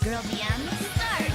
girldm, start!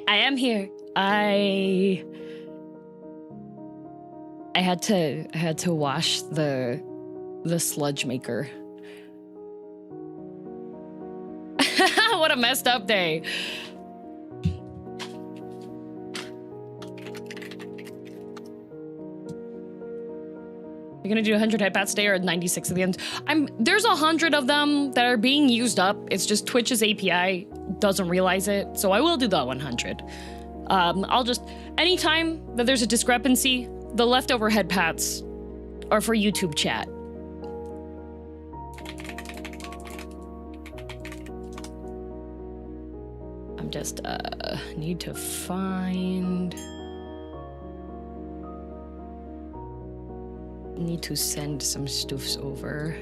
I am here. I had to wash the sludge maker. What a messed up day. You're gonna do 100 headbats today or 96 at the end? There's 100 of them that are being used up. It's just Twitch's API doesn't realize it, so I will do the 100. I'll just, anytime that there's a discrepancy, the leftover headpats are for YouTube chat. I'm just, need to find... Need to send some stuffs over.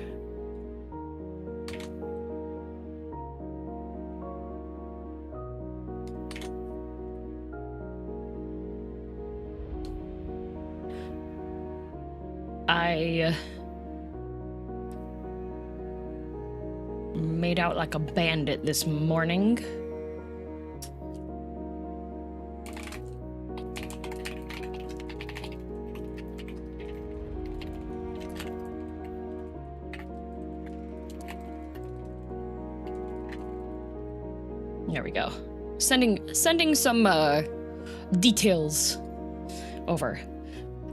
I made out like a bandit this morning. There we go. Sending some details over.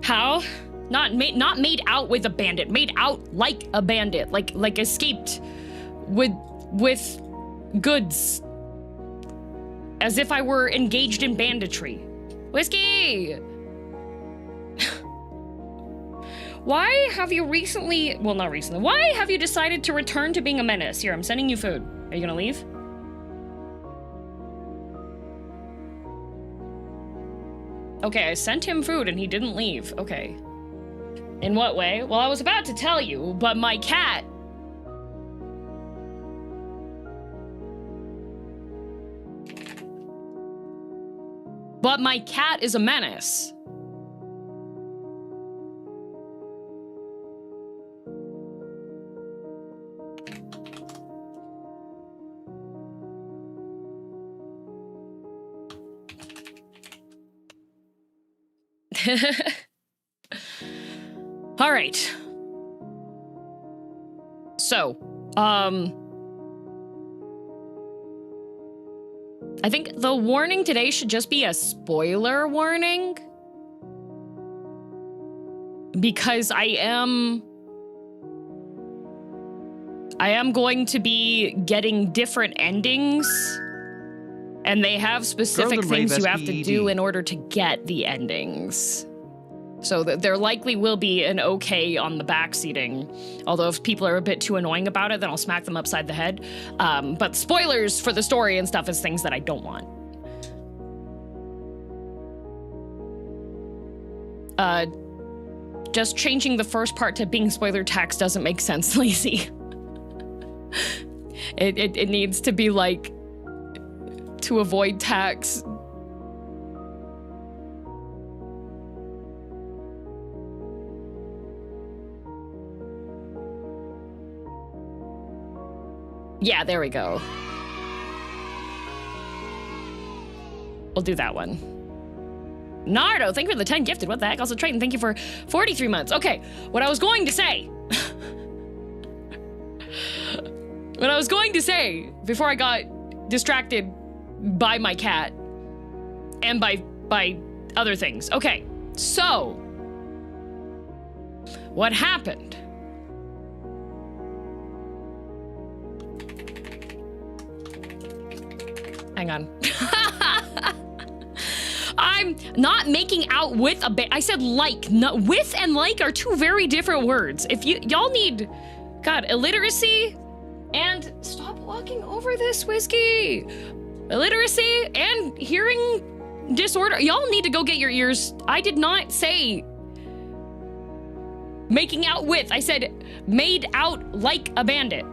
How? Not made out with a bandit. Made out like a bandit. Like escaped with goods. As if I were engaged in banditry. Whiskey! Why have you recently, well, not recently, why have you decided to return to being a menace? Here, I'm sending you food. Are you gonna leave? Okay, I sent him food and he didn't leave. Okay. In what way? Well, I was about to tell you, but my cat... But my cat is a menace. All right. So, I think the warning today should just be a spoiler warning. Because I am going to be getting different endings. And they have specific things you have to do in order to get the endings. So there likely will be an okay on the backseating. Although if people are a bit too annoying about it, then I'll smack them upside the head. But spoilers for the story and stuff is things that I don't want. Just changing the first part to being spoiler text doesn't make sense, Lacey. It needs to be like, to avoid tax. Yeah, there we go. We'll do that one. Nardo, thank you for the 10 gifted. What the heck? Also, Triton, thank you for 43 months. Okay, what I was going to say. What I was going to say before I got distracted by my cat and by other things. Okay, so what happened? Hang on. I'm not making out with a I said like. No, with and like are two very different words. If y'all need, God, illiteracy and stop walking over this, Whiskey. Illiteracy and hearing disorder. Y'all need to go get your ears. I did not say making out with. I said made out like a bandit.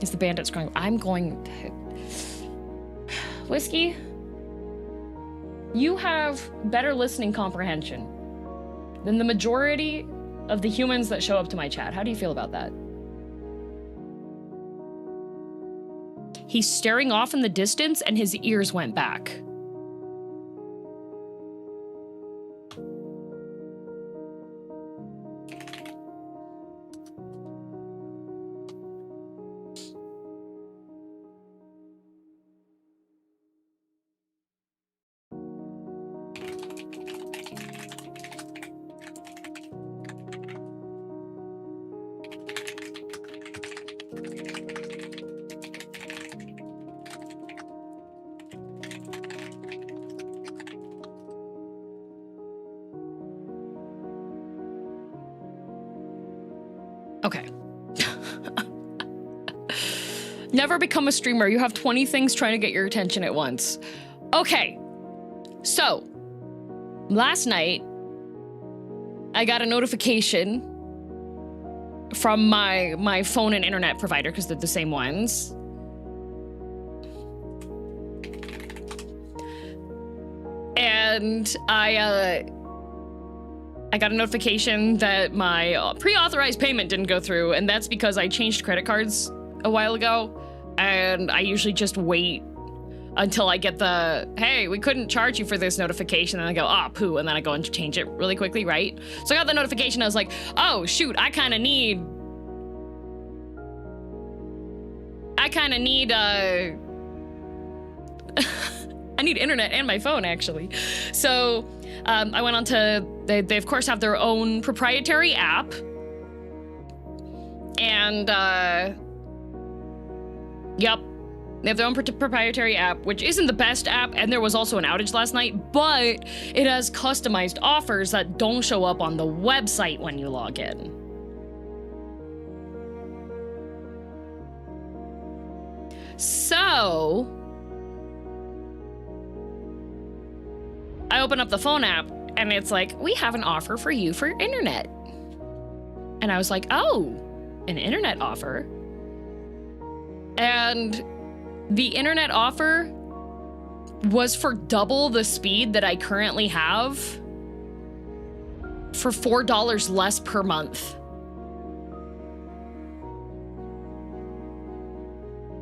Is the bandit scrolling? I'm going to... Whiskey, you have better listening comprehension than the majority of the humans that show up to my chat. How do you feel about that? He's staring off in the distance and his ears went back. Okay. Never become a streamer. You have 20 things trying to get your attention at once. Okay. So, last night, I got a notification from my phone and internet provider, because they're the same ones. And I got a notification that my pre-authorized payment didn't go through, and that's because I changed credit cards a while ago, and I usually just wait until I get the, hey, we couldn't charge you for this notification, and I go, ah, poo, and then I go and change it really quickly, right? So I got the notification, I was like, oh, shoot, I kind of need, I need internet and my phone, actually. So I went on to, they of course have their own proprietary app. And, yep, they have their own proprietary app, which isn't the best app. And there was also an outage last night, but it has customized offers that don't show up on the website when you log in. So I open up the phone app and it's like, we have an offer for you for internet. And I was like, oh, an internet offer? And the internet offer was for double the speed that I currently have for $4 less per month.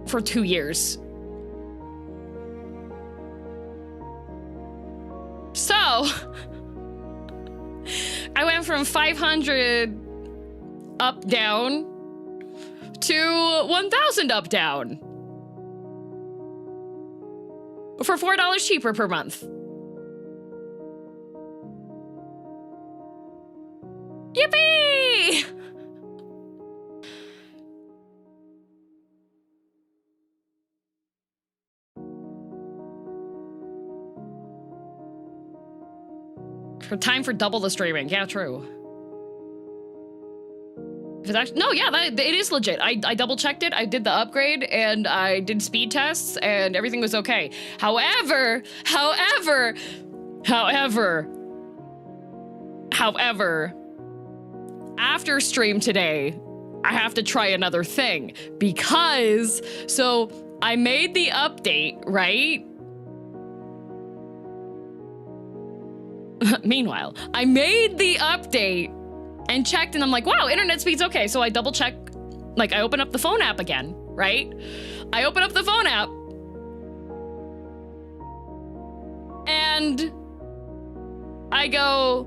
For 2 years. So, I went from 500 up down to 1,000 up down for $4 cheaper per month. Yippee! For time for double the streaming. Yeah, true. If it's actually, no, yeah, it is legit. I double checked it. I did the upgrade and I did speed tests and everything was okay. However, after stream today, I have to try another thing because, so I made the update, right? Meanwhile, I made the update and checked and I'm like, wow, internet speed's okay. So I double check, like I open up the phone app again, right? I open up the phone app and I go,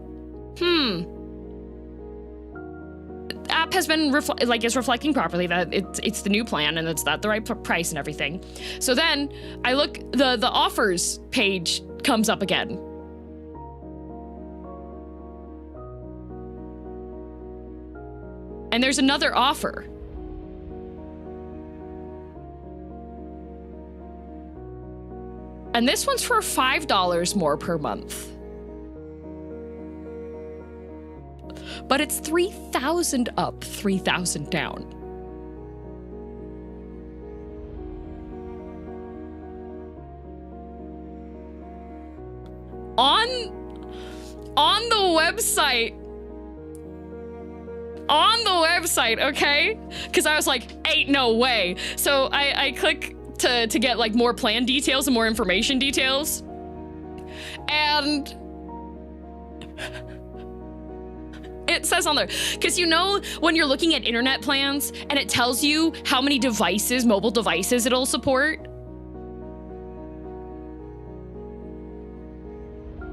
app has been is reflecting properly that it's the new plan and it's at the right price and everything. So then I look, the offers page comes up again. And there's another offer. And this one's for $5 more per month. But it's 3,000 up, 3,000 down. On the website, okay? Because I was like, ain't no way. So I click to get like more plan details and more information details. And it says on there, because you know when you're looking at internet plans and it tells you how many devices, mobile devices it'll support?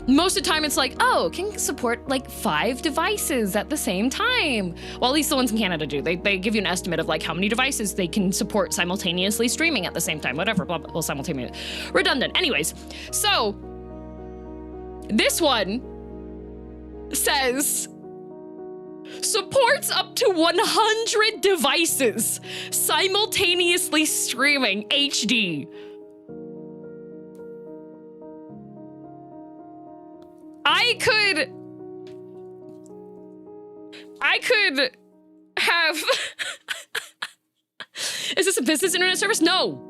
Most of the time it's like, oh, can support like 5 devices at the same time. Well, at least the ones in Canada do. They give you an estimate of like how many devices they can support simultaneously streaming at the same time, whatever, blah, blah, blah, simultaneous. Redundant. Anyways, so this one says supports up to 100 devices simultaneously streaming HD. I could have Is this a business internet service? No.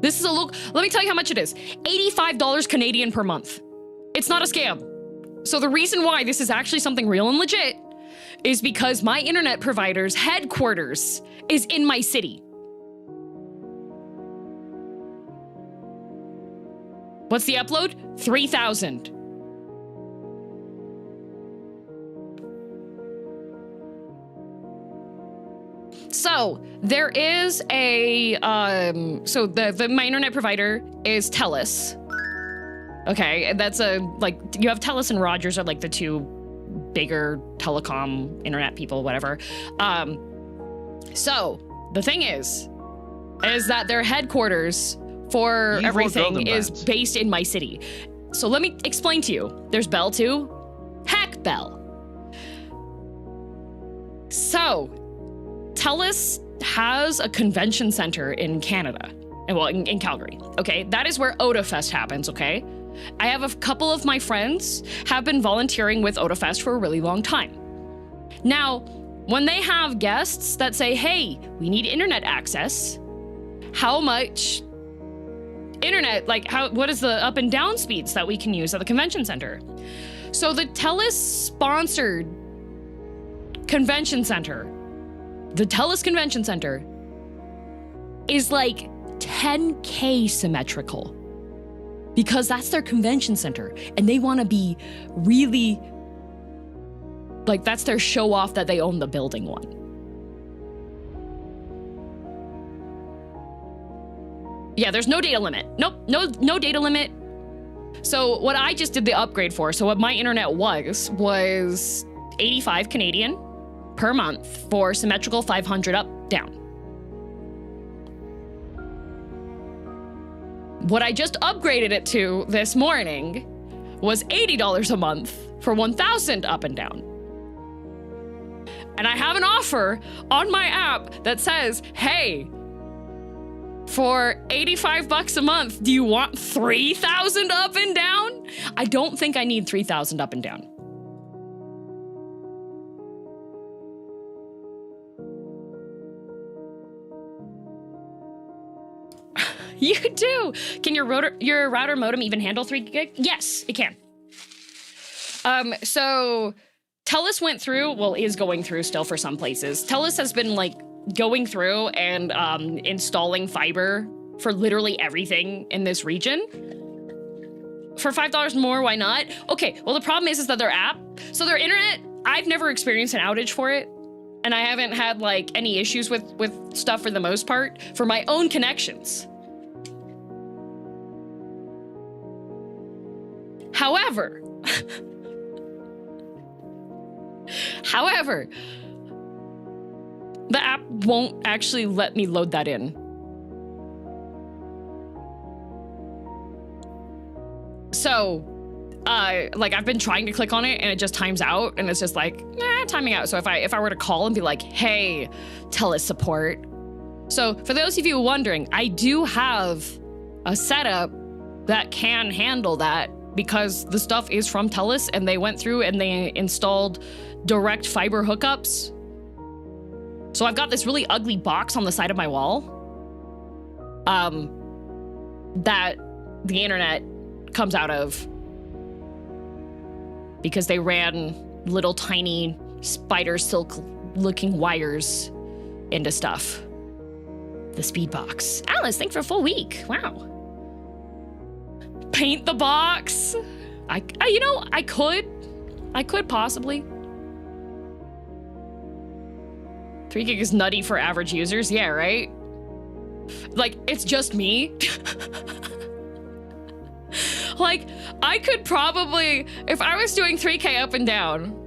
This is a local. Let me tell you how much it is. $85 Canadian per month. It's not a scam. So the reason why this is actually something real and legit is because my internet provider's headquarters is in my city. What's the upload? 3,000. So there is a, so my internet provider is TELUS. Okay, and that's you have TELUS and Rogers are like the two bigger telecom internet people, whatever. So the thing is that their headquarters for everything is based in my city. So let me explain to you. There's Bell too. Heck Bell. So TELUS has a convention center in Canada. Well, in Calgary. Okay, that is where OdaFest happens, okay? I have a couple of my friends have been volunteering with OdaFest for a really long time. Now, when they have guests that say, hey, we need internet access, how much internet, what is the up and down speeds that we can use at the convention center? So the TELUS-sponsored convention center, the TELUS Convention Center, is like 10K symmetrical because that's their convention center and they want to be really like, that's their show off that they own the building one. Yeah, there's no data limit. Nope, no data limit. So what I just did the upgrade for, so what my internet was 85 Canadian per month for symmetrical 500 up, down. What I just upgraded it to this morning was $80 a month for 1,000 up and down. And I have an offer on my app that says, hey, for 85 bucks a month, do you want 3,000 up and down? I don't think I need 3,000 up and down. You do. Can your router modem even handle 3 gig? Yes, it can. So TELUS went through, well, is going through still for some places. TELUS has been like going through and installing fiber for literally everything in this region. For $5 more, why not? Okay, well, the problem is that their app, so their internet, I've never experienced an outage for it. And I haven't had like any issues with stuff for the most part for my own connections. However, the app won't actually let me load that in. So, like I've been trying to click on it and it just times out and it's just like, timing out. So if I were to call and be like, hey, TELUS support. So for those of you wondering, I do have a setup that can handle that because the stuff is from TELUS and they went through and they installed direct fiber hookups. So I've got this really ugly box on the side of my wall that the internet comes out of because they ran little tiny spider silk looking wires into stuff. The speed box. Alice, thanks for a full week. Wow. Paint the box. I could possibly. 3 gig is nutty for average users. Yeah, right? Like, it's just me. Like, I could probably, if I was doing 3K up and down,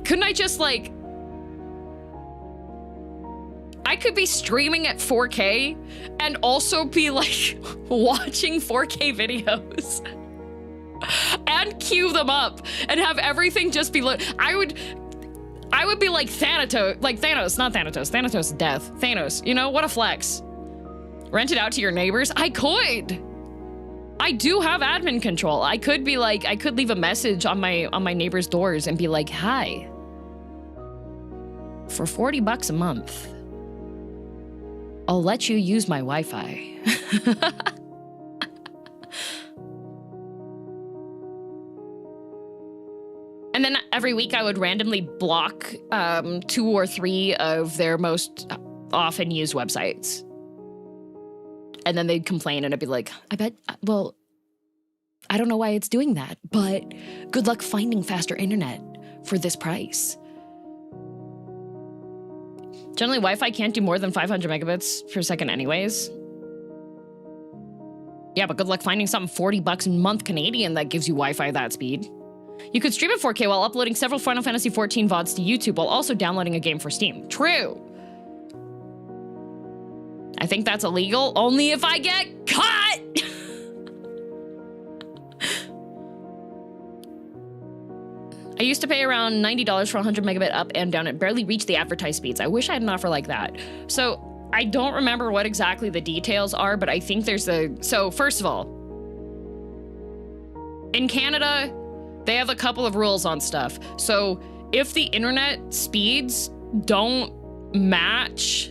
couldn't I just like, I could be streaming at 4K and also be like watching 4K videos and queue them up and have everything just be I would be like Thanos, not Thanatos. Thanatos is death. Thanos, you know, what a flex. Rent it out to your neighbors. I could. I do have admin control. I could be like, I could leave a message on my neighbor's doors and be like, hi, for 40 bucks a month, I'll let you use my Wi-Fi. And then every week I would randomly block 2 or 3 of their most often used websites. And then they'd complain and I'd be like, well, I don't know why it's doing that, but good luck finding faster internet for this price. Generally, Wi-Fi can't do more than 500 megabits per second anyways. Yeah, but good luck finding something 40 bucks a month Canadian that gives you Wi-Fi that speed. You could stream at 4K while uploading several Final Fantasy XIV VODs to YouTube while also downloading a game for Steam. True. I think that's illegal only if I get caught. I used to pay around $90 for 100 megabit up and down. It barely reached the advertised speeds. I wish I had an offer like that. So I don't remember what exactly the details are, but I think there's so first of all, in Canada, they have a couple of rules on stuff. So if the internet speeds don't match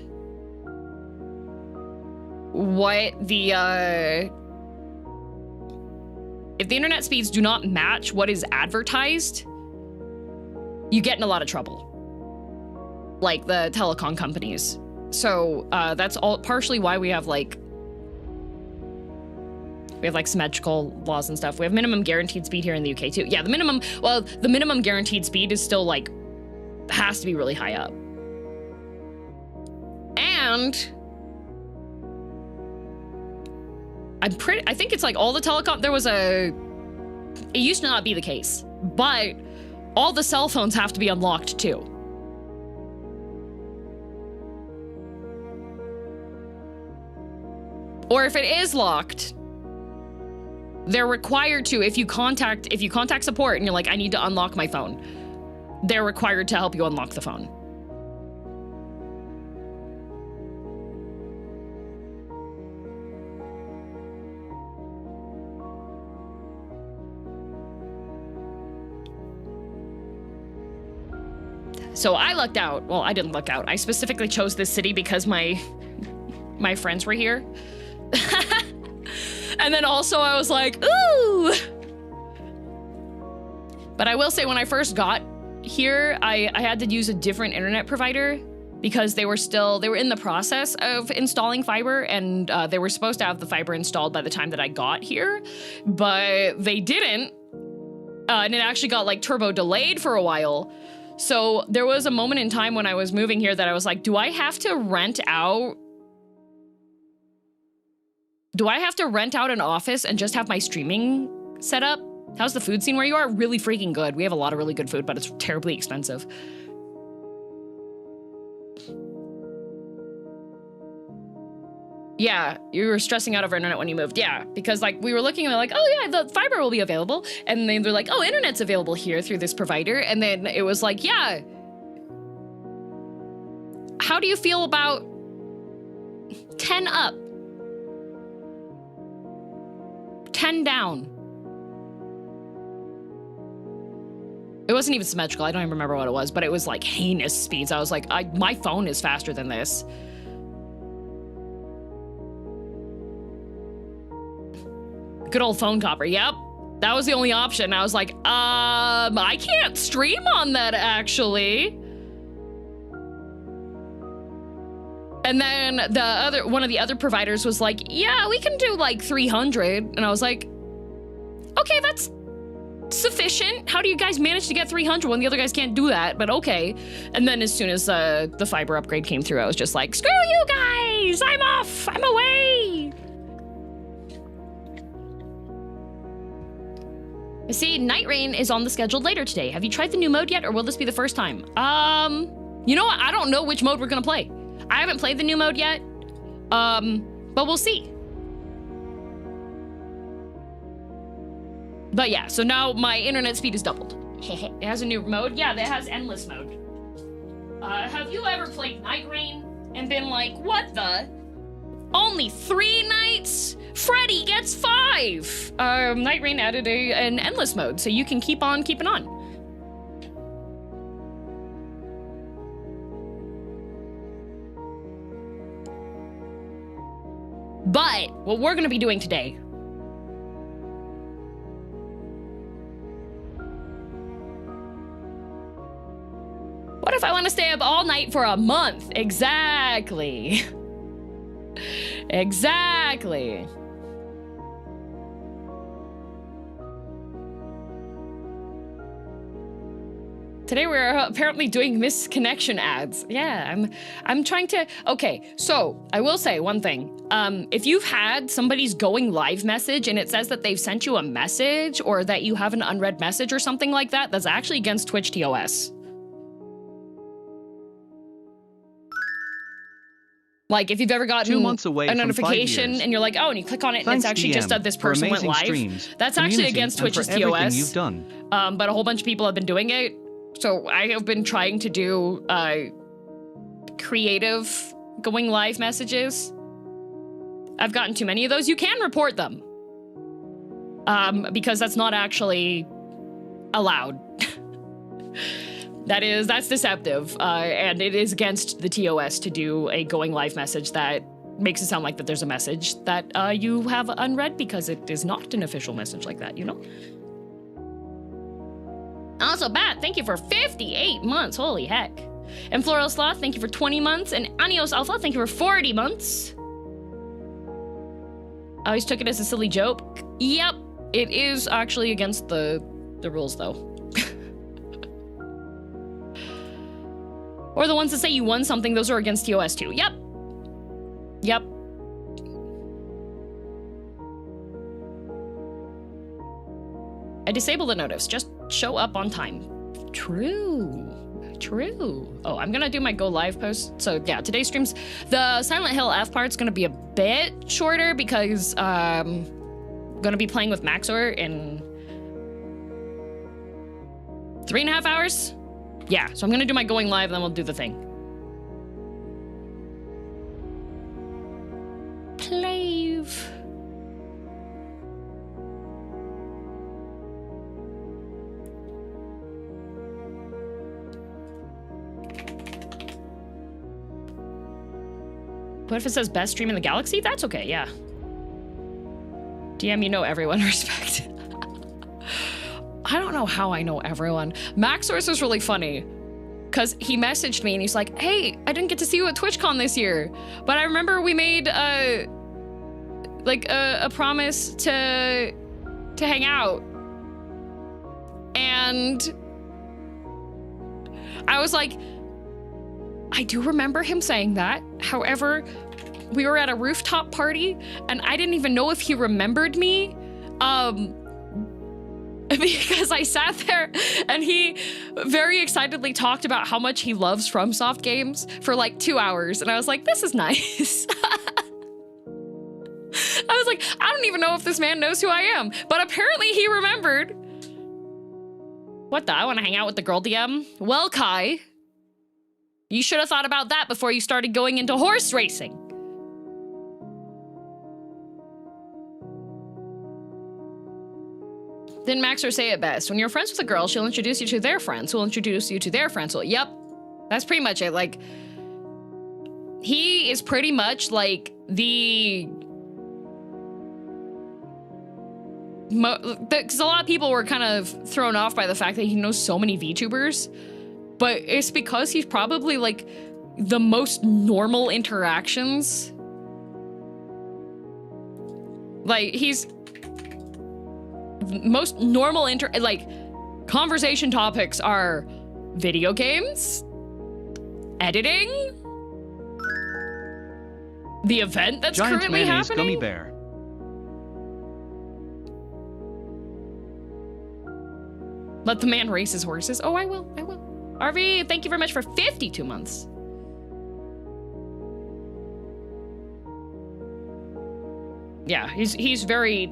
what the, if the internet speeds do not match what is advertised, you get in a lot of trouble. Like the telecom companies. So that's all partially why we have like symmetrical laws and stuff. We have minimum guaranteed speed here in the UK too. Yeah, the minimum guaranteed speed is still like, has to be really high up. And I think it's like all the telecom, it used to not be the case, but all the cell phones have to be unlocked too. Or if it is locked, they're required to, if you contact support and you're like, I need to unlock my phone, they're required to help you unlock the phone. So I lucked out. Well, I didn't luck out. I specifically chose this city because my friends were here. And then also I was like, ooh. But I will say when I first got here, I had to use a different internet provider because they were in the process of installing fiber, and they were supposed to have the fiber installed by the time that I got here, but they didn't. And it actually got like turbo delayed for a while. So there was a moment in time when I was moving here that I was like, do I have to rent out an office and just have my streaming set up? How's the food scene where you are? Really freaking good. We have a lot of really good food, but it's terribly expensive. Yeah, you were stressing out over internet when you moved. Yeah, because like we were looking and they're like, oh yeah, the fiber will be available. And then they're like, oh, internet's available here through this provider. And then it was like, yeah. How do you feel about 10 up? 10 down? It wasn't even symmetrical. I don't even remember what it was, but it was like heinous speeds. I was like, my phone is faster than this. Good old phone copper. Yep. That was the only option. I was like, I can't stream on that actually. And then one of the other providers was like, yeah, we can do like 300. And I was like, okay, that's sufficient. How do you guys manage to get 300 when the other guys can't do that? But okay. And then as soon as the fiber upgrade came through, I was just like, screw you guys. I'm off. I'm away. See, Night Rain is on the schedule later today. Have you tried the new mode yet, or will this be the first time? You know what? I don't know which mode we're gonna play. I haven't played the new mode yet, but we'll see. But yeah, so now my internet speed is doubled. It has a new mode. Yeah, that has endless mode. Have you ever played Night Rain and been like, what the? Only 3 nights? Freddy gets 5! Night Rain added an endless mode, so you can keep on keeping on. But what we're gonna be doing today what if I want to stay up all night for a month? Exactly. Exactly. Today we're apparently doing misconnection ads. Yeah, I'm trying to, okay, so I will say one thing. If you've had somebody's going live message and it says that they've sent you a message or that you have an unread message or something like that, that's actually against Twitch TOS. Like if you've ever gotten 2 months away a notification and you're like, oh, and you click on it and it's actually just that this person went live. Streams, that's actually against Twitch's TOS. You've done. But a whole bunch of people have been doing it. So I have been trying to do creative going live messages. I've gotten too many of those. You can report them. Because that's not actually allowed. That's deceptive, and it is against the TOS to do a going live message that makes it sound like that there's a message that you have unread, because it is not an official message like that, you know? Also, Bat, thank you for 58 months, holy heck. And Floral Sloth, thank you for 20 months. And Anios Alpha, thank you for 40 months. I always took it as a silly joke. Yep, it is actually against the rules, though. Or the ones that say you won something, those are against TOS too. Yep. Yep. I disable the notice. Just show up on time. True. True. Oh, I'm gonna do my go live post. So yeah, today's streams, the Silent Hill F part's gonna be a bit shorter because I'm gonna be playing with Maxor in 3.5 hours. Yeah, so I'm gonna do my going live, then we'll do the thing. Plave. What if it says best stream in the galaxy? That's okay, yeah. DM, you know everyone, respect. I don't know how I know everyone. Maxsource was really funny because he messaged me and he's like, hey, I didn't get to see you at TwitchCon this year, but I remember we made a promise to hang out. And I was like, I do remember him saying that. However, we were at a rooftop party and I didn't even know if he remembered me. Because I sat there and he very excitedly talked about how much he loves FromSoft games for like 2 hours. And I was like, this is nice. I was like, I don't even know if this man knows who I am, but apparently he remembered. What the? I want to hang out with the girl DM. Well, Kai, you should have thought about that before you started going into horse racing. Didn't Maxor say it best? When you're friends with a girl, she'll introduce you to their friends, who will introduce you to their friends. Well, yep, that's pretty much it. Like, he is pretty much like the... Because a lot of people were kind of thrown off by the fact that he knows so many VTubers, but it's because he's probably like the most normal interactions. Like, he's... most normal conversation topics are video games, editing, the event that's Giant currently mayonnaise happening. Gummy bear. Let the man race his horses. Oh, I will. I will. RV, thank you very much for 52 months. Yeah, he's very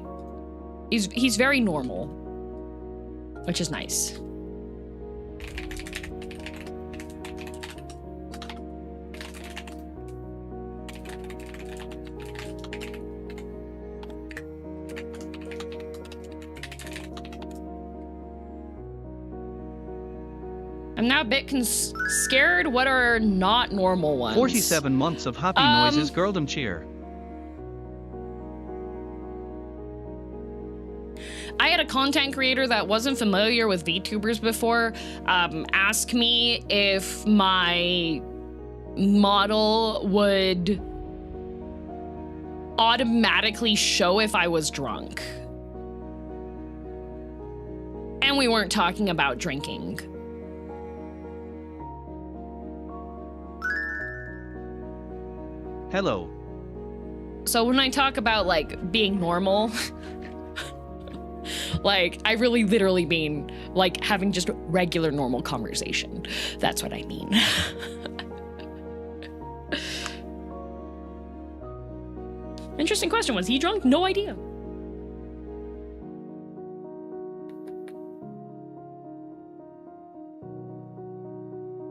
normal, which is nice. I'm now a bit scared. What are not normal ones? 47 months of happy noises, girldom cheer. I had a content creator that wasn't familiar with VTubers before ask me if my model would automatically show if I was drunk. And we weren't talking about drinking. Hello. So when I talk about like being normal, like I really literally mean like having just regular normal conversation. That's what I mean. Interesting question. Was he drunk? No idea.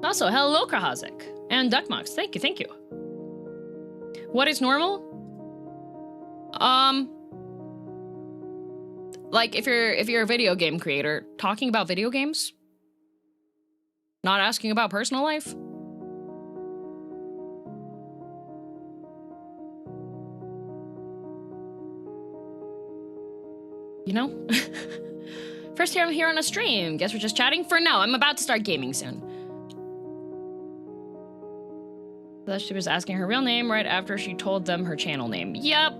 Also, hello, Krahazik and Duckmox. Thank you, thank you. What is normal? Like if you're a video game creator, talking about video games, not asking about personal life. You know? First time here on a stream. Guess we're just chatting for now. I'm about to start gaming soon. That she was asking her real name right after she told them her channel name. Yep.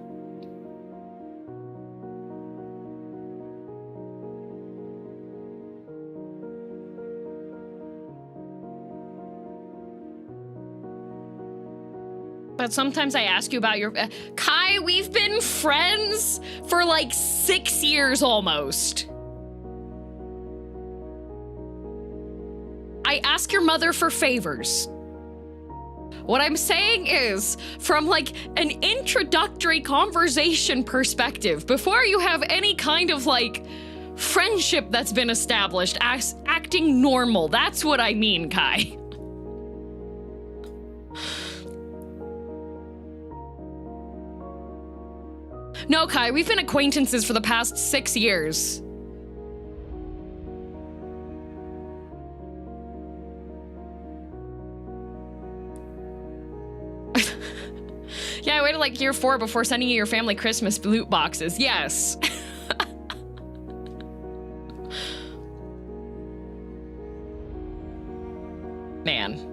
But sometimes I ask you about your... Kai, we've been friends for like 6 years almost. I ask your mother for favors. What I'm saying is, from like an introductory conversation perspective, before you have any kind of like friendship that's been established, acting normal, that's what I mean, Kai. No, Kai, we've been acquaintances for the past 6 years. Yeah, I waited like year 4 before sending you your family Christmas loot boxes. Yes. Man.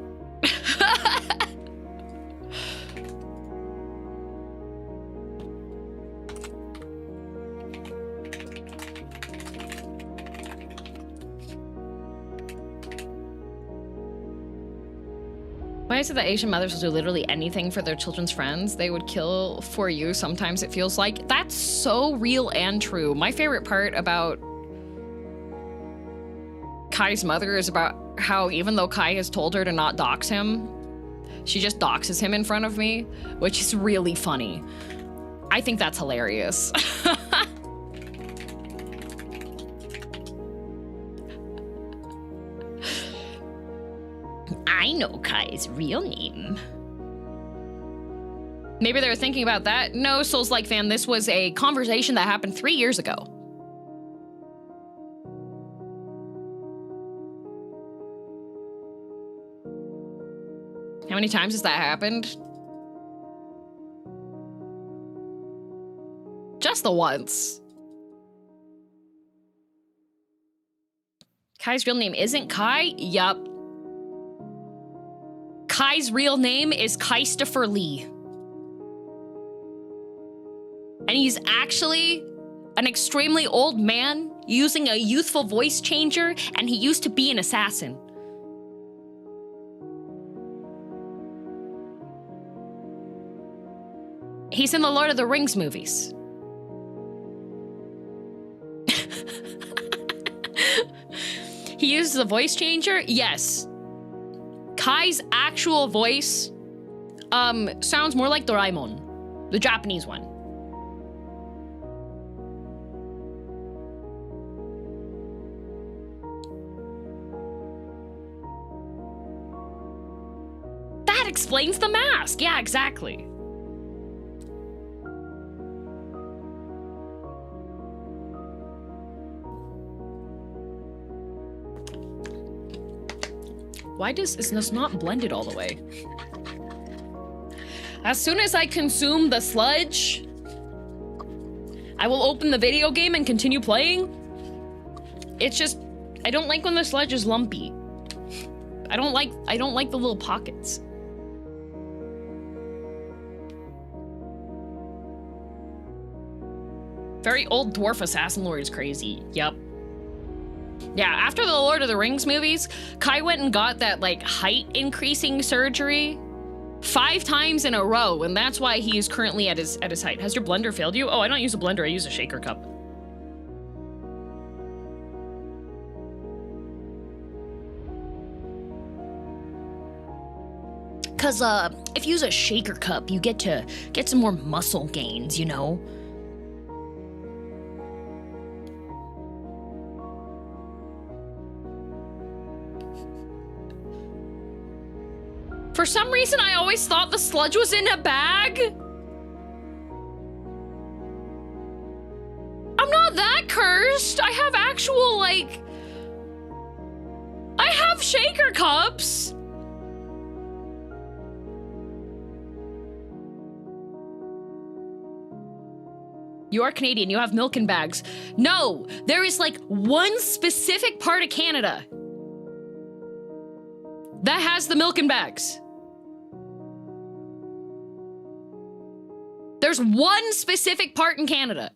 Why is it that Asian mothers will do literally anything for their children's friends? They would kill for you, sometimes it feels like. That's so real and true. My favorite part about Kai's mother is about how even though Kai has told her to not dox him, she just doxes him in front of me, which is really funny. I think that's hilarious. I know Kai's real name. Maybe they were thinking about that. No, Souls-like fan, this was a conversation that happened 3 years ago. How many times has that happened? Just the once. Kai's real name isn't Kai? Yup. Kai's real name is Christopher Lee. And he's actually an extremely old man using a youthful voice changer, and he used to be an assassin. He's in the Lord of the Rings movies. He uses a voice changer? Yes. Kai's actual voice sounds more like Doraemon, the Japanese one. That explains the mask. Yeah, exactly. Why is this not blended all the way? As soon as I consume the sludge, I will open the video game and continue playing. It's just, I don't like when the sludge is lumpy. I don't like the little pockets. Very old dwarf assassin lord is crazy. Yup. Yeah, after the Lord of the Rings movies, Kai went and got that, like, height increasing surgery 5 times in a row, and that's why he is currently at his height. Has your blender failed you? Oh, I don't use a blender, I use a shaker cup. Cause if you use a shaker cup, you get some more muscle gains, you know? For some reason, I always thought the sludge was in a bag. I'm not that cursed. I have actual, like... I have shaker cups. You are Canadian, you have milk in bags. No, there is like one specific part of Canada that has the milk in bags. There's one specific part in Canada.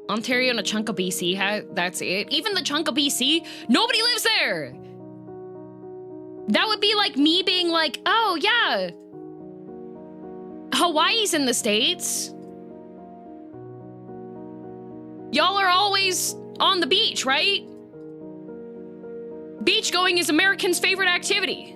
Ontario and a chunk of BC, that's it. Even the chunk of BC, nobody lives there. That would be like me being like, oh yeah, Hawaii's in the States. Y'all are always on the beach, right? Beach going is Americans' favorite activity.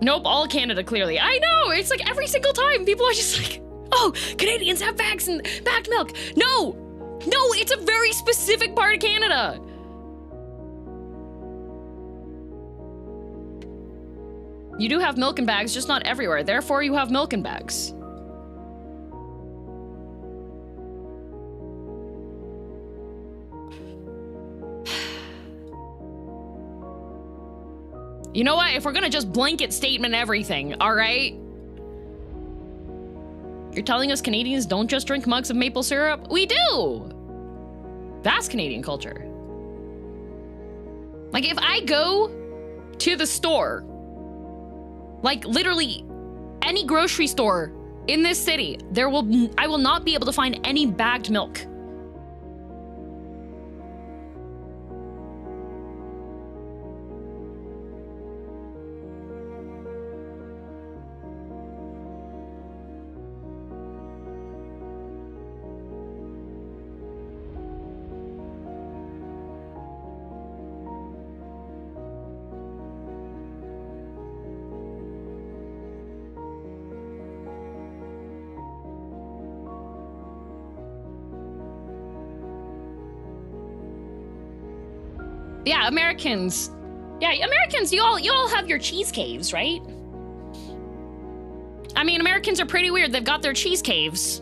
Nope, all Canada, clearly. I know, it's like every single time people are just like, oh, Canadians have bags and bagged milk. No, it's a very specific part of Canada. You do have milk in bags, just not everywhere. Therefore, you have milk in bags. You know what? If we're gonna just blanket statement everything, all right? You're telling us Canadians don't just drink mugs of maple syrup? We do! That's Canadian culture. Like, if I go to the store, like literally any grocery store in this city, I will not be able to find any bagged milk. Yeah, Americans. Yeah, Americans, you all have your cheese caves, right? I mean, Americans are pretty weird. They've got their cheese caves.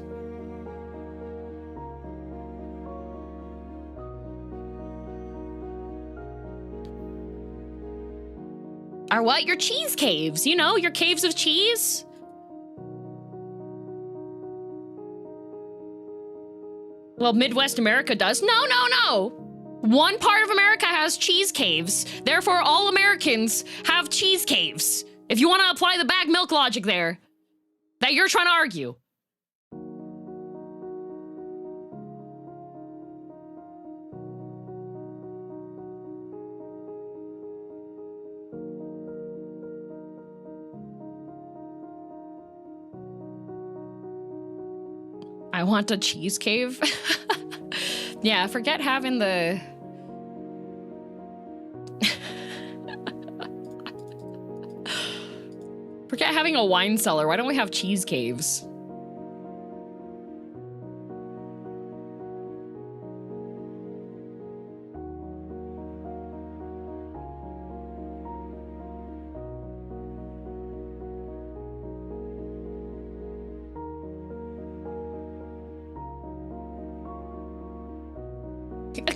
Are what? Your cheese caves, you know, your caves of cheese? Well, Midwest America does. No. One part of America has cheese caves. Therefore, all Americans have cheese caves. If you want to apply the bag milk logic there, that you're trying to argue. I want a cheese cave. Yeah, forget having the... Forget having a wine cellar. Why don't we have cheese caves?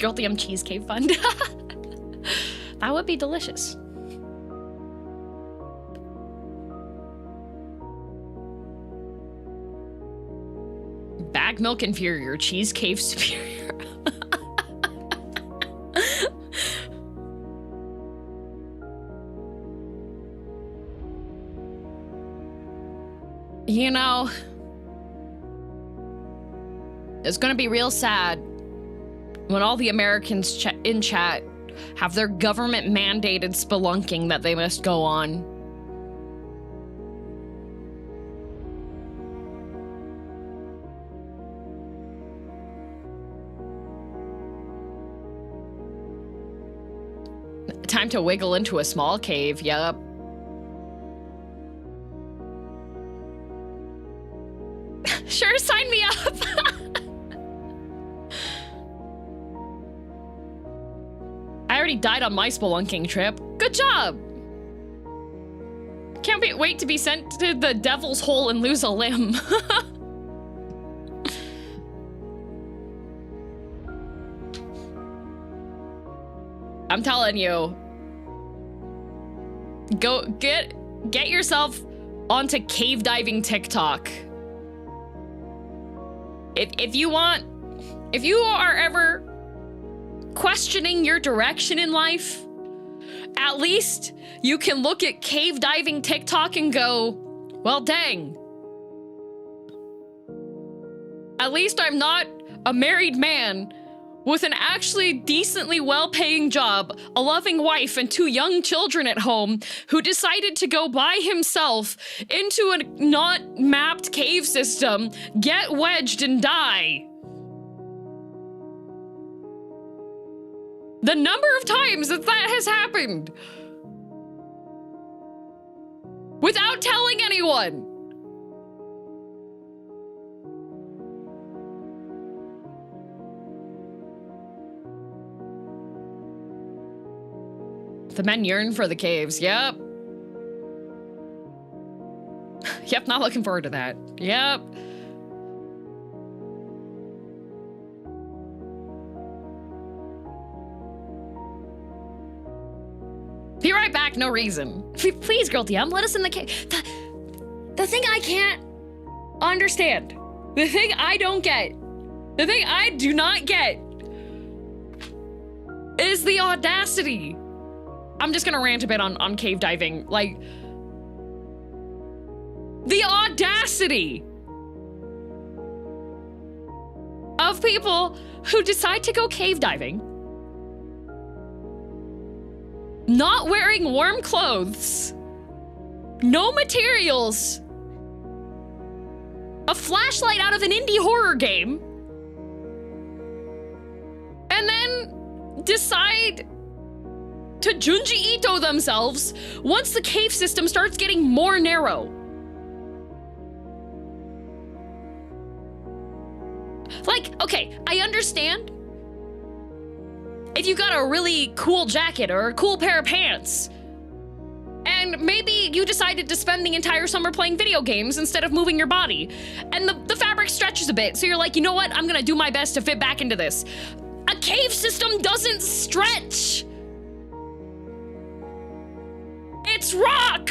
Girldm cheese cave fund. That would be delicious. Bag milk inferior, cheese cave superior. You know, it's gonna be real sad when all the Americans in chat have their government mandated spelunking that they must go on. Time to wiggle into a small cave, yup. Sure, sign me up. I already died on my spelunking trip. Good job. Can't wait to be sent to the devil's hole and lose a limb. I'm telling you. Go get yourself onto cave diving TikTok. If you are ever questioning your direction in life, at least you can look at cave diving TikTok and go, well, dang. At least I'm not a married man with an actually decently well-paying job, a loving wife, and 2 young children at home who decided to go by himself into a not mapped cave system, get wedged, and die. The number of times that has happened without telling anyone. The men yearn for the caves. Yep. Yep, not looking forward to that. Yep. Be right back, no reason. Please, girldm, let us in the cave. The thing I can't understand, the thing I don't get, the thing I do not get is the audacity. I'm just gonna rant a bit on cave diving. Like, the audacity of people who decide to go cave diving, not wearing warm clothes, no materials, a flashlight out of an indie horror game, and then decide to Junji Ito themselves once the cave system starts getting more narrow. Like, okay, I understand if you got a really cool jacket or a cool pair of pants, and maybe you decided to spend the entire summer playing video games instead of moving your body, and the fabric stretches a bit, so you're like, you know what, I'm gonna do my best to fit back into this. A cave system doesn't stretch. It's rock!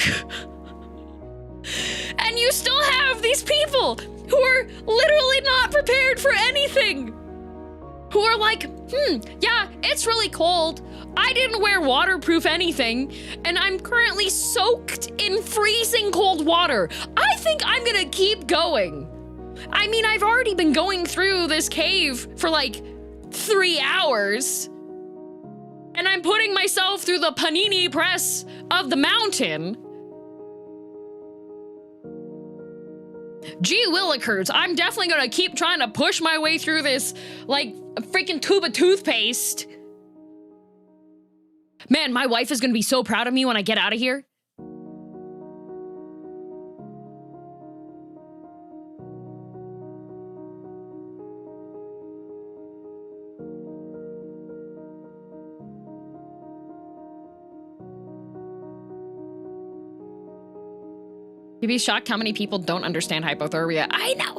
And you still have these people who are literally not prepared for anything. Who are like, yeah, it's really cold. I didn't wear waterproof anything, and I'm currently soaked in freezing cold water. I think I'm gonna keep going. I mean, I've already been going through this cave for like 3 hours, and I'm putting myself through the panini press of the mountain. Gee willikers, I'm definitely gonna keep trying to push my way through this like a freaking tube of toothpaste. Man, my wife is gonna be so proud of me when I get out of here. You'd be shocked how many people don't understand hypothermia. I know.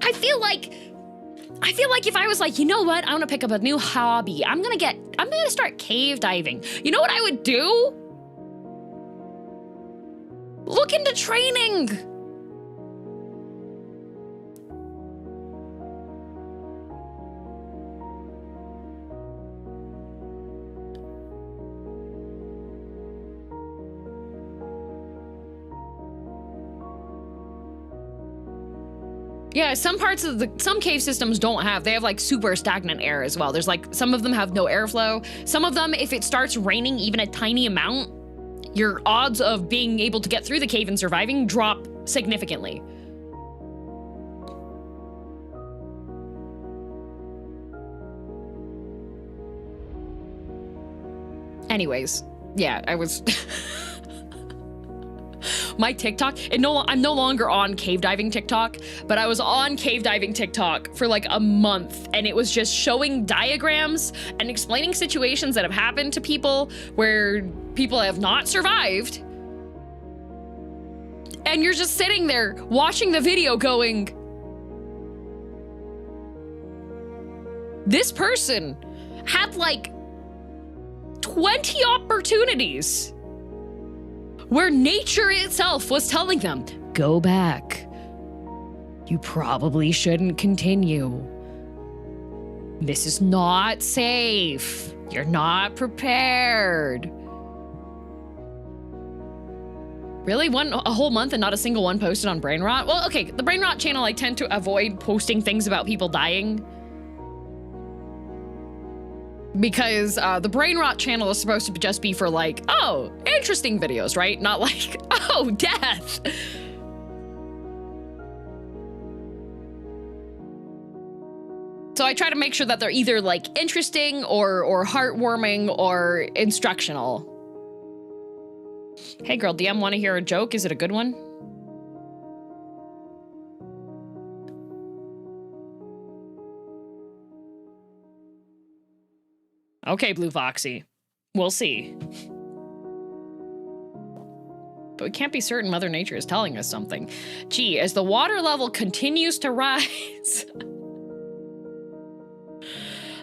I feel like if I was like, you know what, I want to pick up a new hobby. I'm gonna start cave diving. You know what I would do? Look into training. Yeah, some cave systems don't have, they have like super stagnant air as well. There's like, some of them have no airflow. Some of them, if it starts raining even a tiny amount, your odds of being able to get through the cave and surviving drop significantly. Anyways, yeah, I was... My TikTok, I'm no longer on cave diving TikTok, but I was on cave diving TikTok for like a month, and it was just showing diagrams and explaining situations that have happened to people where people have not survived. And you're just sitting there watching the video going, this person had like 20 opportunities where nature itself was telling them, go back. You probably shouldn't continue. This is not safe. You're not prepared. Really? A whole month and not a single one posted on Brain Rot? Well, okay, the Brain Rot channel, I tend to avoid posting things about people dying. Because the Brain Rot channel is supposed to just be for like, oh, interesting videos, right? Not like, oh, death. So I try to make sure that they're either like interesting or heartwarming or instructional. Hey girl, DM, want to hear a joke? Is it a good one? Okay, Blue Foxy. We'll see. But we can't be certain Mother Nature is telling us something. Gee, as the water level continues to rise,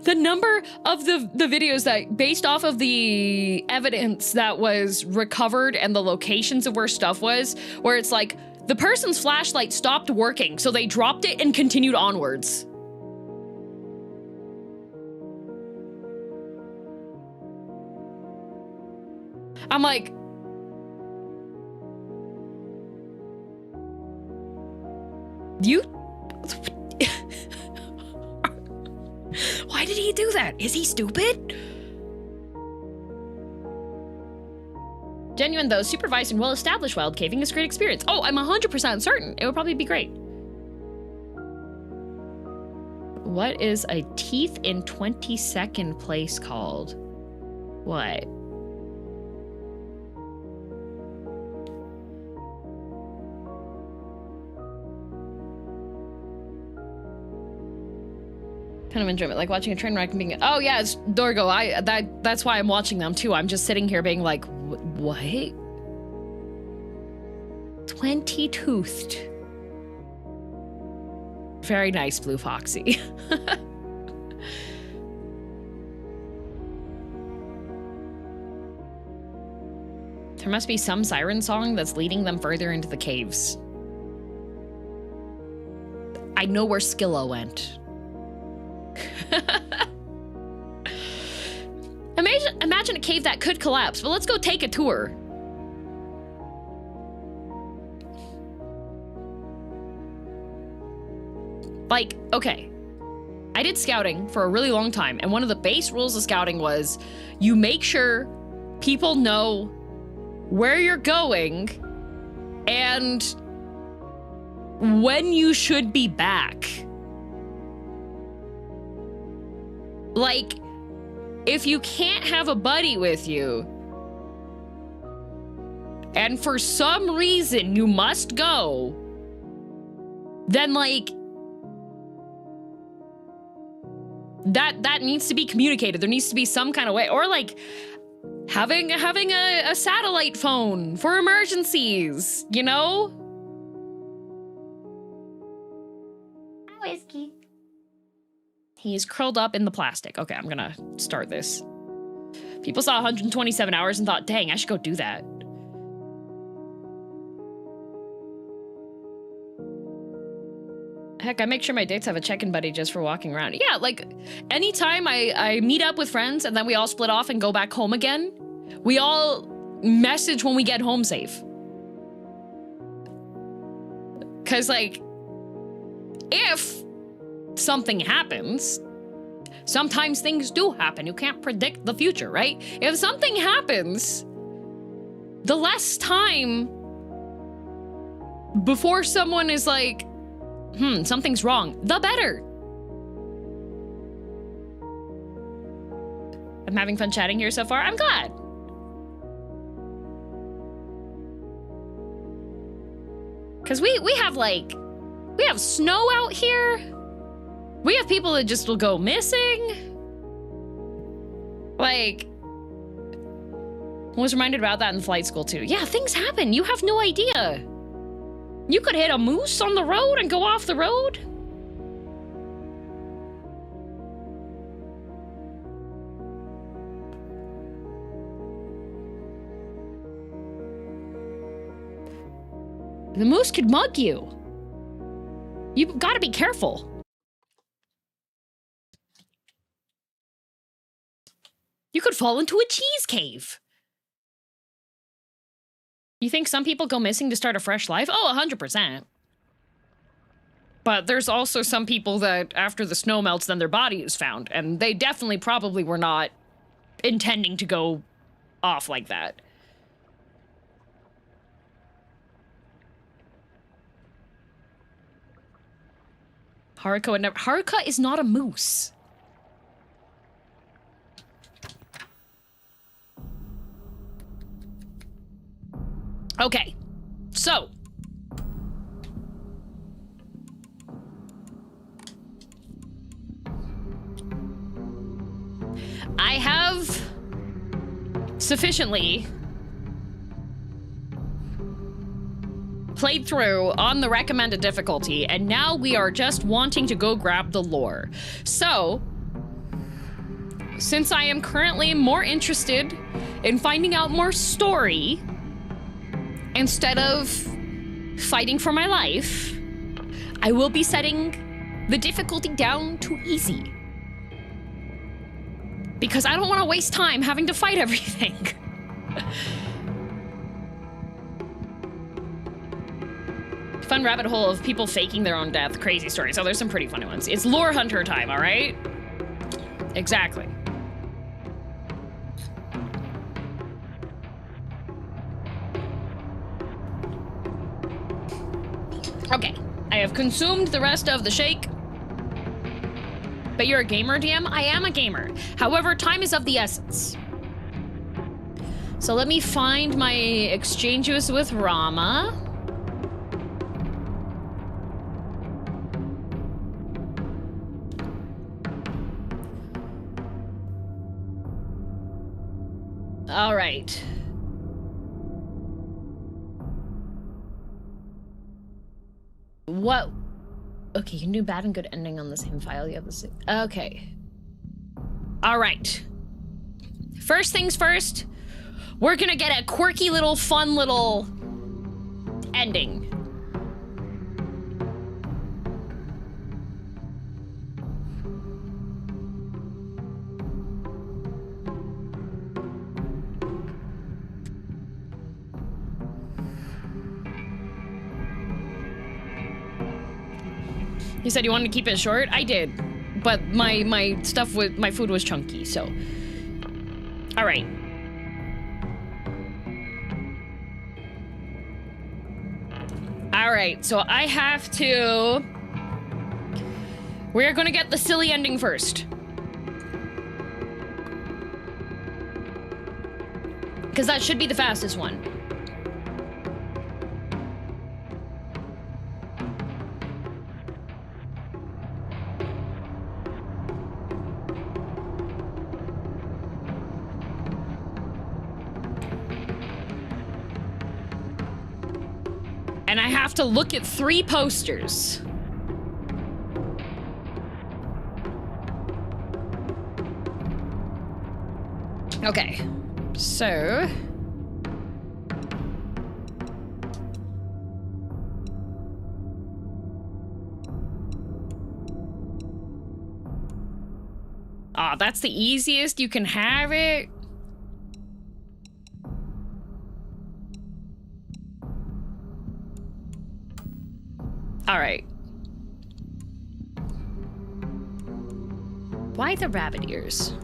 the number of the videos that, based off of the evidence that was recovered and the locations of where stuff was, where it's like, the person's flashlight stopped working, so they dropped it and continued onwards. I'm like, you... Why did he do that? Is he stupid? Genuine though, supervised and well-established wild caving is a great experience. Oh, I'm 100% certain. It would probably be great. What is a teeth in 22nd place called? What? Kind of enjoyment, like watching a train wreck and being, oh yeah, it's Dorgo. That's why I'm watching them too. I'm just sitting here being like, what? 20-toothed. Very nice, Blue Foxy. There must be some siren song that's leading them further into the caves. I know where Skilla went. Imagine a cave that could collapse, but let's go take a tour. Like, okay, I did scouting for a really long time, and one of the base rules of scouting was you make sure people know where you're going and when you should be back. Like, if you can't have a buddy with you, and for some reason you must go, then like, that needs to be communicated. There needs to be some kind of way, or like having a satellite phone for emergencies, you know? Whiskey. He's curled up in the plastic. Okay, I'm gonna start this. People saw 127 hours and thought, dang, I should go do that. Heck, I make sure my dates have a check-in buddy just for walking around. Yeah, like, anytime I meet up with friends and then we all split off and go back home again, we all message when we get home safe. Because, like, if something happens, sometimes things do happen. You can't predict the future, right? If something happens, the less time before someone is like, something's wrong, the better. I'm having fun chatting here so far. I'm glad. Because we have snow out here. We have people that just will go missing. Like, I was reminded about that in flight school too. Yeah, things happen. You have no idea. You could hit a moose on the road and go off the road. The moose could mug you. You've got to be careful. You could fall into a cheese cave. You think some people go missing to start a fresh life? Oh, 100%. But there's also some people that after the snow melts, then their body is found. And they definitely probably were not intending to go off like that. Haruka would never— Haruka is not a moose. Okay, so. I have sufficiently played through on the recommended difficulty, and now we are just wanting to go grab the lore. So, since I am currently more interested in finding out more story instead of fighting for my life, I will be setting the difficulty down to easy. Because I don't want to waste time having to fight everything. Fun rabbit hole of people faking their own death. Crazy stories. Oh, there's some pretty funny ones. It's lore hunter time, all right? Exactly. Okay, I have consumed the rest of the shake. But you're a gamer, DM? I am a gamer. However, time is of the essence. So let me find my exchanges with Rama. All right. What? Okay, you can do bad and good ending on the same file. You have the same. Okay. All right. First things first, we're gonna get a quirky little, fun little ending. You said you wanted to keep it short? I did. But my stuff with my food was chunky, so. All right. All right, so I have to. We're gonna get the silly ending first. Because that should be the fastest one. And I have to look at 3 posters. Okay, so. Ah, that's the easiest you can have it. All right. Why the rabbit ears?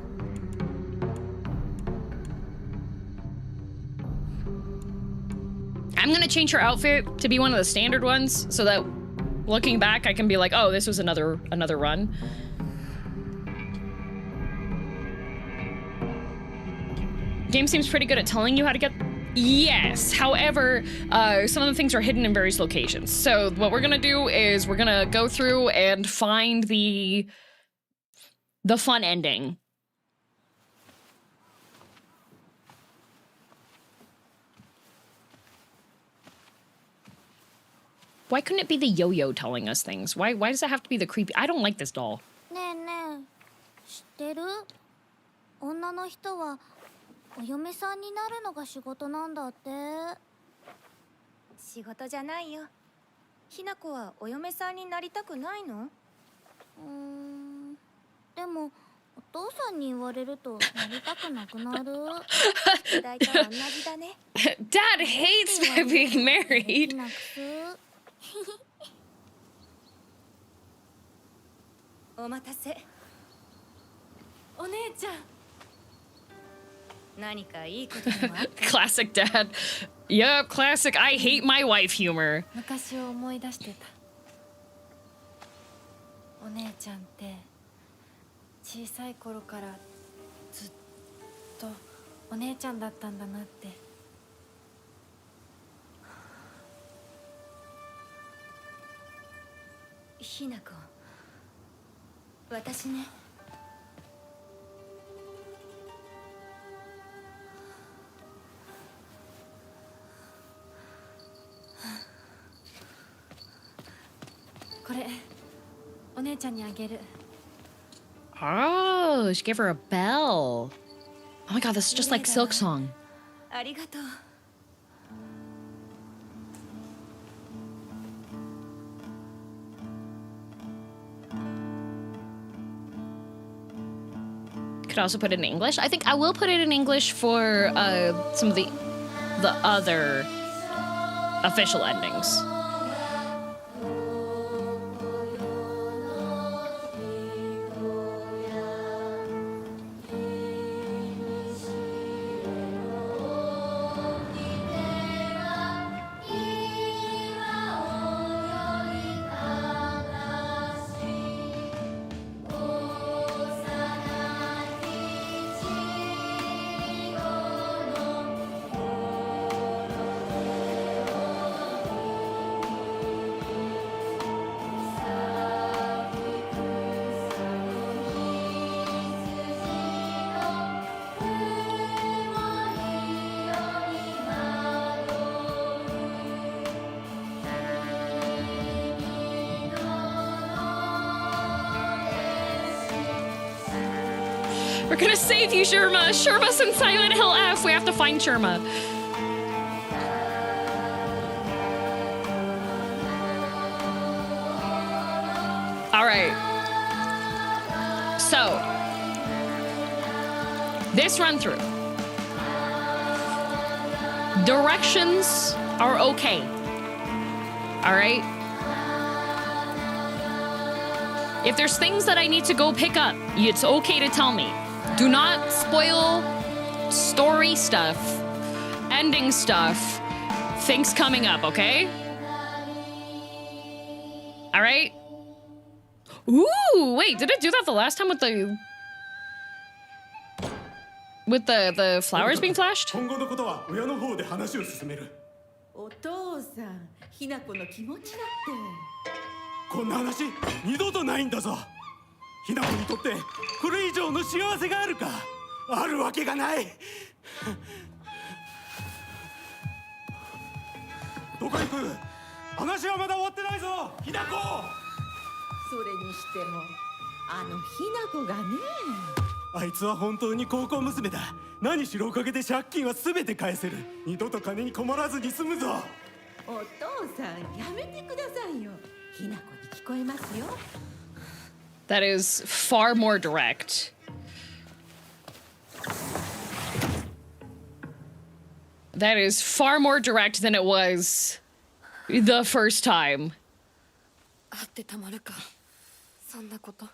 I'm gonna change her outfit to be one of the standard ones so that looking back I can be like, oh, this was another run. Game seems pretty good at telling you how to get. Yes, however, some of the things are hidden in various locations. So what we're gonna do is we're gonna go through and find the fun ending. Why couldn't it be the yo-yo telling us things? Why does it have to be the creepy? I don't like this doll. ねえねえ、知ってる？女の人はお嫁さんになるのが仕事なんだって。知仕事じゃないよ。ひな子はお嫁さんになりたくないの？でもお父さんに言われるとなりたくなくなる。時代と同じだね。Dad hates being married. なくす。お待たせ。お姉ちゃん。何かいいことでもあった？ Classic dad. Yup, classic I hate my wife humor. 昔を思い出してた。お姉ちゃんって小さい頃からずっとお姉ちゃんだったんだなって。ひな子、私ね。これお姉ちゃんにあげる。 Oh, she gave her a bell. Oh my god, this is just like Silk Song. ありがとう。Could also put it in English. I think I will put it in English for some of the other official endings. We're gonna save you, Sherma. Sherma's in Silent Hill F. We have to find Sherma. All right. So, this run through. Directions are okay. All right. If there's things that I need to go pick up, it's okay to tell me. Do not spoil story stuff, ending stuff, things coming up, okay? All right? Ooh, wait, did it do that the last time with the flowers being flashed? 今後のことは親の方で話を進める。お父さん、ひな子の気持ちだって。こんな話二度とないんだぞ。ひな子にとってこれ以上の幸せがあるか？あるわけがない。どこ行く？話はまだ終わってないぞ、ひな子。それにしても、あのひな子がね。あいつは本当に高校娘だ。何しろおかげで借金は全て返せる。二度と金に困らずに済むぞ。お父さん、やめてくださいよ。ひな子に聞こえますよ。That is far more direct. That is far more direct than it was the first time. あってたまるか。そんなこと。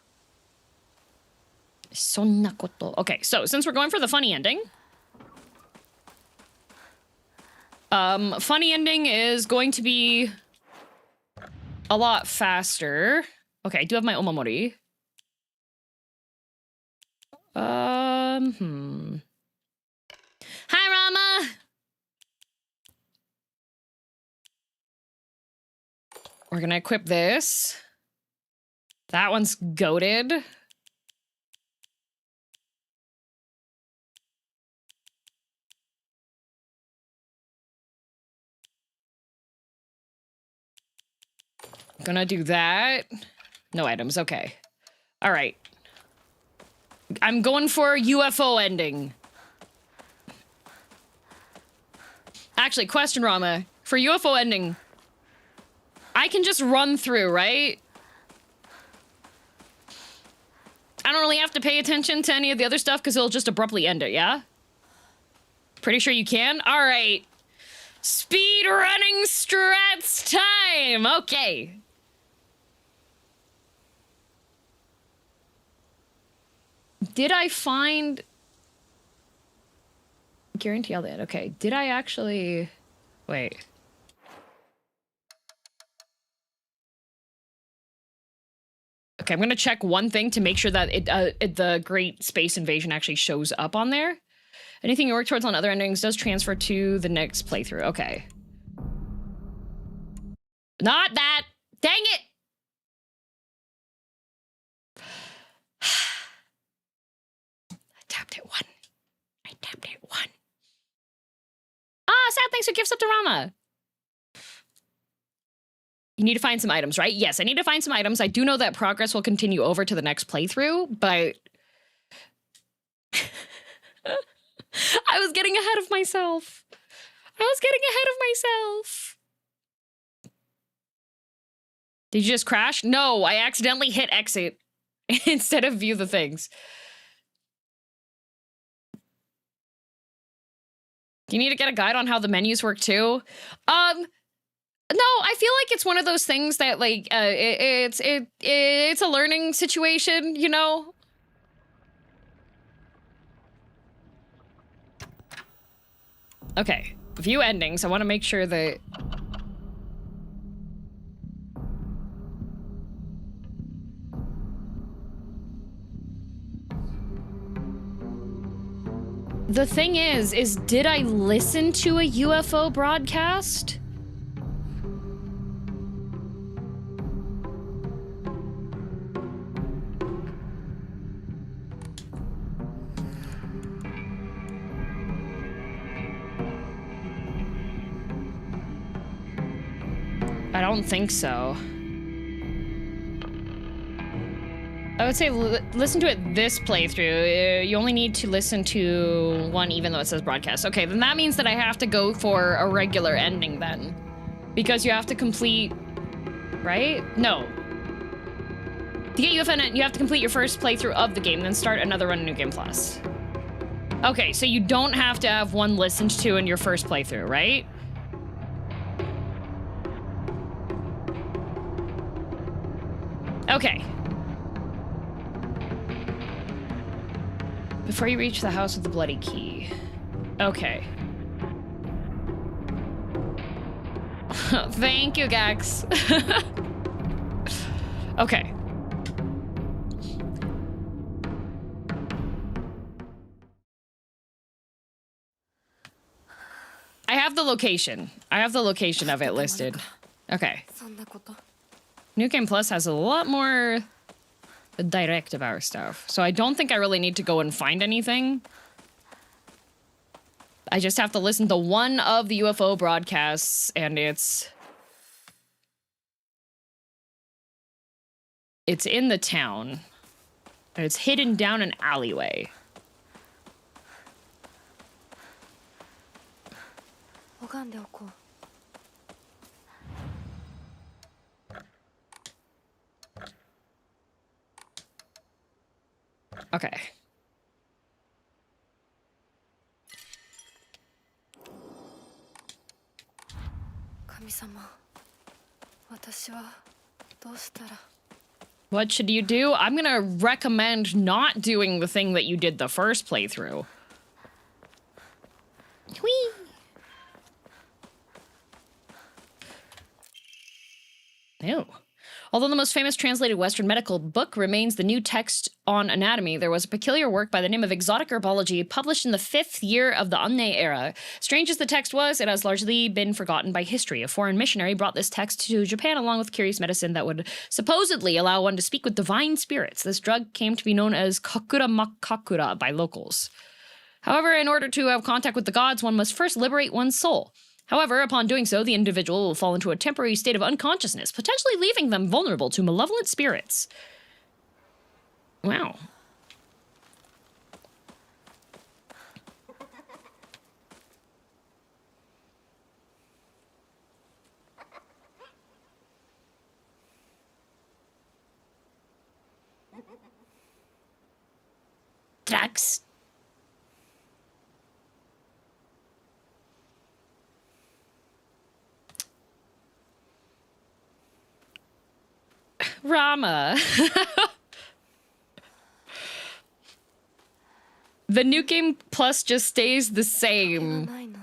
そんなこと. Okay, so since we're going for the funny ending, funny ending is going to be a lot faster. Okay, I do have my omamori. Hi, Rama! We're gonna equip this. That one's goated. Gonna do that. No items, okay. All right. I'm going for UFO ending. Actually, question, Rama. for UFO ending, I can just run through, right? I don't really have to pay attention to any of the other stuff because it'll just abruptly end it, yeah? Pretty sure you can? All right. Speed running strats time! Okay. Did I find... Guarantee all that. Okay. Did I actually... Wait. Okay, I'm gonna check one thing to make sure that the Great Space Invasion actually shows up on there. Anything you work towards on other endings does transfer to the next playthrough. Okay. Not that! Dang it! I tapped it one. I tapped it one. Ah, sad thanks for gifts up to Rama. You need to find some items, right? Yes, I need to find some items. I do know that progress will continue over to the next playthrough, but... I was getting ahead of myself. Did you just crash? No, I accidentally hit exit instead of view the things. Do you need to get a guide on how the menus work too? No, I feel like it's one of those things that like it's a learning situation, you know? Okay, view endings. I want to make sure that... The thing is did I listen to a UFO broadcast? I don't think so. I would say listen to it this playthrough. You only need to listen to one even though it says broadcast. Okay, then that means that I have to go for a regular ending then. Because you have to complete... Right? No. To get UFO, you have to complete your first playthrough of the game, then start another run in New Game Plus. Okay, so you don't have to have one listened to in your first playthrough, right? Okay. Before you reach the house with the bloody key. Okay. Thank you, Gax. Okay. I have the location. I have the location of it listed. Okay. New Game Plus has a lot more direct of our stuff. So I don't think I really need to go and find anything. I just have to listen to one of the UFO broadcasts, and it's in the town. And it's hidden down an alleyway. Okay. What should you do? I'm gonna recommend not doing the thing that you did the first playthrough. Whee! Ew. Although the most famous translated Western medical book remains the new text on anatomy, there was a peculiar work by the name of Exotic Herbology published in the 5th year of the Anne era. Strange as the text was, it has largely been forgotten by history. A foreign missionary brought this text to Japan along with curious medicine that would supposedly allow one to speak with divine spirits. This drug came to be known as kakura makakura by locals. However, in order to have contact with the gods, one must first liberate one's soul. However, upon doing so, the individual will fall into a temporary state of unconsciousness, potentially leaving them vulnerable to malevolent spirits. Wow. Drax. Rama. The new game plus just stays the ない same, ないな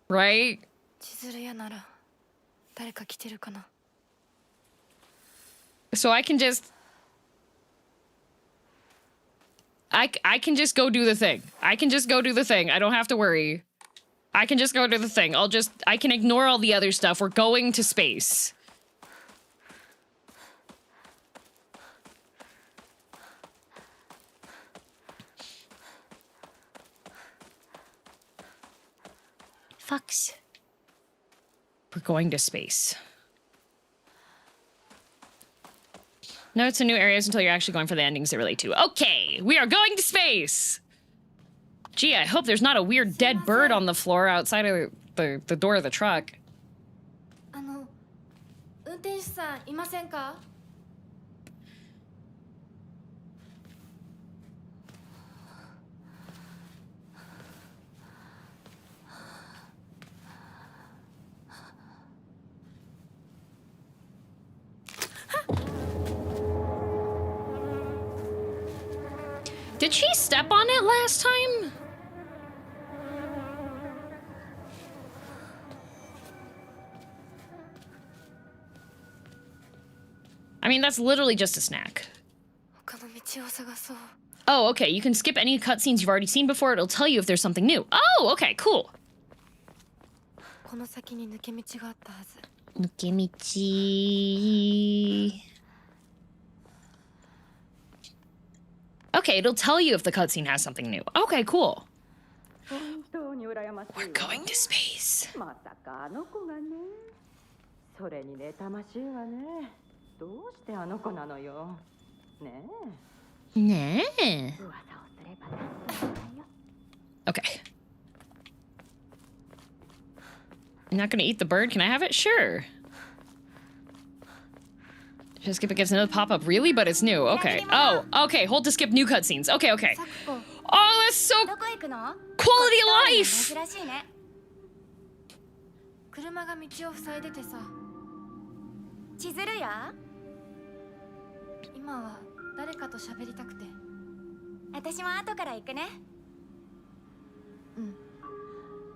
right? 千鶴屋なら誰か来てるかな So I can just I can just go do the thing. I can just go do the thing. I don't have to worry. I can just go do the thing. I can ignore all the other stuff. We're going to space. Fucks. We're going to space. Notes and new areas until you're actually going for the endings they relate to. Okay, we are going to space! Gee, I hope there's not a weird dead bird on the floor outside of the door of the truck. 運転手さんいませんか Did she step on it last time? I mean, that's literally just a snack. 他の道を探そう Oh, okay. You can skip any cutscenes you've already seen before. It'll tell you if there's something new. Oh, okay, cool. この先に抜け道があったはず Okay, it'll tell you if the cutscene has something new. Okay, cool. 本当に羨ましい We're going to space. まさかあの子がねそれに妬ましいわねどうしてあの子なのよねえ Nah. 噂をすればなんだよ Okay. You're not gonna eat the bird? Can I have it? Sure. Just skip it gets another pop-up. Really? But it's new. Okay. Oh, okay. Hold to skip new cutscenes. Okay, okay. サクコ Oh, that's so どこ行くの quality of life! 珍しいね車が道を塞いでてさ千鶴屋今は誰かと喋りたくて私も後から行くねうん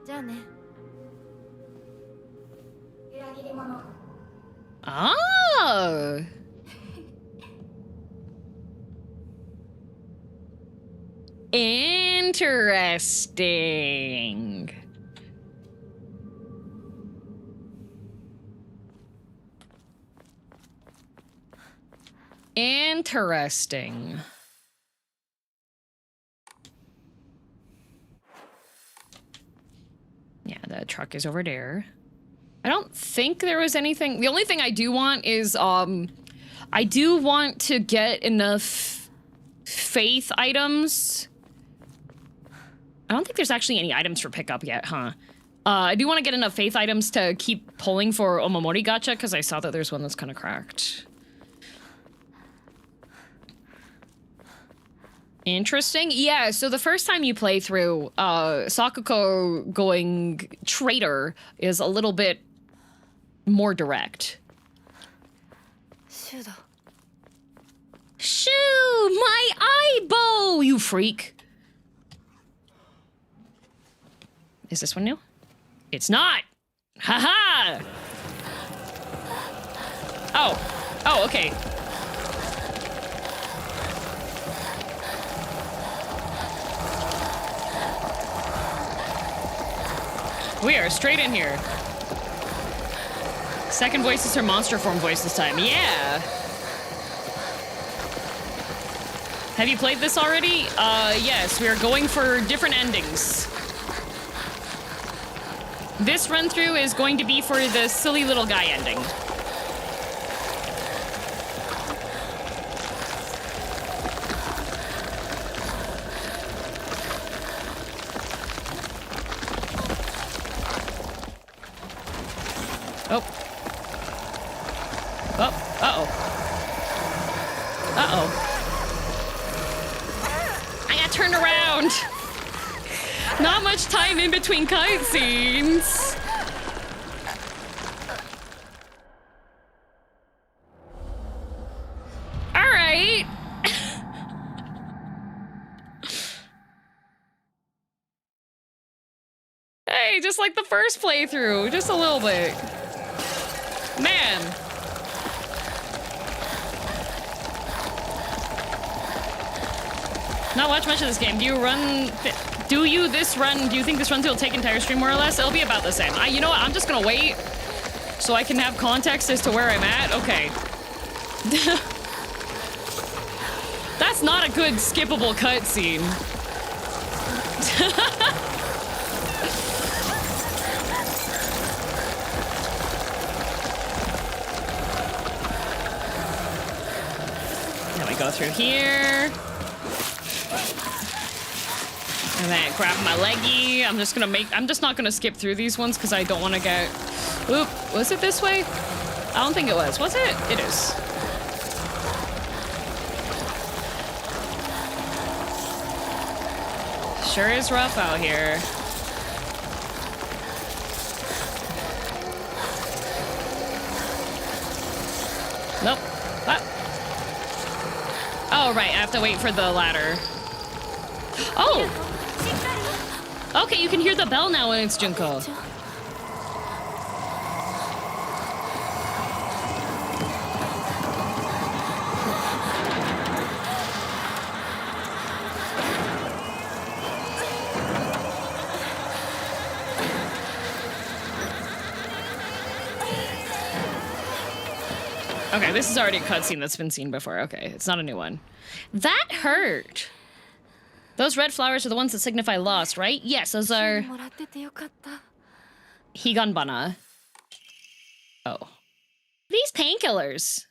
じゃあね裏切り者 Oh. Interesting. Interesting. Yeah, the truck is over there. I don't think there was anything. The only thing I do want is, I do want to get enough faith items. I don't think there's actually any items for pickup yet, huh? I do want to get enough faith items to keep pulling for Omamori gacha, because I saw that there's one that's kind of cracked. Interesting. Yeah, so the first time you play through, Sakuko going traitor is a little bit more direct. シュウだ Shoo! My eyeball, you freak! Is this one new? It's not! Haha! Oh. Oh, okay. We are straight in here. Second voice is her monster form voice this time. Yeah! Have you played this already? Yes, we are going for different endings. This run-through is going to be for the silly little guy ending. Oh. Oh, uh-oh. Uh-oh. turn around. Not much time in between cutscenes. All right. Hey, just like the first playthrough, just a little bit. Man. Not watch much of this game. Do you think this run will take entire stream more or less? It'll be about the same. You know what? I'm just gonna wait so I can have context as to where I'm at. Okay. That's not a good skippable cutscene. Then we go through here. And then grab my leggy. I'm just not gonna skip through these ones because I don't want to get... Oop, was it this way? I don't think it was. Was it? It is. Sure is rough out here. Nope. What? Oh, right. I have to wait for the ladder. Oh! Okay, you can hear the bell now when it's Junko. Okay, this is already a cutscene that's been seen before. Okay, it's not a new one. That hurt. Those red flowers are the ones that signify lost, right? Yes, those are... Higanbana. Oh. These painkillers.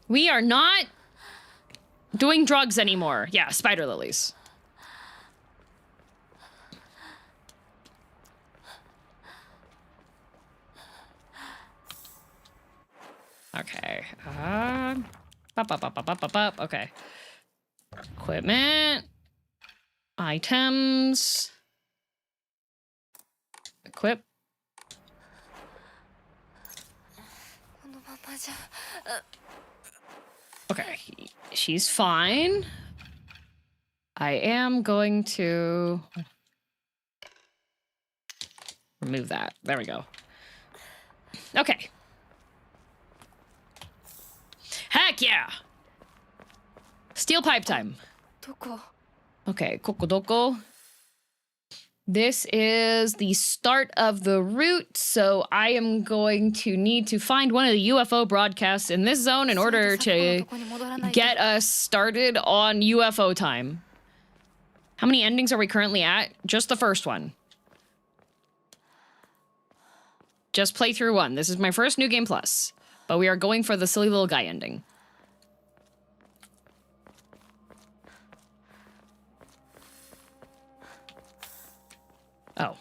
We are not doing drugs anymore. Yeah, spider lilies. Okay. Okay. Equipment. Items. Equip. Okay. She's fine. I am going to remove that. There we go. Okay. Heck yeah! Steel pipe time. Okay, Kokodoko. This is the start of the route, so I am going to need to find one of the UFO broadcasts in this zone in order to get us started on UFO time. How many endings are we currently at? Just the first one. Just play through one. This is my first New Game Plus, but we are going for the silly little guy ending. Oh.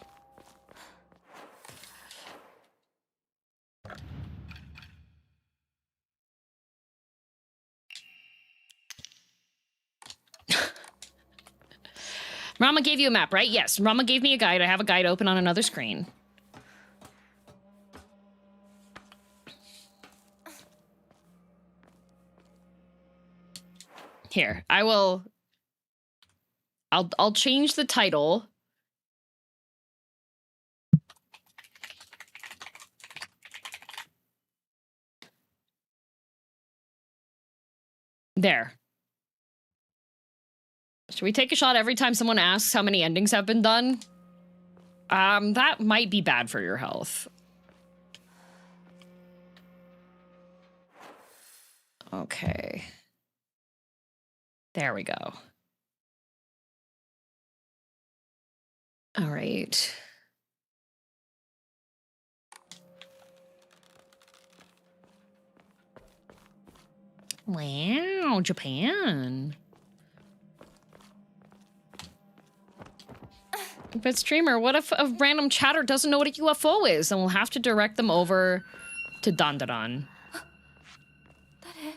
Rama gave you a map, right? Yes, Rama gave me a guide. I have a guide open on another screen. Here, I'll change the title. There. Should we take a shot every time someone asks how many endings have been done? That might be bad for your health. Okay. There we go. All right. Wow, Japan. But streamer, what if a random chatter doesn't know what a UFO is? Then we'll have to direct them over to Dandadan. 誰？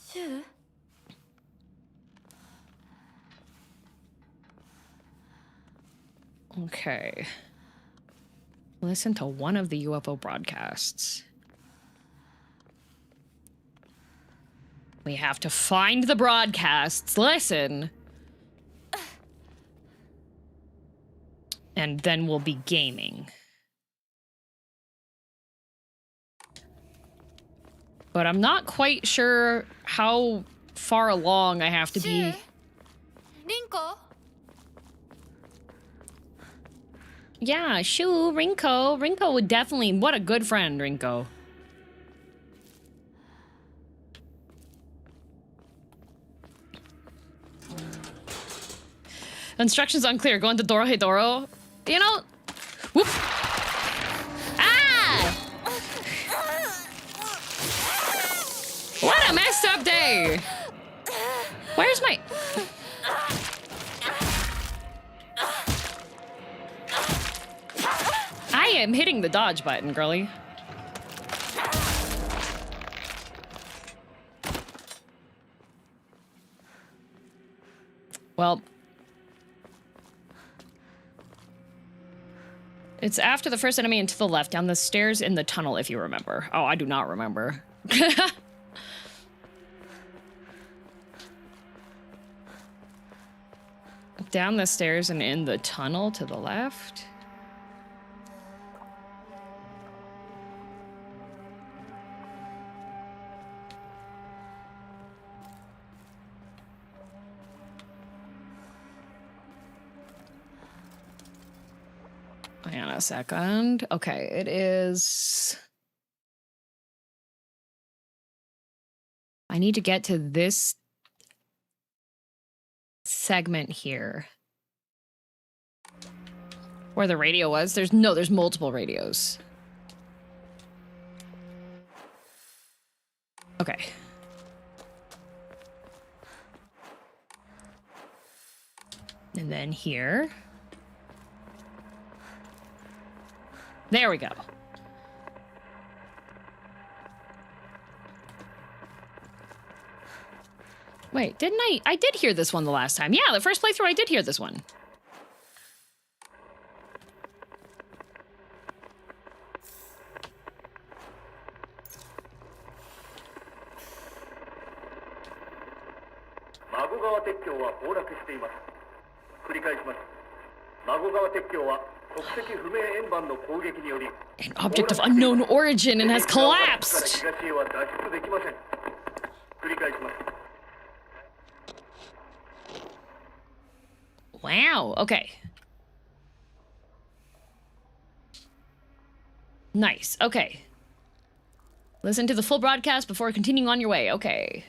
シュウ？ Okay. Listen to one of the UFO broadcasts. We have to find the broadcasts. Listen. And then we'll be gaming. But I'm not quite sure how far along I have to be. リンコ？ Yeah, shoo, Rinko. Rinko would definitely... What a good friend, Rinko. Instructions unclear. Go into Doro Hedoro. You know... Whoop! Ah! What a messed up day! Where's my... I am hitting the dodge button, girly. Well... It's after the first enemy and to the left, down the stairs in the tunnel, if you remember. Oh, I do not remember. Down the stairs and in the tunnel to the left. Hang on a second. Okay, it is... I need to get to this segment here. Where the radio was. There's multiple radios. Okay. And then here. There we go. Wait, didn't I? I did hear this one the last time. Yeah, the first playthrough I did hear this one. An object of unknown origin and has collapsed. Wow, okay. Nice, okay. Listen to the full broadcast before continuing on your way, okay.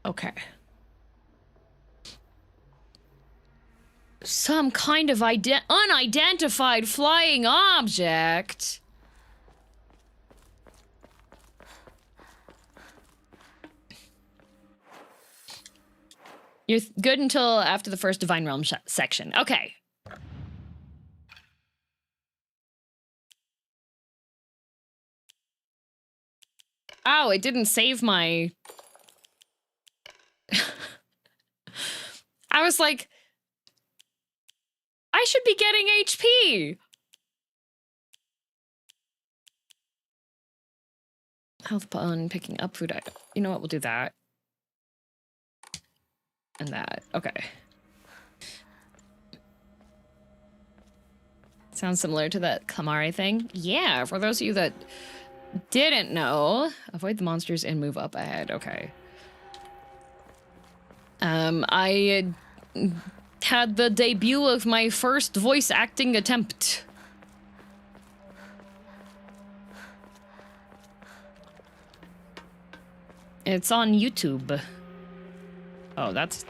Okay. Some kind of unidentified flying object. You're good until after the first Divine Realm section. Okay. Oh, it didn't save my... I was like... I should be getting HP! Health button, picking up food item. You know what, we'll do that. And that. Okay. Sounds similar to that Kamari thing. Yeah, for those of you that didn't know, avoid the monsters and move up ahead. Okay. I had the debut of my first voice acting attempt. It's on YouTube. Oh, that's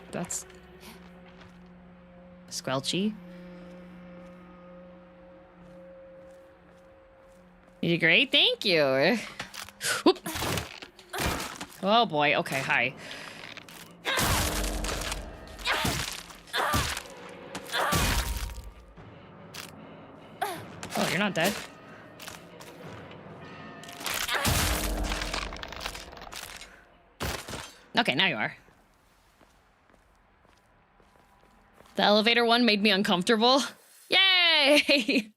squelchy. You did great, thank you. Whoop. Oh boy, okay, hi. Oh, you're not dead. Okay, now you are. The elevator one made me uncomfortable. Yay!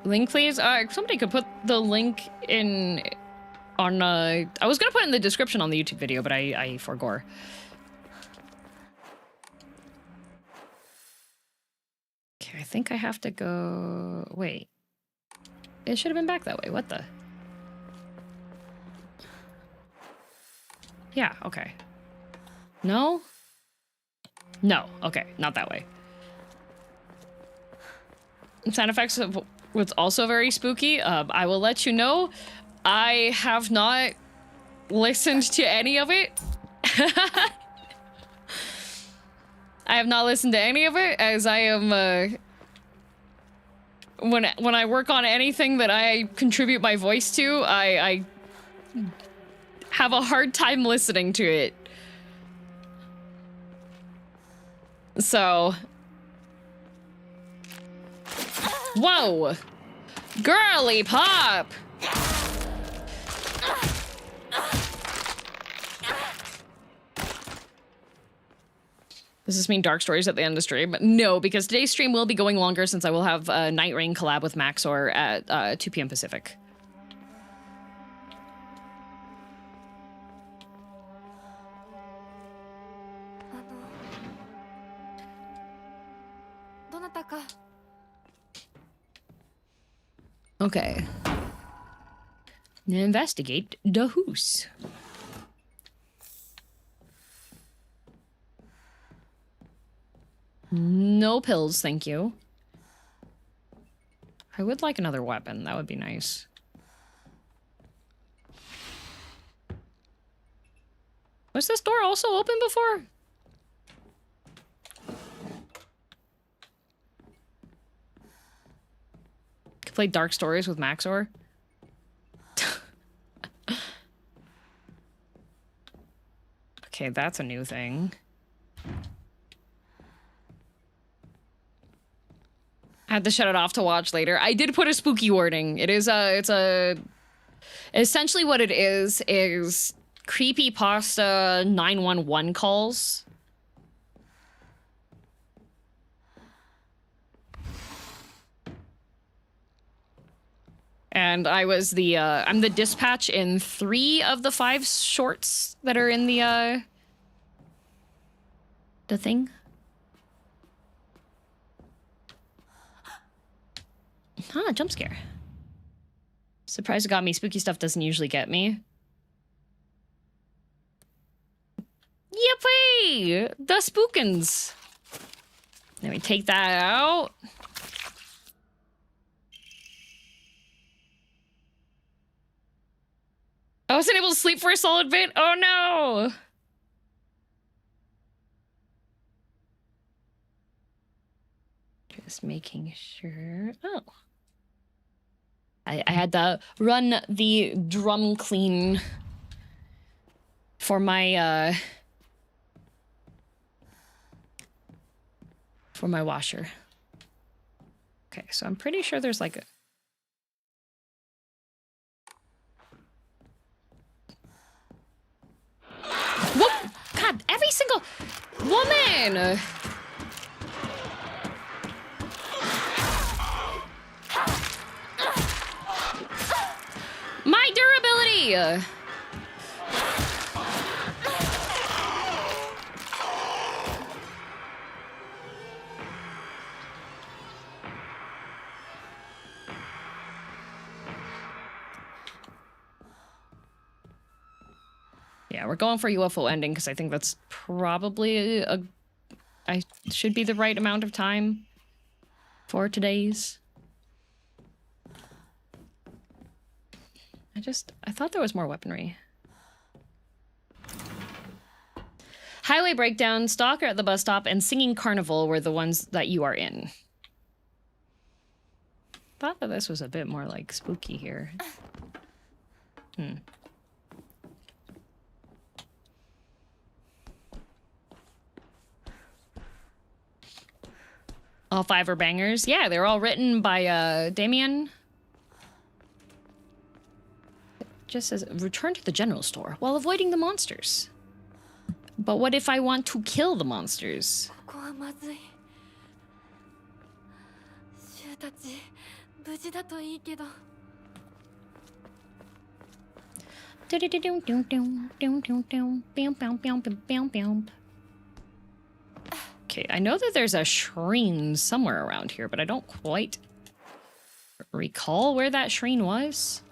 Link, please? Somebody could put the link in on, I was gonna put it in the description on the YouTube video, but I forgore. Okay, I think I have to go... Wait. It should have been back that way. What the... Yeah, okay. No? No, okay, not that way. Sound effects of what's also very spooky. I will let you know, I have not listened to any of it. I have not listened to any of it, as I am, when I work on anything that I contribute my voice to, I have a hard time listening to it. So... Whoa! Girly pop! Does this mean dark stories at the end of stream? No, because today's stream will be going longer since I will have Night Rain collab with Maxor at 2 p.m. Pacific. Okay. Investigate the house. No pills, thank you. I would like another weapon. That would be nice. Was this door also open before? Could play Dark Stories with Maxor. Okay, that's a new thing. I had to shut it off to watch later. I did put a spooky warning. It is essentially what it is creepypasta 911 calls. And I was the, I'm the dispatch in 3 of the 5 shorts that are in the thing. Huh, jump scare. Surprised it got me. Spooky stuff doesn't usually get me. Yippee! The spookins! Let me take that out. I wasn't able to sleep for a solid bit. Oh no! Just making sure. Oh. I had to run the drum clean for my washer. Okay, so I'm pretty sure there's like a... Whoop! God, every single woman! My durability! Yeah, we're going for UFO ending because I think that's probably I should be the right amount of time for today's. I thought there was more weaponry. Highway Breakdown, Stalker at the Bus Stop, and Singing Carnival were the ones that you are in. thought that this was a bit more like spooky here. All 5 are bangers. Yeah, they're all written by Damien. It just says, return to the general store while avoiding the monsters. But what if I want to kill the monsters? ここはまずい。シュウたち無事だといいけど。Okay, I know that there's a shrine somewhere around here, but I don't quite recall where that shrine was.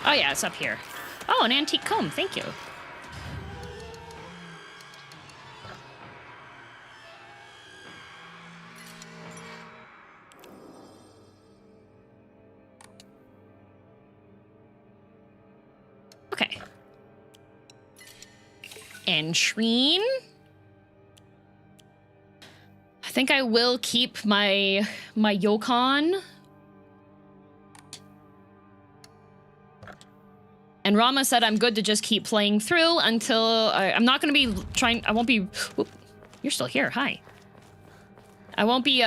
Oh yeah, it's up here. Oh, an antique comb, thank you. Okay. And shrine. I think I will keep my Yokon. And Rama said I'm good to just keep playing through until I'm not going to be trying. I won't be. Ooh, you're still here. Hi. I won't be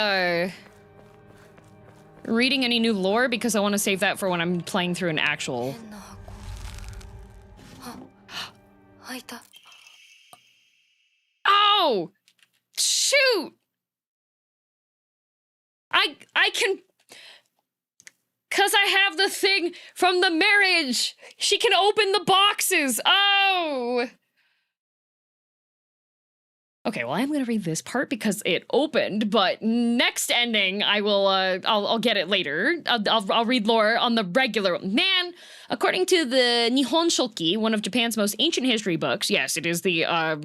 reading any new lore because I want to save that for when I'm playing through an actual. Oh! Shoot! I can... Because I have the thing from the marriage! She can open the boxes! Oh! Okay, well, I'm gonna read this part because it opened, but next ending, I will, I'll get it later. I'll read lore on the regular. Man, according to the Nihon Shoki, one of Japan's most ancient history books, yes, it is the, I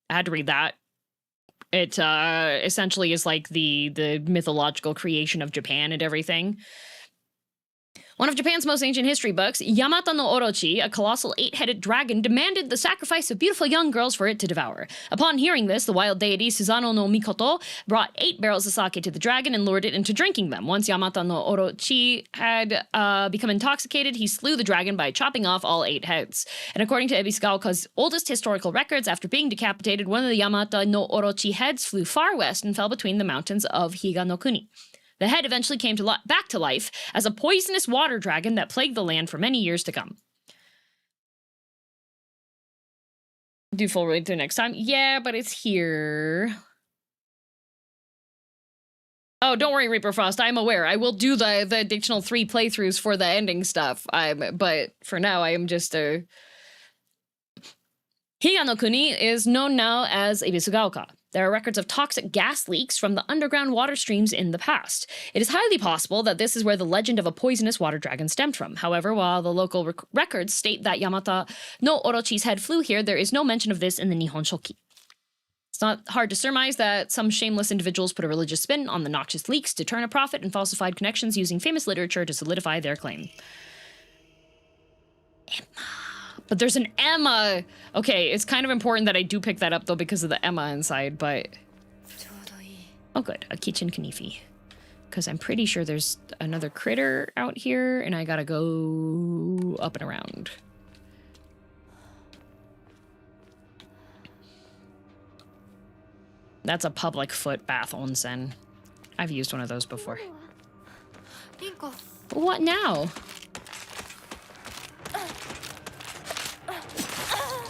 had to read that. It, essentially is like the mythological creation of Japan and everything. One of Japan's most ancient history books, Yamata no Orochi, a colossal 8-headed dragon, demanded the sacrifice of beautiful young girls for it to devour. Upon hearing this, the wild deity Suzano no Mikoto brought 8 barrels of sake to the dragon and lured it into drinking them. Once Yamata no Orochi had become intoxicated, he slew the dragon by chopping off all 8 heads. And according to Ebisugaoka's oldest historical records, after being decapitated, one of the Yamata no Orochi heads flew far west and fell between the mountains of Higa no Kuni. The head eventually came back to life as a poisonous water dragon that plagued the land for many years to come. Do full read through next time? Yeah, but it's here. Oh, don't worry, Reaper Frost. I'm aware. I will do the additional 3 playthroughs for the ending stuff. But for now, I am just Higa no Kuni is known now as Ebisugaoka. There are records of toxic gas leaks from the underground water streams in the past. It is highly possible that this is where the legend of a poisonous water dragon stemmed from. However, while the local records state that Yamata no Orochi's head flew here, there is no mention of this in the Nihon Shoki. It's not hard to surmise that some shameless individuals put a religious spin on the noxious leaks to turn a profit and falsified connections using famous literature to solidify their claim. But there's an Emma. Okay, it's kind of important that I do pick that up, though, because of the Emma inside, but... Oh, good. A kitchen knife. Because I'm pretty sure there's another critter out here, and I gotta go up and around. That's a public foot bath onsen. I've used one of those before. What now?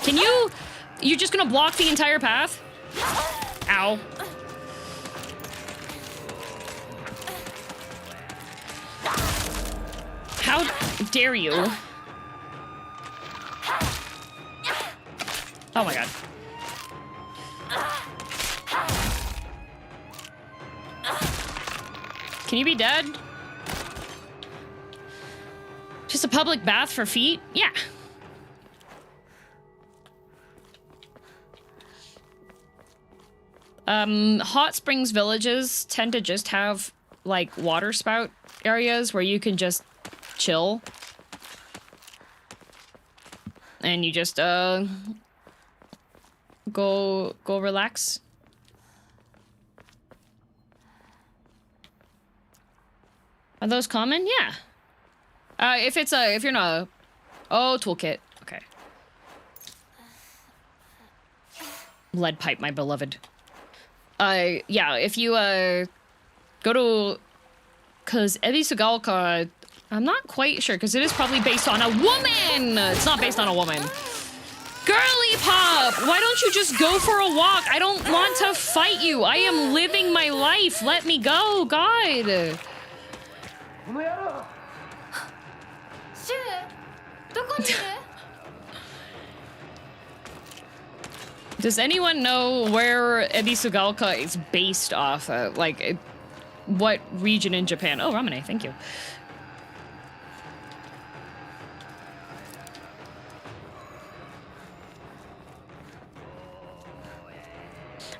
Can you... You're just gonna block the entire path? Ow. How dare you? Oh my god. Can you be dead? Just a public bath for feet? Yeah. Hot springs villages tend to just have, like, water spout areas where you can just chill. And you just go relax. Are those common? Yeah. If you're not, oh, toolkit. Okay. Lead pipe, my beloved. Yeah, if you go to, cause Ebi Sugaoka, I'm not quite sure, cause it is probably based on a woman. It's not based on a woman. Girly pop, why don't you just go for a walk? I don't want to fight you. I am living my life. Let me go, God. シュウどこにいる Does anyone know where Ebi Sugaoka is based off of? Like, what region in Japan? Oh, Ramune, thank you.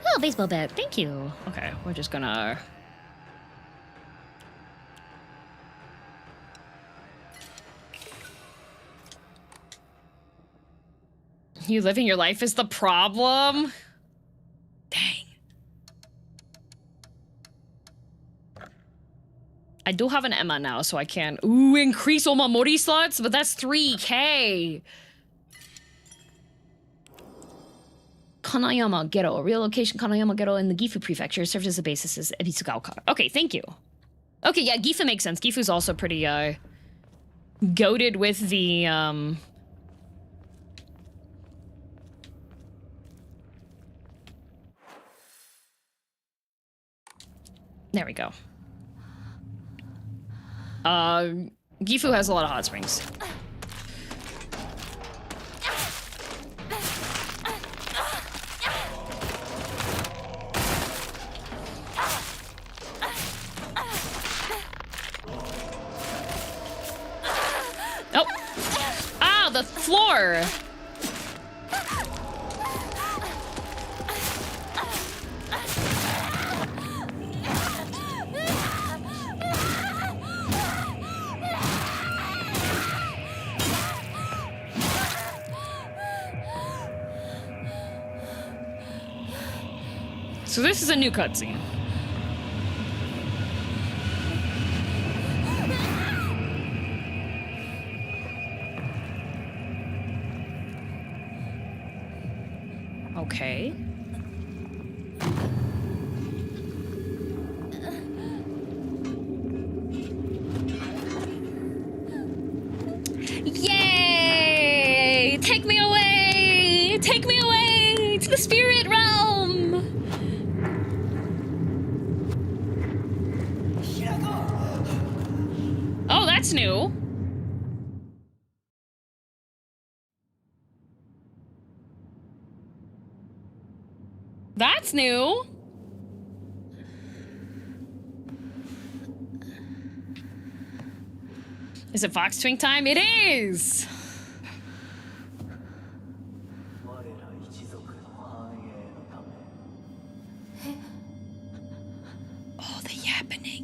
Oh, baseball bat, thank you. Okay, we're just gonna... You living your life is the problem? Dang. I do have an Emma now, so I can... Ooh, increase Omamori slots? But that's 3K! Kanayama Ghetto. Real location Kanayama Ghetto in the Gifu Prefecture served as the basis as Ebisugaoka. Okay, thank you. Okay, yeah, Gifu makes sense. Gifu's also pretty, goated with the, There we go. Gifu has a lot of hot springs. Oh! Ah, the floor! So this is a new cutscene. Okay. Yay! Take me away! Take me away to the spirit realm! Oh, that's new. That's new. Is it Fox Twink time? It is! Oh, the yappening.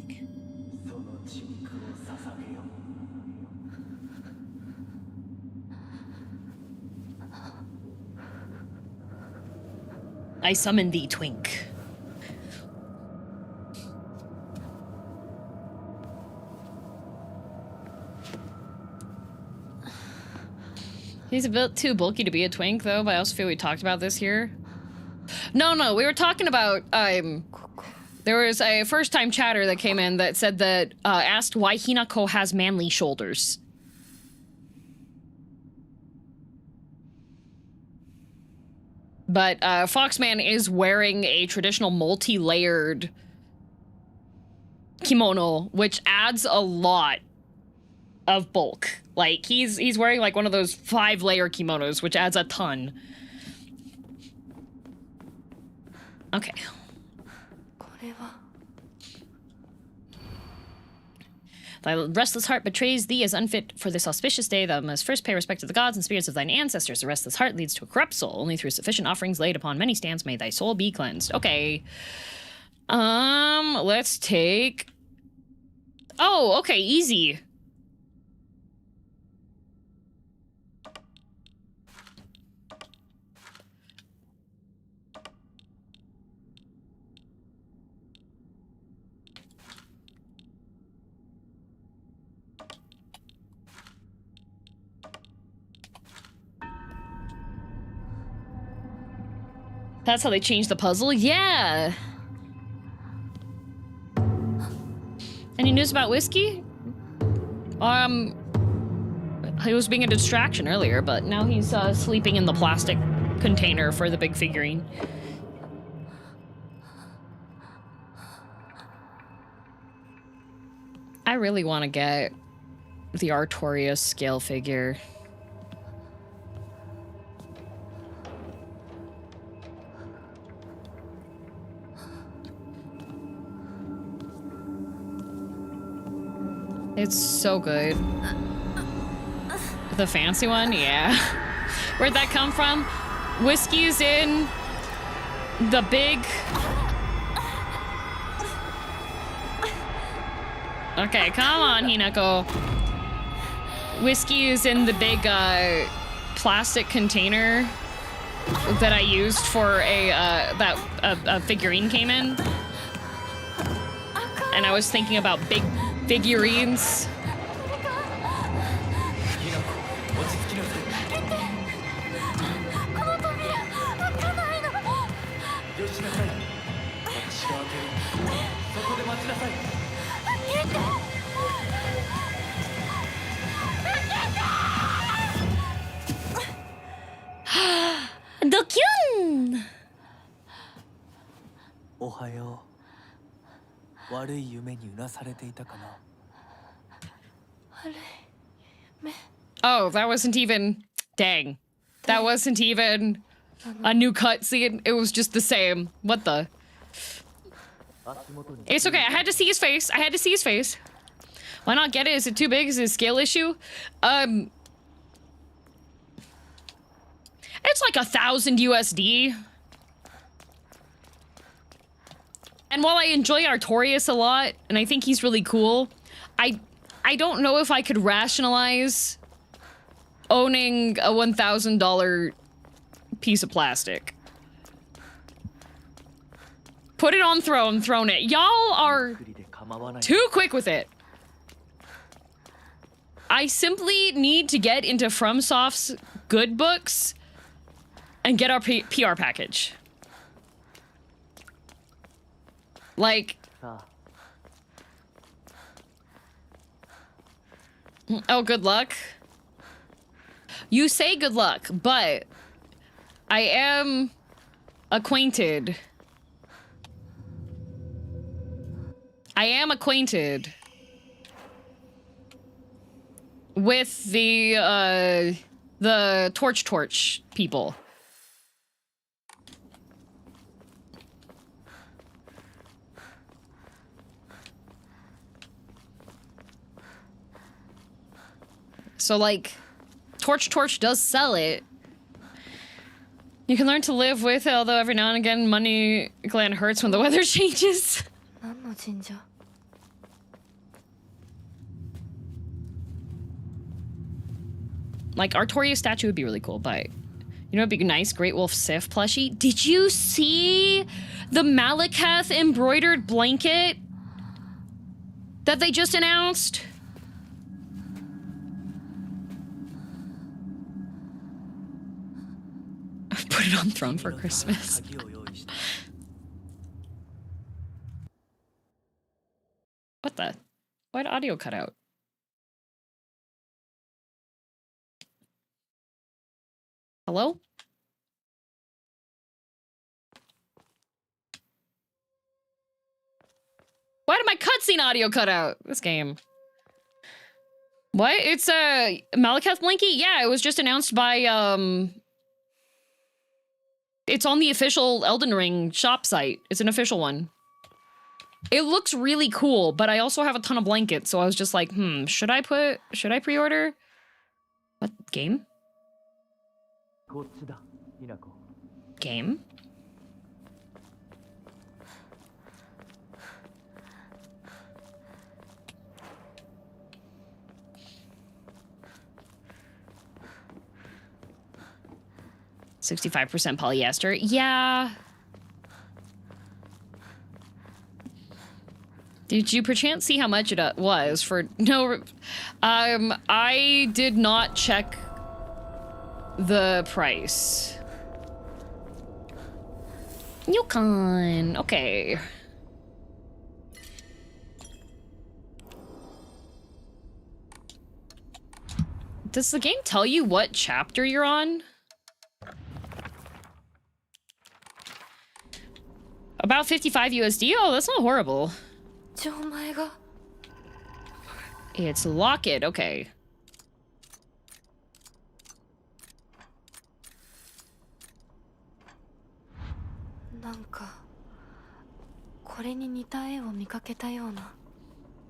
I summon thee, Twink. He's a bit too bulky to be a twink, though, but I also feel we talked about this here. No, we were talking about, there was a first-time chatter that came in that said that, asked why Hinako has manly shoulders. But, Foxman is wearing a traditional multi-layered kimono, which adds a lot of bulk. Like, he's wearing, like, one of those 5-layer kimonos, which adds a ton. Okay. Thy restless heart betrays thee as unfit for this auspicious day. Thou must first pay respect to the gods and spirits of thine ancestors. A restless heart leads to a corrupt soul. Only through sufficient offerings laid upon many stands may thy soul be cleansed. Okay. Let's take... Oh, okay, easy. That's how they changed the puzzle? Yeah! Any news about Whiskey? He was being a distraction earlier, but now he's sleeping in the plastic container for the big figurine. I really want to get the Artorias scale figure. It's so good. The fancy one? Yeah. Where'd that come from? Whiskey's in the big... Okay, come on, Hinako. Whiskey is in the big plastic container that I used for a figurine came in. And I was thinking about big figurines. Dokyun! おはよう。悪い夢にうなされていたかな。 Oh, that wasn't even... Dang. That wasn't even a new cutscene. It was just the same. What the? It's okay. I had to see his face. I had to see his face. Why not get it? Is it too big? Is it a scale issue? It's like 1,000 USD. And while I enjoy Artorias a lot, and I think he's really cool, I don't know if I could rationalize owning a $1,000 piece of plastic. Put it on throne it. Y'all are too quick with it. I simply need to get into FromSoft's good books and get our PR package. Like... Oh, good luck. You say good luck, but I am acquainted. I am acquainted with the torch people. So, like, Torch does sell it. You can learn to live with it, although every now and again, money gland hurts when the weather changes. Like, Artoria's statue would be really cool, but... You know, it'd be nice, Great Wolf Sif plushie. Did you see the Malekith embroidered blanket that they just announced? Put it on throne for Christmas. What the? Why'd audio cut out? Hello? Why did my cutscene audio cut out? This game. What? It's a Malekith Blinky? Yeah, it was just announced by it's on the official Elden Ring shop site. It's an official one. It looks really cool, but I also have a ton of blankets, so I was just like, should I pre-order? What? Game? Game? %65 polyester. Yeah. Did you perchance see how much it was for no... I did not check the price. Yukon. Okay. Does the game tell you what chapter you're on? About 55 USD? Oh, that's not horrible. じゃあお前が It's Locket, okay. なんかこれに似た絵を見かけたような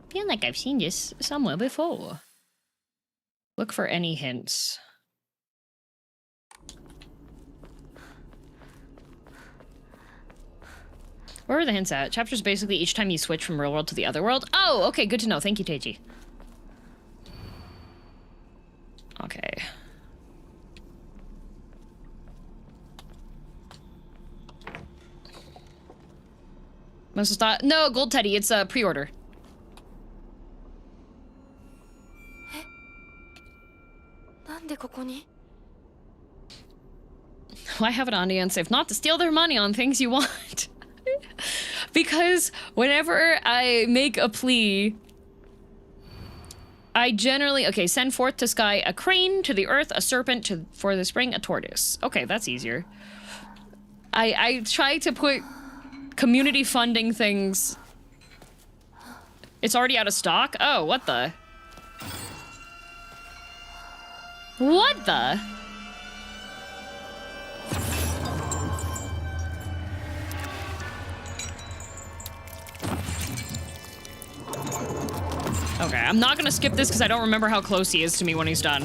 Feel like I've seen this somewhere before. Look for any hints. Where are the hints at? Chapters basically each time you switch from real world to the other world. Oh, okay, good to know. Thank you, Teiji. Okay. Must have thought. No, Gold Teddy, it's a pre-order. Why have an audience if not to steal their money on things you want? Because whenever I make a plea, I generally... Okay, send forth to sky a crane, to the earth a serpent, for the spring a tortoise. Okay, that's easier. I try to put community funding things... It's already out of stock? Oh, what the... What the? Okay, I'm not gonna skip this because I don't remember how close he is to me when he's done.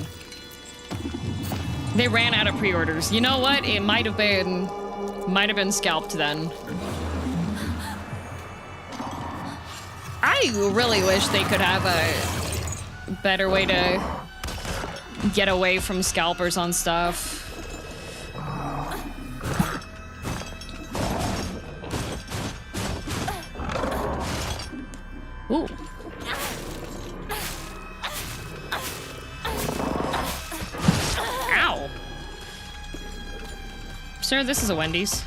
They ran out of pre-orders. You know what? It might have been scalped then. I really wish they could have a better way to get away from scalpers on stuff. Ooh. Ow. Sir, this is a Wendy's.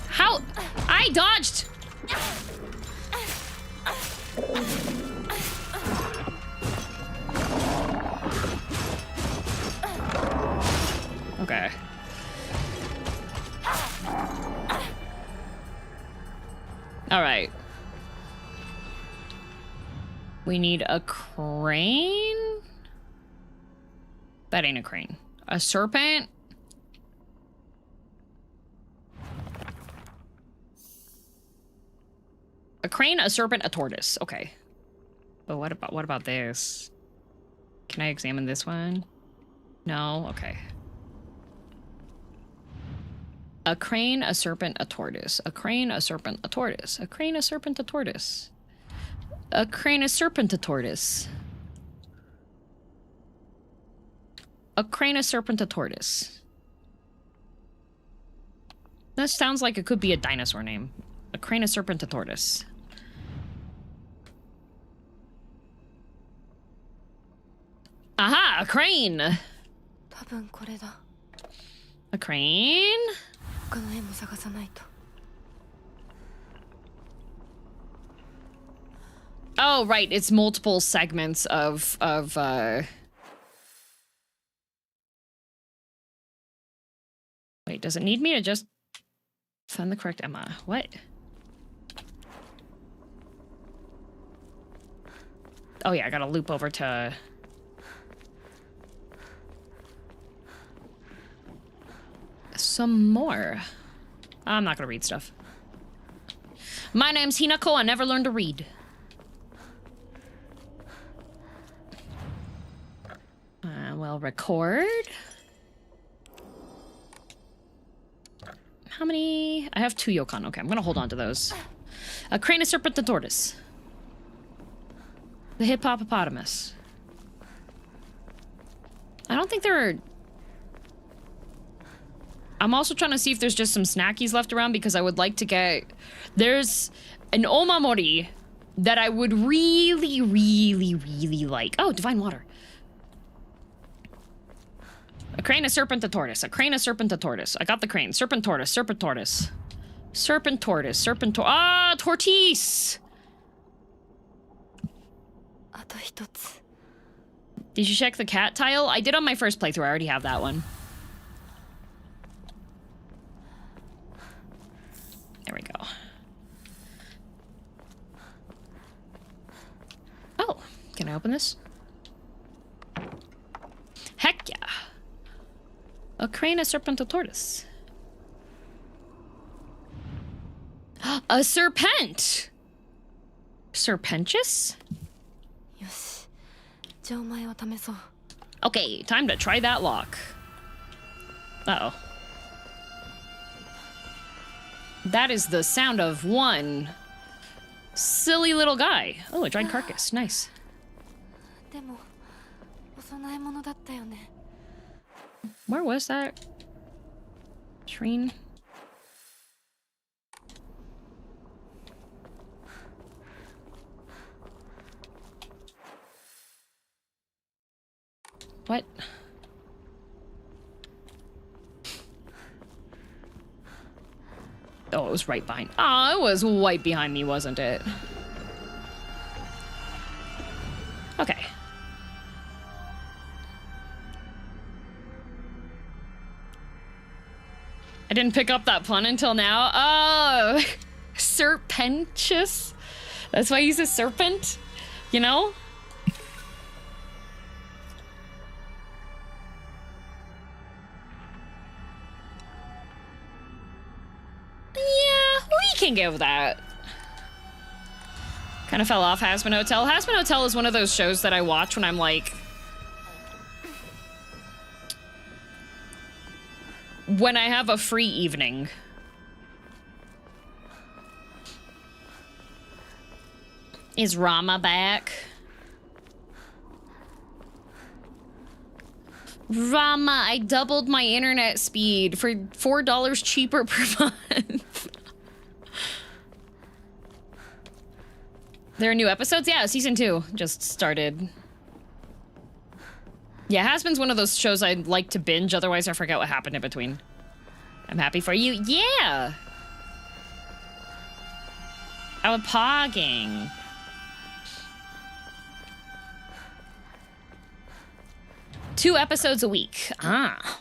How? I dodged! Okay. All right. We need a crane? That ain't a crane. A serpent? A crane, a serpent, a tortoise. Okay. But what about this? Can I examine this one? No? Okay. A crane, a serpent, a tortoise. A crane, a serpent, a tortoise. A crane, a serpent, a tortoise. A crane, a serpent, a tortoise. A crane, a serpent, a tortoise. That sounds like it could be a dinosaur name. A crane, a serpent, a tortoise. Aha! A crane! A crane? Oh, right. It's multiple segments of Wait, does it need me to just find the correct Emma? What? Oh yeah, I gotta loop over to... some more. I'm not gonna read stuff. My name's Hinako, I never learned to read. Well, record. How many? I have 2 Yokon. Okay, I'm gonna hold on to those. A crane, a serpent, a tortoise. The hippopotamus. I don't think there are... I'm also trying to see if there's just some snackies left around because I would like to get... There's an omamori that I would really, really, really like. Oh, divine water. A crane, a serpent, a tortoise. A crane, a serpent, a tortoise. I got the crane. Serpent, tortoise, serpent, tortoise. Serpent, tortoise, serpent, ah, tortoise! あと一つ。 Did you check the cat tile? I did on my first playthrough. I already have that one. There we go. Oh, can I open this? Heck yeah. A crane, a serpent, a tortoise. A serpent! Serpentious? よし。錠前を試そう。 Okay, time to try that lock. Uh-oh. That is the sound of one silly little guy. Oh, a dried carcass. Nice. でもお供え物だったよね。 Where was that? Shreen? What? Oh, it was right behind. Oh, it was right behind me, wasn't it? Okay. I didn't pick up that pun until now. Oh, serpentious. That's why he's a serpent, you know? Yeah, we can give that. Kind of fell off Hazbin Hotel. Hazbin Hotel is one of those shows that I watch when I'm like, when I have a free evening. Is Rama back? Rama, I doubled my internet speed for $4 cheaper per month. There are new episodes? Yeah, season 2 just started. Yeah, Has-Been's one of those shows I'd like to binge, otherwise I forget what happened in between. I'm happy for you. Yeah! I was pogging. Two episodes a week. Ah.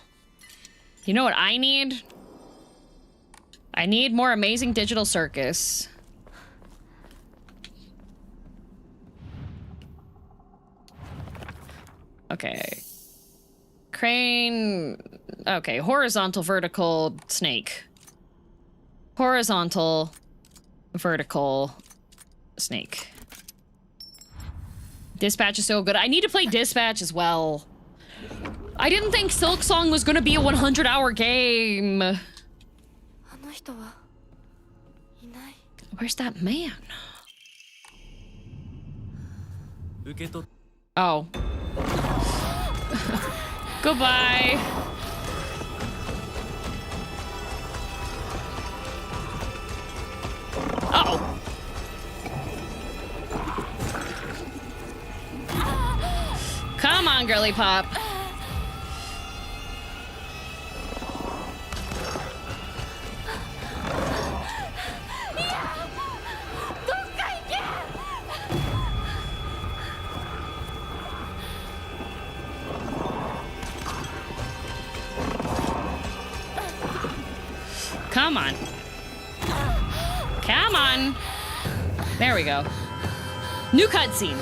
You know what I need? I need more Amazing Digital Circus. Okay. Crane. Okay, horizontal, vertical, snake. Horizontal, vertical, snake. Dispatch is so good. I need to play Dispatch as well. I didn't think Silk Song was gonna be a 100-hour game. あの人はいない。 Where's that man? 受け取っ Oh. Goodbye. Uh-oh. Come on, girly pop. Come on. Come on. There we go. New cutscene.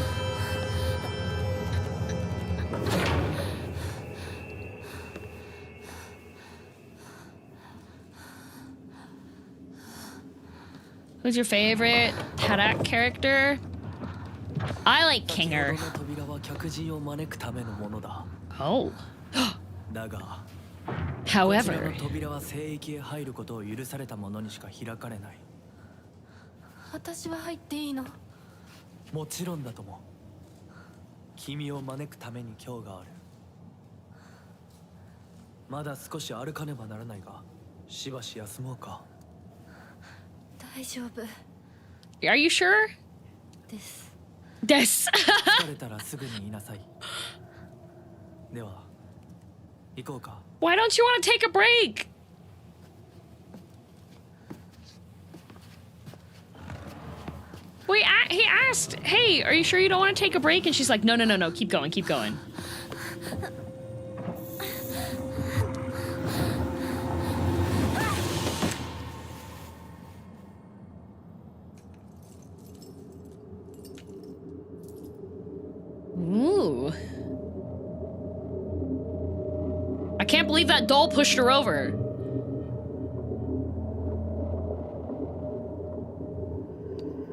Who's your favorite Tarak character? I like Kinger. の扉は客人を招くためのものだ。 Oh. だが、こち However. らの扉は聖域へ入ることを許された者にしか開かれない。 私は入っていいの？ もちろんだとも。君を招くために今日がある。まだ少し歩かねばならないが、しばし休もうか。 大丈夫 Are you sure? です。 Des. 疲れたらすぐに言いなさい。では、行こうか。 Why don't you want to take a break? Wait, he asked, hey, are you sure you don't want to take a break? And she's like, no, no, no, no, keep going, keep going. Ooh. I can't believe that doll pushed her over.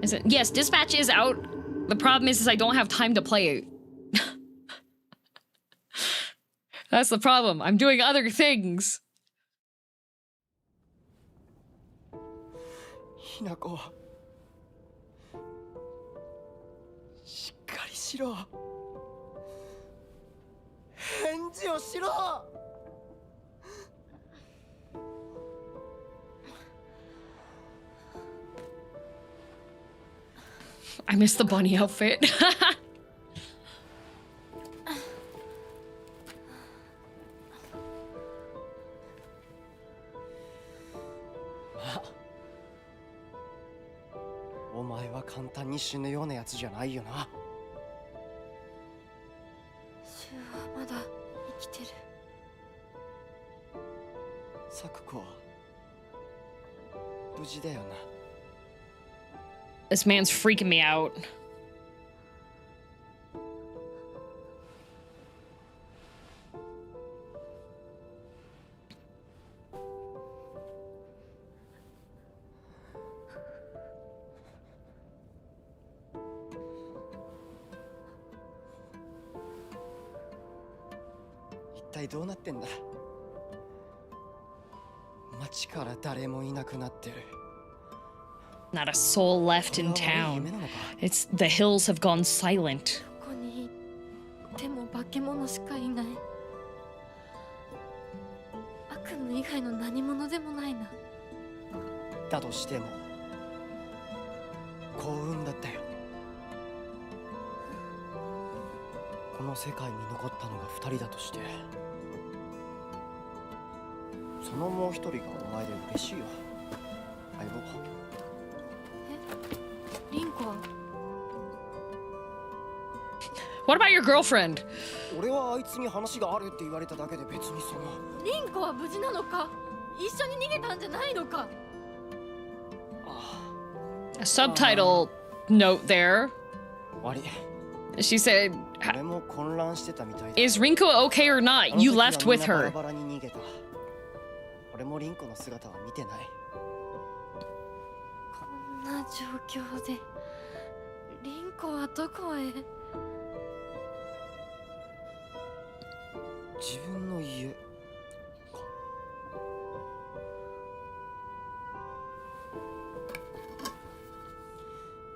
Is it? Yes, dispatch is out. The problem is I don't have time to play it. That's the problem. I'm doing other things. ひなこしっかりしろ返事をしろ I miss the bunny outfit. Ah. お前は簡単に死ぬようなやつじゃないよな。シュウはまだ生きてる。サクコは無事だよな。 This man's freaking me out. What どうなってんだ。街から誰もいなくなってる。 Not a soul left in town. It's the hills have gone silent. ここにでも化け物しかいない。悪夢以外の何者でもないな。だとしても幸運だったよ。この世界に残ったのが2人だとして、そのもう1人がお前で嬉しいよ。相棒。 リンコは What about your girlfriend? 俺はあいつに話があるって言われただけで別にその。リンコは無事なのか？一緒に逃げたんじゃないのか？ A subtitle note there. 悪い。 She said, 俺も混乱してたみたいだ。 is Rinko okay or not? You left with her. バラバラに逃げた。俺もリンコの姿は見てない。 こんな状況でリンコはどこへ？ 自分の家か。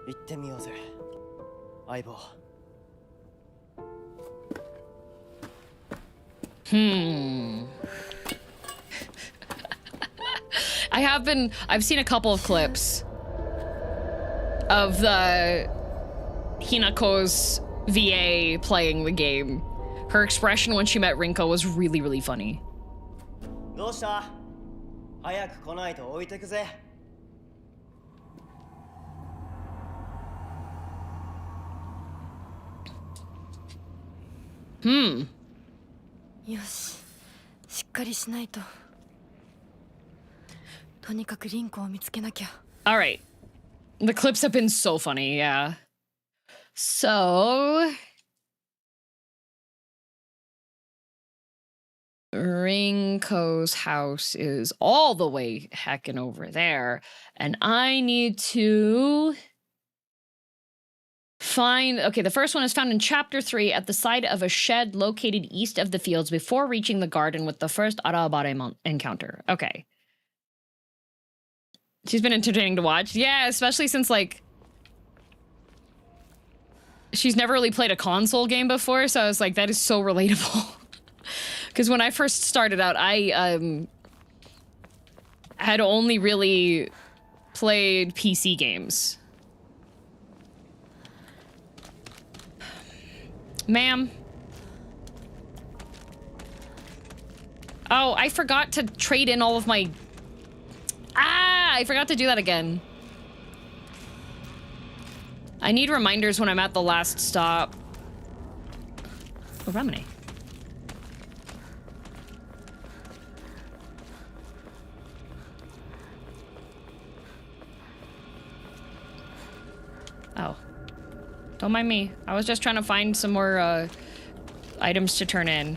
行ってみようぜ、相棒。 I've seen a couple of clips of the Hinako's VA playing the game. Her expression when she met Rinko was really, really funny. どうした？早く来ないと置いてくぜ。 よし、しっかりしないと。とにかくリンコを見つけなきゃ。 All right. The clips have been so funny, yeah. So Rinko's house is all the way heckin' over there. And I need to find... Okay, the first one is found in Chapter 3 at the side of a shed located east of the fields before reaching the garden with the first Arabare encounter. Okay. She's been entertaining to watch. Yeah, especially since, like... She's never really played a console game before, so I was like, that is so relatable. Because when I first started out, I had only really played PC games. Ma'am. Oh, I forgot to trade in all of my... Ah, I forgot to do that again. I need reminders when I'm at the last stop. Oh, Ramune. Oh. Don't mind me. I was just trying to find some more, items to turn in.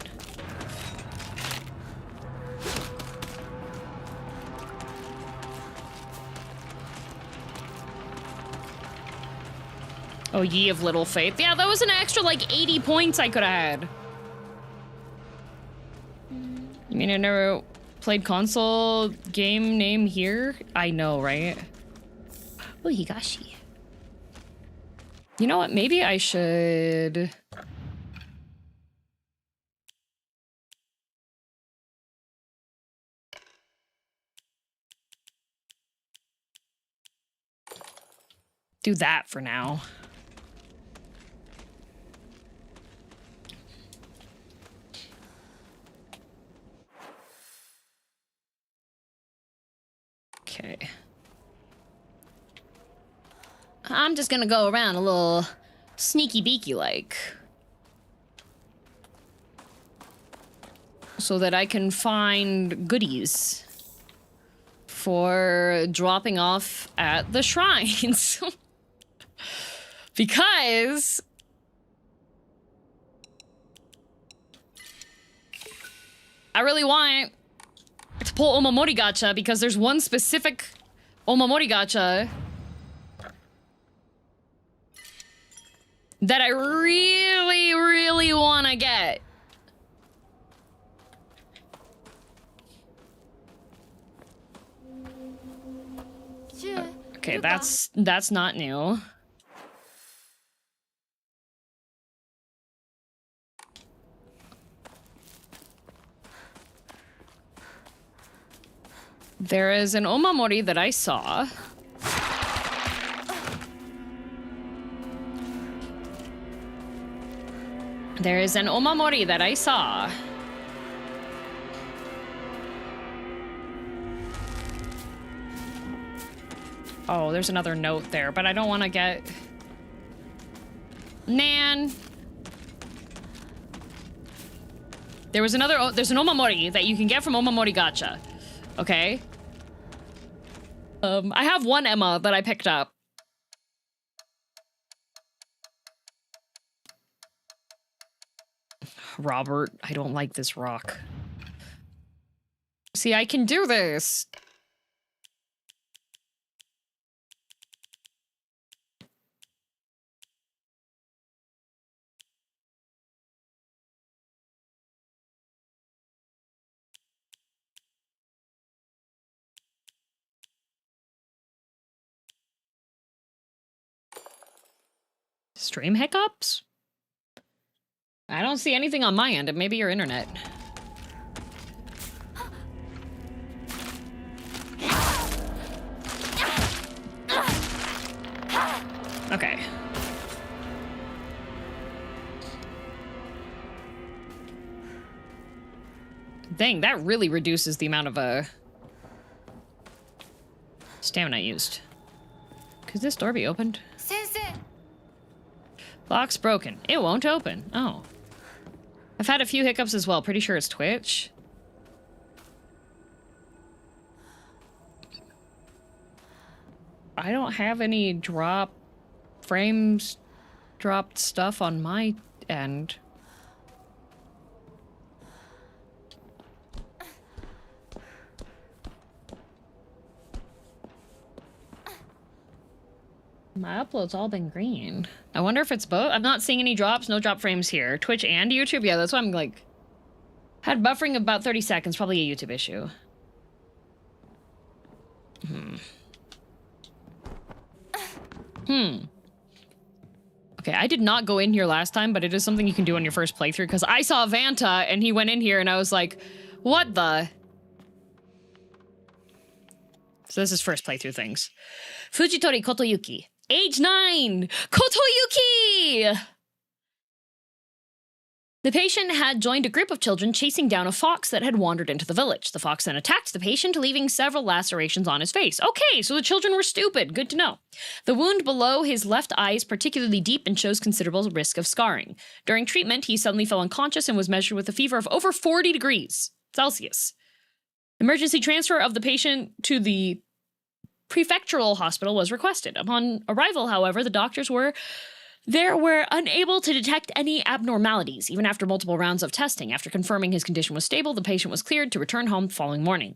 Oh, ye of little faith. Yeah, that was an extra, like, 80 points I could have had. You mean I never played console game name here? I know, right? Oh, Higashi. You know what? Maybe I should... do that for now. Okay. I'm just gonna go around a little sneaky beaky like. So that I can find goodies for dropping off at the shrines. Because I really want to pull Omamori gacha because there's one specific Omamori gacha that I really, really want to get. Okay, that's not new. There is an Omamori that I saw. There is an Omamori that I saw. Oh, there's another note there, but I don't want to get... Nan. There's an Omamori that you can get from Omamori Gacha. Okay? I have one Emma that I picked up. Robert, I don't like this rock. See, I can do this. Stream hiccups? I don't see anything on my end. It may be your internet. Okay. Dang, that really reduces the amount of stamina used. Could this door be opened? Sensei. Lock's broken. It won't open. Oh. I've had a few hiccups as well. Pretty sure it's Twitch. I don't have any frames dropped stuff on my end. My upload's all been green. I wonder if it's both. I'm not seeing any drops, no drop frames here. Twitch and YouTube? Yeah, that's why I'm like... Had buffering about 30 seconds, probably a YouTube issue. Okay, I did not go in here last time, but it is something you can do on your first playthrough, because I saw Vanta, and he went in here, and I was like, what the? So this is first playthrough things. Fujitori Kotoyuki. Age 9! Kotoyuki! The patient had joined a group of children chasing down a fox that had wandered into the village. The fox then attacked the patient, leaving several lacerations on his face. Okay, so the children were stupid. Good to know. The wound below his left eye is particularly deep and shows considerable risk of scarring. During treatment, he suddenly fell unconscious and was measured with a fever of over 40 degrees Celsius. Emergency transfer of the patient to the prefectural hospital was requested. Upon arrival, however, the doctors were unable to detect any abnormalities, even after multiple rounds of testing. After confirming his condition was stable, the patient was cleared to return home the following morning.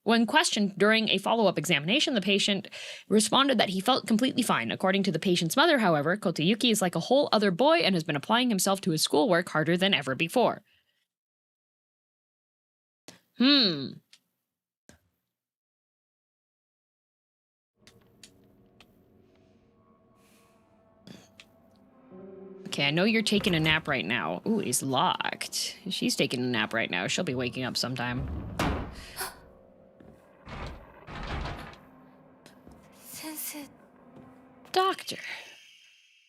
When questioned during a follow-up examination, the patient responded that he felt completely fine. According to the patient's mother, however, Kotayuki is like a whole other boy and has been applying himself to his schoolwork harder than ever before. Okay, I know you're taking a nap right now. Ooh, he's locked. She's taking a nap right now. She'll be waking up sometime. Doctor.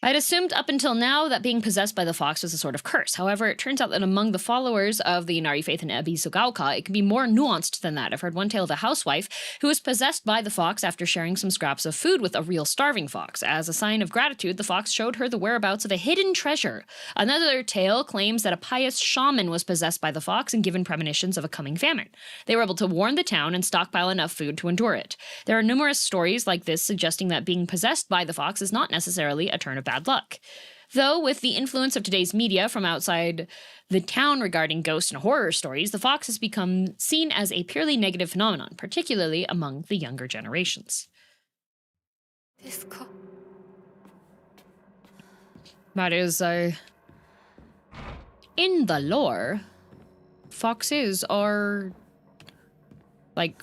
I'd assumed up until now that being possessed by the fox was a sort of curse. However, it turns out that among the followers of the Inari faith in Ebisogaoka, it can be more nuanced than that. I've heard one tale of a housewife who was possessed by the fox after sharing some scraps of food with a real starving fox. As a sign of gratitude, the fox showed her the whereabouts of a hidden treasure. Another tale claims that a pious shaman was possessed by the fox and given premonitions of a coming famine. They were able to warn the town and stockpile enough food to endure it. There are numerous stories like this suggesting that being possessed by the fox is not necessarily a turn of bad luck. Though, with the influence of today's media from outside the town regarding ghost and horror stories, the fox has become seen as a purely negative phenomenon, particularly among the younger generations. That is, in the lore, foxes are, like,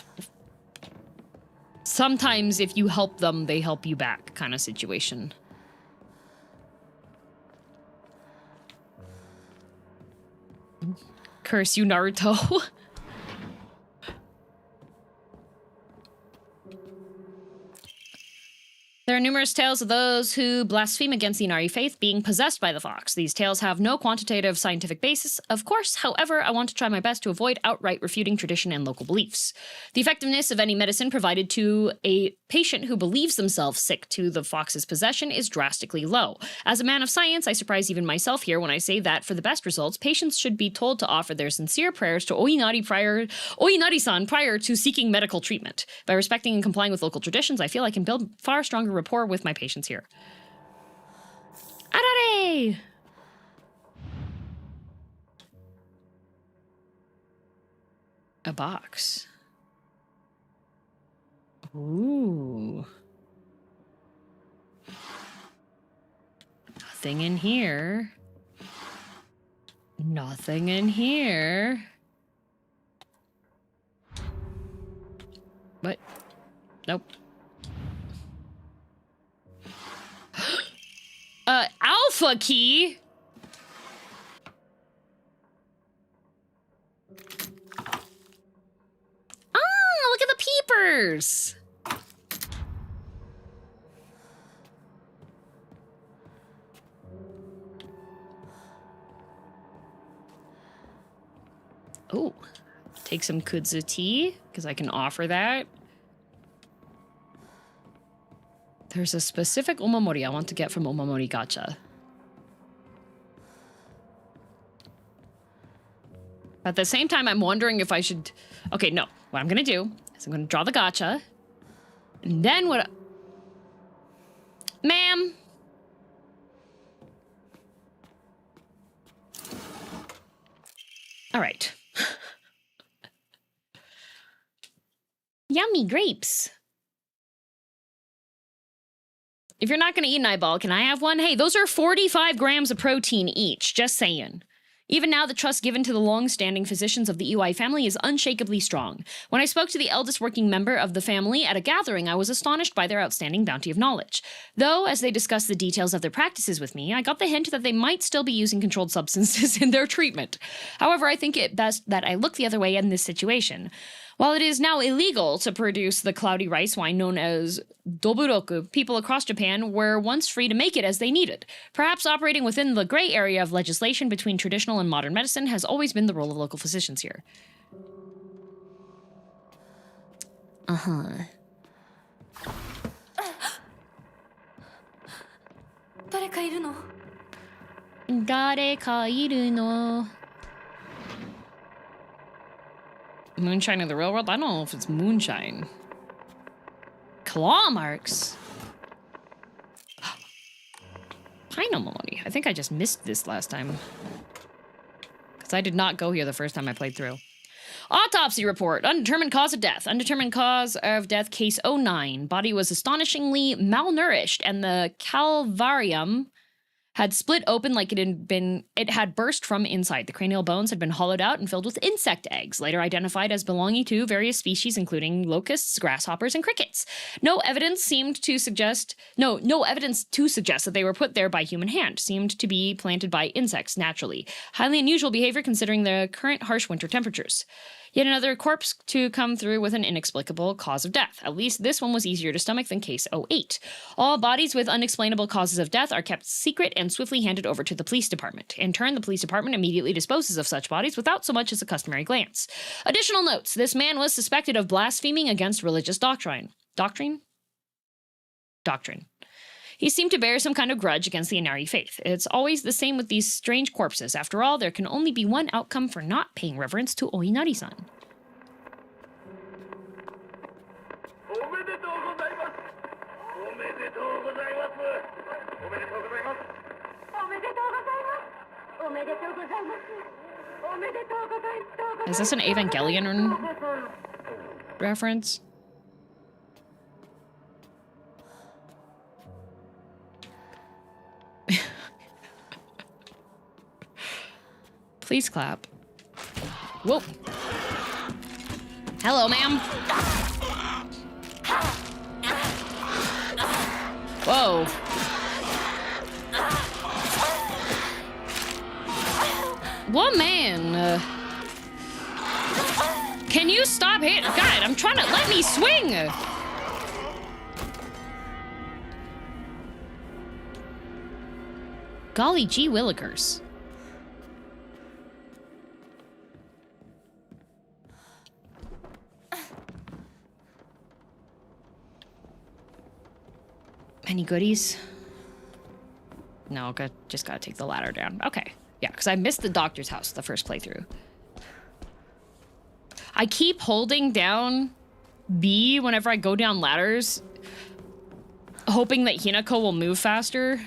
sometimes if you help them, they help you back kind of situation. Curse you, Naruto. There are numerous tales of those who blaspheme against the Inari faith being possessed by the fox. These tales have no quantitative scientific basis, of course. However, I want to try my best to avoid outright refuting tradition and local beliefs. The effectiveness of any medicine provided to a patient who believes themselves sick to the fox's possession is drastically low. As a man of science, I surprise even myself here when I say that for the best results, patients should be told to offer their sincere prayers to Oinari-san prior to seeking medical treatment. By respecting and complying with local traditions, I feel I can build far stronger rapport with my patients here. Arare! A box. Ooh. Nothing in here. Nothing in here. What? Nope. Alpha key? Oh, look at the peepers. Oh, take some kudzu tea, because I can offer that. There's a specific omamori I want to get from Omamori Gacha. At the same time, I'm wondering if I should... Okay, no. What I'm going to do is I'm going to draw the gacha. And then what... Ma'am! All right. Yummy grapes. If you're not going to eat an eyeball, can I have one? Hey, those are 45 grams of protein each, just saying. Even now, the trust given to the long-standing physicians of the Iwai family is unshakably strong. When I spoke to the eldest working member of the family at a gathering, I was astonished by their outstanding bounty of knowledge. Though, as they discussed the details of their practices with me, I got the hint that they might still be using controlled substances in their treatment. However, I think it best that I look the other way in this situation. While it is now illegal to produce the cloudy rice wine known as doburoku, people across Japan were once free to make it as they needed. Perhaps operating within the gray area of legislation between traditional and modern medicine has always been the role of local physicians here. Uh-huh. 誰かいるの？誰かいるの? Moonshine of the real world? I don't know if it's moonshine. Claw marks? Pinomony. I think I just missed this last time. Because I did not go here the first time I played through. Autopsy report. Undetermined cause of death. Undetermined cause of death, case 09. Body was astonishingly malnourished, and the calvarium had split open like it had burst from inside. The cranial bones had been hollowed out and filled with insect eggs, later identified as belonging to various species, including locusts, grasshoppers, and crickets. No evidence to suggest that they were put there by human hand. Seemed to be planted by insects naturally. Highly unusual behavior considering the current harsh winter temperatures. Yet another corpse to come through with an inexplicable cause of death. At least this one was easier to stomach than case 08. All bodies with unexplainable causes of death are kept secret and swiftly handed over to the police department. In turn, the police department immediately disposes of such bodies without so much as a customary glance. Additional notes. This man was suspected of blaspheming against religious doctrine. Doctrine. He seemed to bear some kind of grudge against the Inari faith. It's always the same with these strange corpses. After all, there can only be one outcome for not paying reverence to Oinari-san. Is this an Evangelion reference? Please clap. Whoa. Hello, ma'am. Whoa. What man? Can you stop hitting? God, I'm trying to let me swing. Golly gee willikers. Any goodies? No, just gotta take the ladder down. Okay. Yeah, because I missed the doctor's house the first playthrough. I keep holding down B whenever I go down ladders, hoping that Hinako will move faster.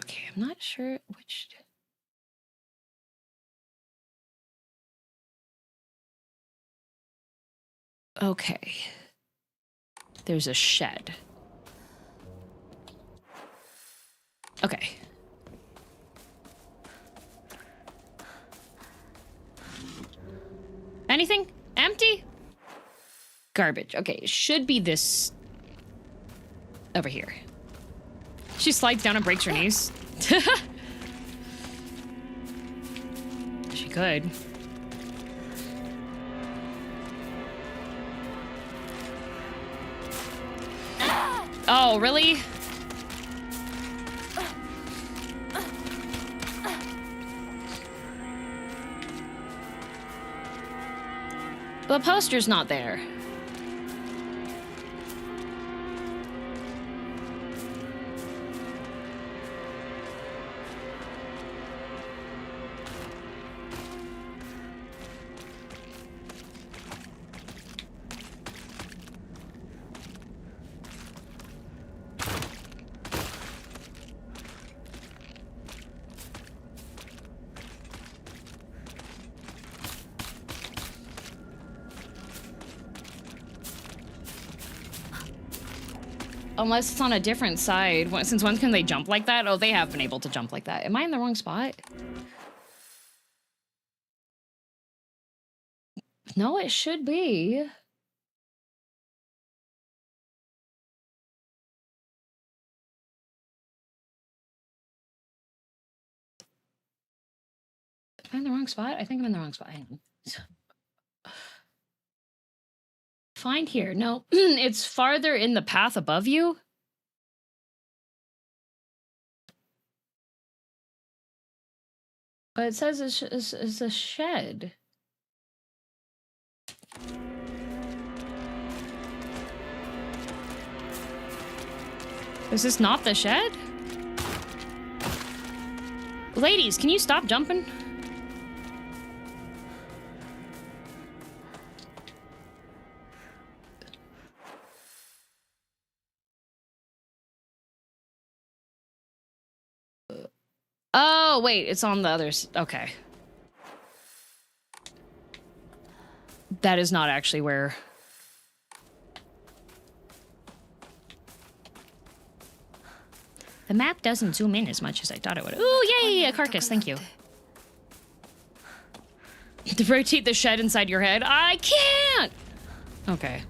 Okay, I'm not sure which... Okay. There's a shed. Okay. Anything? Empty? Garbage. Okay, it should be this... over here. She slides down and breaks her knees. She could. Oh, really? The poster's not there. Unless it's on a different side. Since when can they jump like that? Oh, they have been able to jump like that. Am I in the wrong spot? No, it should be. I in the wrong spot? I think I'm in the wrong spot. Hang on. Find here. No, it's farther in the path above you. But it says it's a shed. Is this not the shed? Ladies, can you stop jumping? Oh, wait, it's on the other okay. That is not actually where... The map doesn't zoom in as much as I thought it would. Ooh, yay, a carcass, thank you. To rotate the shed inside your head? I can't! Okay.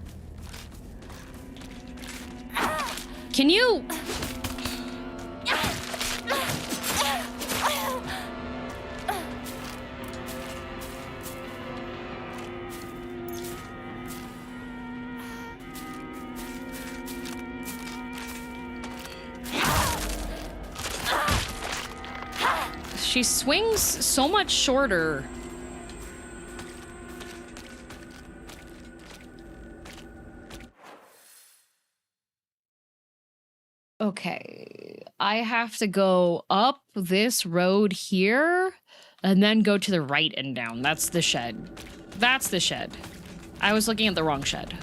Can you... She swings so much shorter. Okay, I have to go up this road here and then go to the right and down. That's the shed. That's the shed. I was looking at the wrong shed.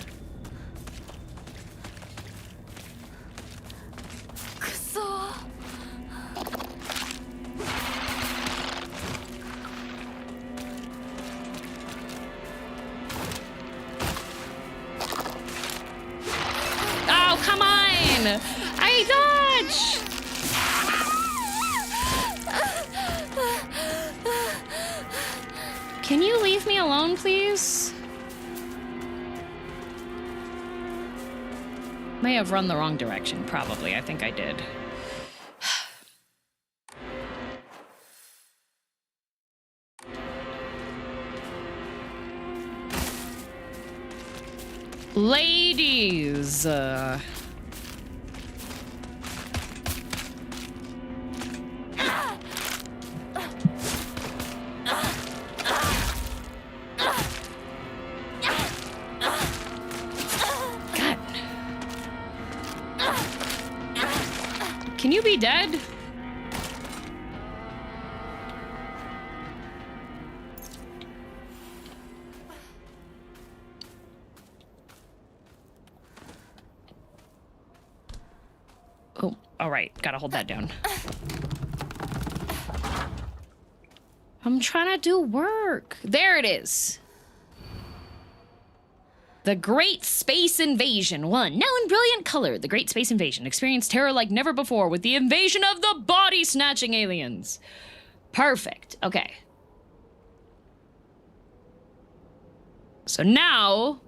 I dodge! Can you leave me alone, please? May have run the wrong direction, probably. I think I did. Ladies! Can you be dead? Oh, all right. Gotta hold that down. I'm trying to do work. There it is. The Great Space Invasion 1. Now in brilliant color, the Great Space Invasion experienced terror like never before with the invasion of the body-snatching aliens. Perfect. Okay. So now,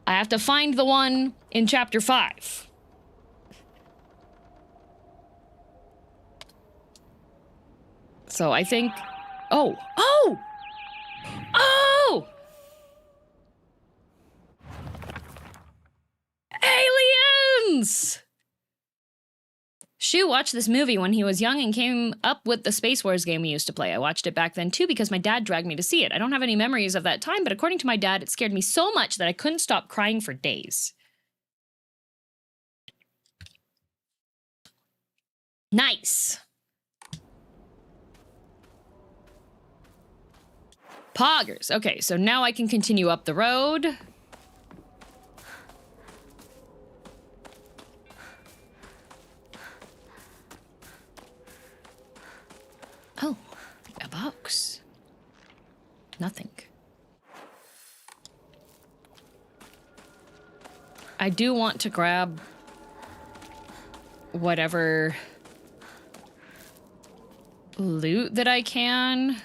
I have to find the one in Chapter 5. So I think... Oh! Oh! Oh! Aliens! Shu watched this movie when he was young and came up with the Space Wars game we used to play. I watched it back then too because my dad dragged me to see it. I don't have any memories of that time, but according to my dad, it scared me so much that I couldn't stop crying for days. Nice. Poggers. Okay, so now I can continue up the road. Oh, a box. Nothing. I do want to grab whatever loot that I can.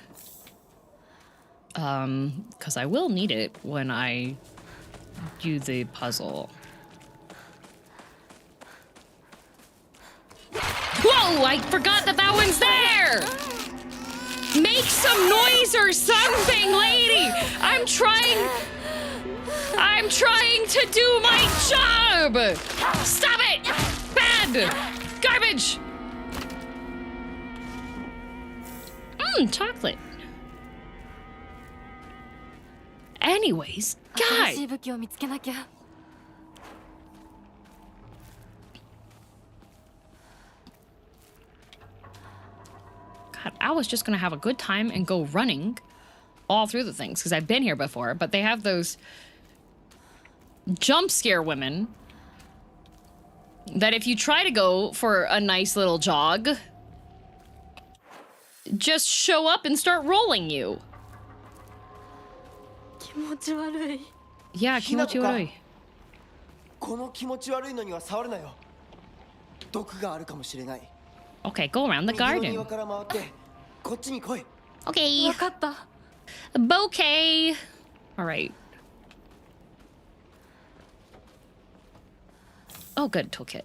Because I will need it when I do the puzzle. Whoa, I forgot that that one's there! Make some noise or something, lady! I'm trying to do my job! Stop it! Bad! Garbage! Chocolate. Anyways, 新し guy! い武器を見つけなきゃ。 God, I was just gonna have a good time and go running all through the things, because I've been here before, but they have those jump scare women that if you try to go for a nice little jog, just show up and start rolling you. 気持ち悪い。 Yeah, 気持ち悪い。この気持ち悪いのには触るなよ。毒があるかもしれない。 Okay, go around the 右の garden. 庭から回ってこっちに来い。 Okay. わかった。 Bouquet. All right. Oh, good toolkit.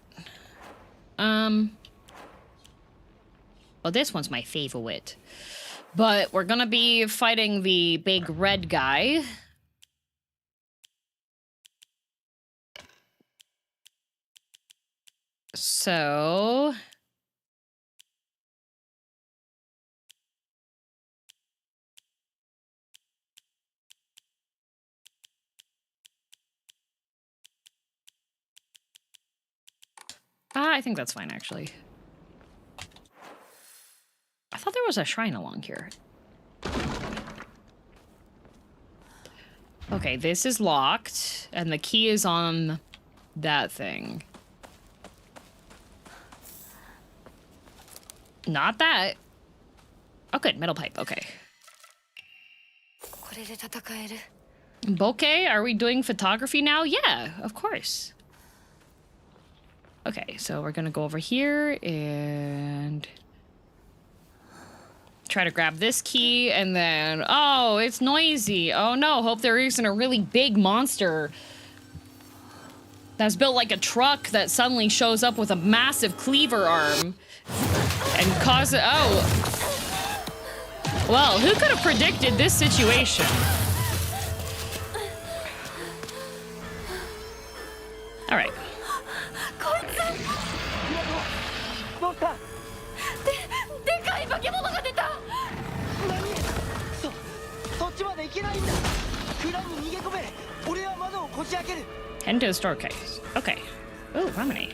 Well, this one's my favorite. But we're gonna be fighting the big red guy. So... I think that's fine, actually. I thought there was a shrine along here. Okay, this is locked, and the key is on that thing. Not that. Oh, good. Metal pipe. Okay. これで戦える。 Bouquet, are we doing photography now? Yeah, of course. Okay, so we're gonna go over here and try to grab this key, and then... Oh, it's noisy. Oh no, hope there isn't a really big monster that's built like a truck that suddenly shows up with a massive cleaver arm and causes... Oh. Well, who could have predicted this situation? All right. こいつ。どうした？でかい化け物が出た。そっちまで行けないんだ。蔵に逃げ込め。俺は窓をこじ開ける。 Head to the staircase. Okay. Ooh, Ramani.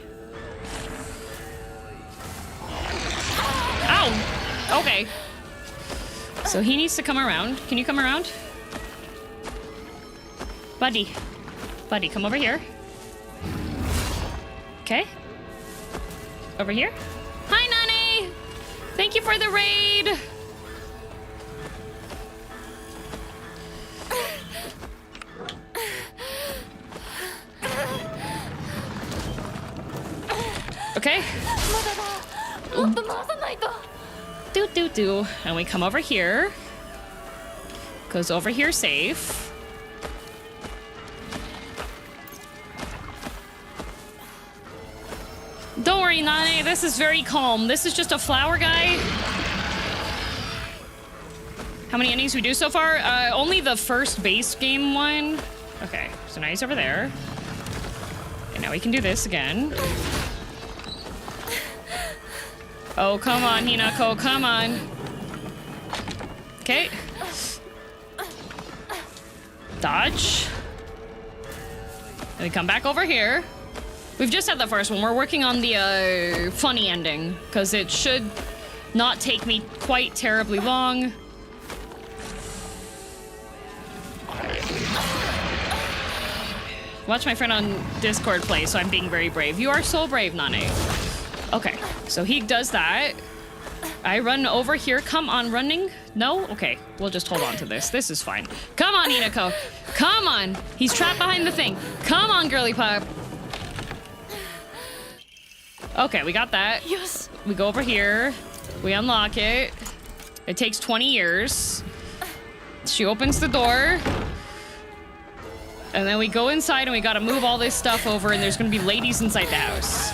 Ow! Okay. So he needs to come around. Can you come around? Buddy. Buddy, come over here. Okay. Over here. Hi, Nani! Thank you for the raid! Okay. まだだ。もっと回さないと。 Do. And we come over here. Goes over here safe. Don't worry, Nane. This is very calm. This is just a flower guy. How many endings we do so far? Only the first base game one. Okay, so now he's over there. And now we can do this again. Oh, come on, Hinako, come on. Okay. Dodge. And we come back over here. We've just had the first one. We're working on the funny ending, because it should not take me quite terribly long. Watch my friend on Discord play, so I'm being very brave. You are so brave, Nane. Okay, so he does that. I run over here. Come on, running? No? Okay, we'll just hold on to this. This is fine. Come on, Inako. Come on. He's trapped behind the thing. Come on, girly pop. Okay, we got that. Yes. We go over here. We unlock it. It takes 20 years. She opens the door. And then we go inside and we gotta move all this stuff over, and there's gonna be ladies inside the house.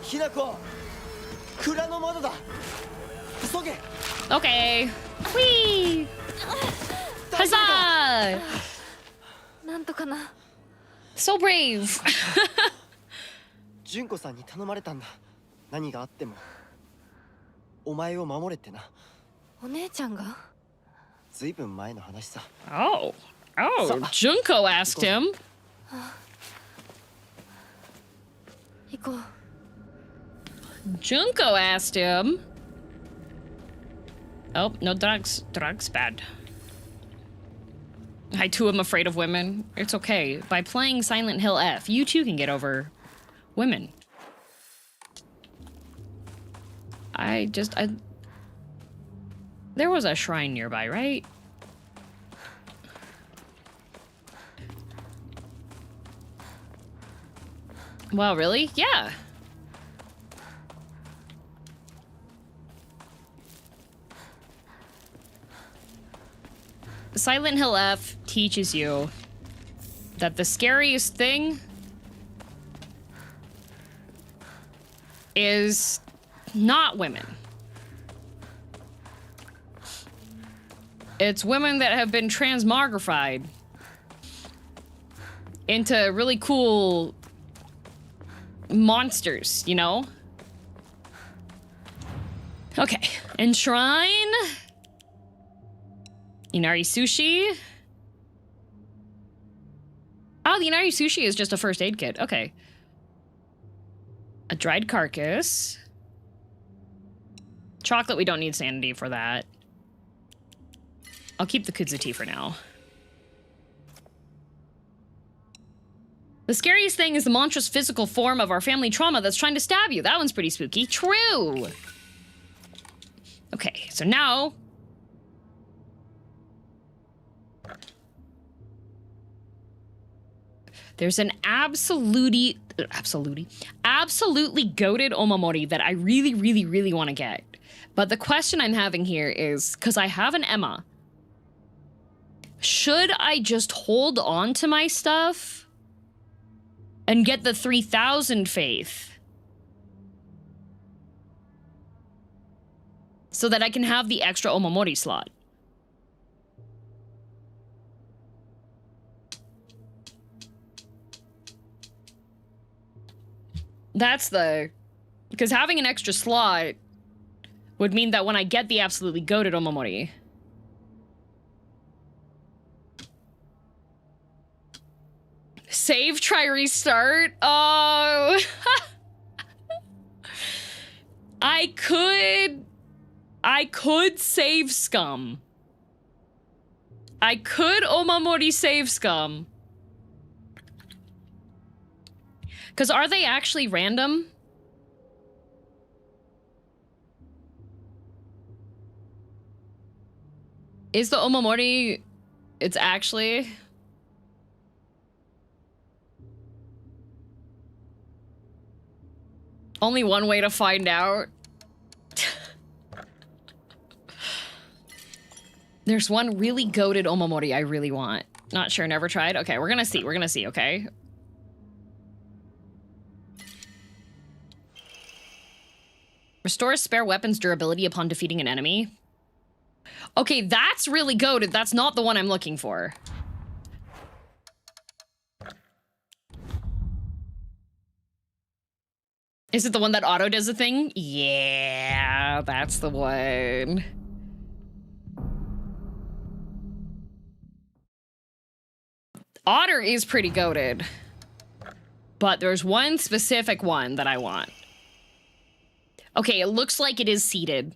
ひなこ、蔵の窓だ。急げ。 Okay. Whee! Huzzah! なんとかな。 So brave. 純子さんに頼まれたんだ。何があってもお前を守れってな。お姉ちゃんが？ずいぶん前の話さ。 Oh. Oh, Junko asked him. 行こう。 Junko asked him. Oh, no drugs. Drugs bad. I too am afraid of women. It's okay. By playing Silent Hill F, you too can get over women. There was a shrine nearby, right? Well, really? Yeah. Silent Hill F teaches you that the scariest thing is not women. It's women that have been transmogrified into really cool monsters, you know? Okay, enshrine. Inari sushi. Oh, the Inari sushi is just a first aid kit. Okay. A dried carcass. Chocolate, we don't need sanity for that. I'll keep the kudzu tea for now. The scariest thing is the monstrous physical form of our family trauma that's trying to stab you. That one's pretty spooky. True. Okay, so now... there's an absolutely goated Omamori that I really, really, really want to get. But the question I'm having here is, because I have an Emma, should I just hold on to my stuff and get the 3000 faith so that I can have the extra Omamori slot? That's the... because having an extra slot would mean that when I get the absolutely goated Omamori... save, try, restart? Oh... I could save scum. I could Omamori save scum. Because are they actually random? Is the Omamori... it's actually... only one way to find out? There's one really goated Omamori I really want. Not sure, never tried? Okay, we're gonna see, okay? Restores spare weapons durability upon defeating an enemy. Okay, that's really goated. That's not the one I'm looking for. Is it the one that auto does a thing? Yeah, that's the one. Otter is pretty goated. But there's one specific one that I want. Okay, it looks like it is seeded.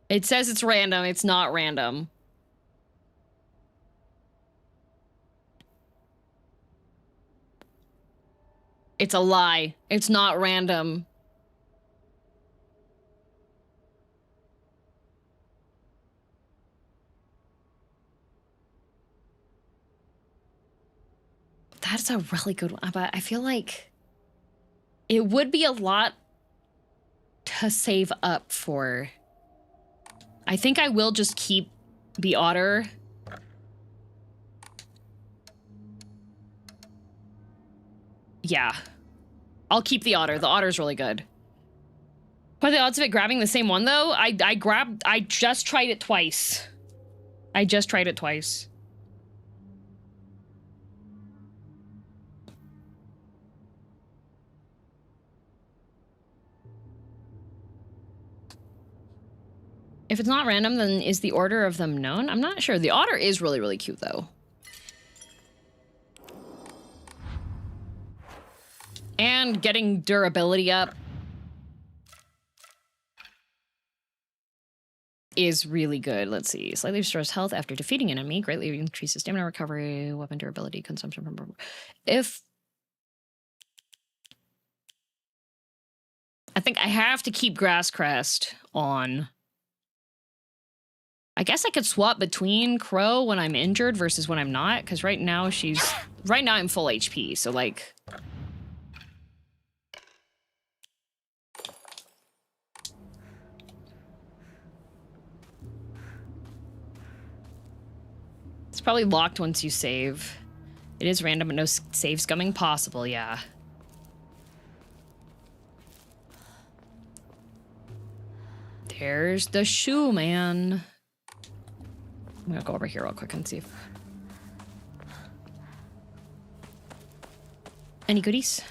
It says it's random. It's not random. It's a lie. It's not random. That's a really good one, but I feel like it would be a lot to save up for. I think I will just keep the otter. Yeah. I'll keep the otter. The otter's really good. What are the odds of it grabbing the same one though? I just tried it twice. I just tried it twice. If it's not random, then is the order of them known? I'm not sure. The otter is really, really cute though. And getting durability up is really good. Let's see. Slightly restores health after defeating an enemy. Greatly increases stamina recovery, weapon durability, consumption from... If... I think I have to keep Grass Crest on. I guess I could swap between Crow when I'm injured versus when I'm not, because right now she's... Right now I'm full HP, so like... It's probably locked once you save. It is random, but no save scumming possible, yeah. There's the shoe, man. I'm gonna go over here real quick and see if... Any goodies?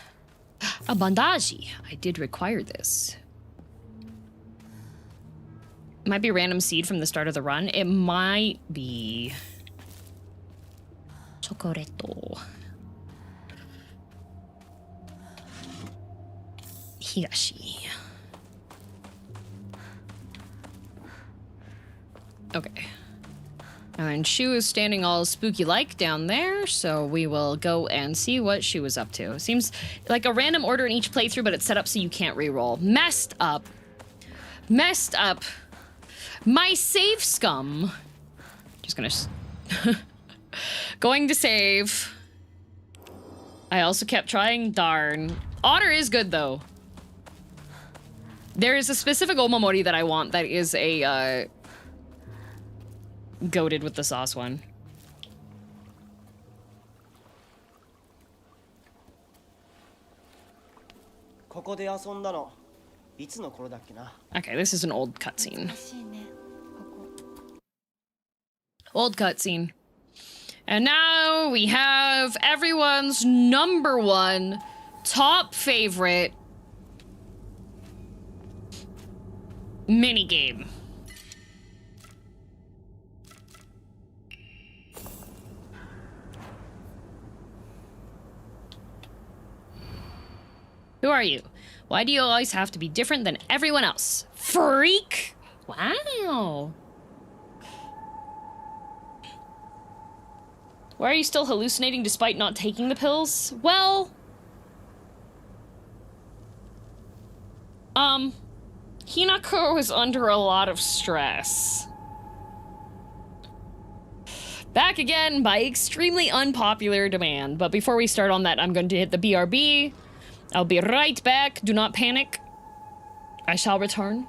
A bandage. I did require this. It might be a random seed from the start of the run. It might be... Chocoreto. Higashi. Okay. And Shu is standing all spooky-like down there, so we will go and see what Shu is up to. Seems like a random order in each playthrough, but it's set up so you can't reroll. Messed up. Messed up. My save scum. Just gonna... Going to save. I also kept trying. Darn. Otter is good, though. There is a specific Omamori that I want that is a, goated with the sauce one. Okay, this is an old cutscene. しいねここ Old cutscene. And now we have everyone's #1 top favorite minigame. Who are you? Why do you always have to be different than everyone else? Freak! Wow. Why are you still hallucinating despite not taking the pills? Well... Hinako is under a lot of stress. Back again by extremely unpopular demand. But before we start on that, I'm going to hit the BRB. I'll be right back. Do not panic. I shall return.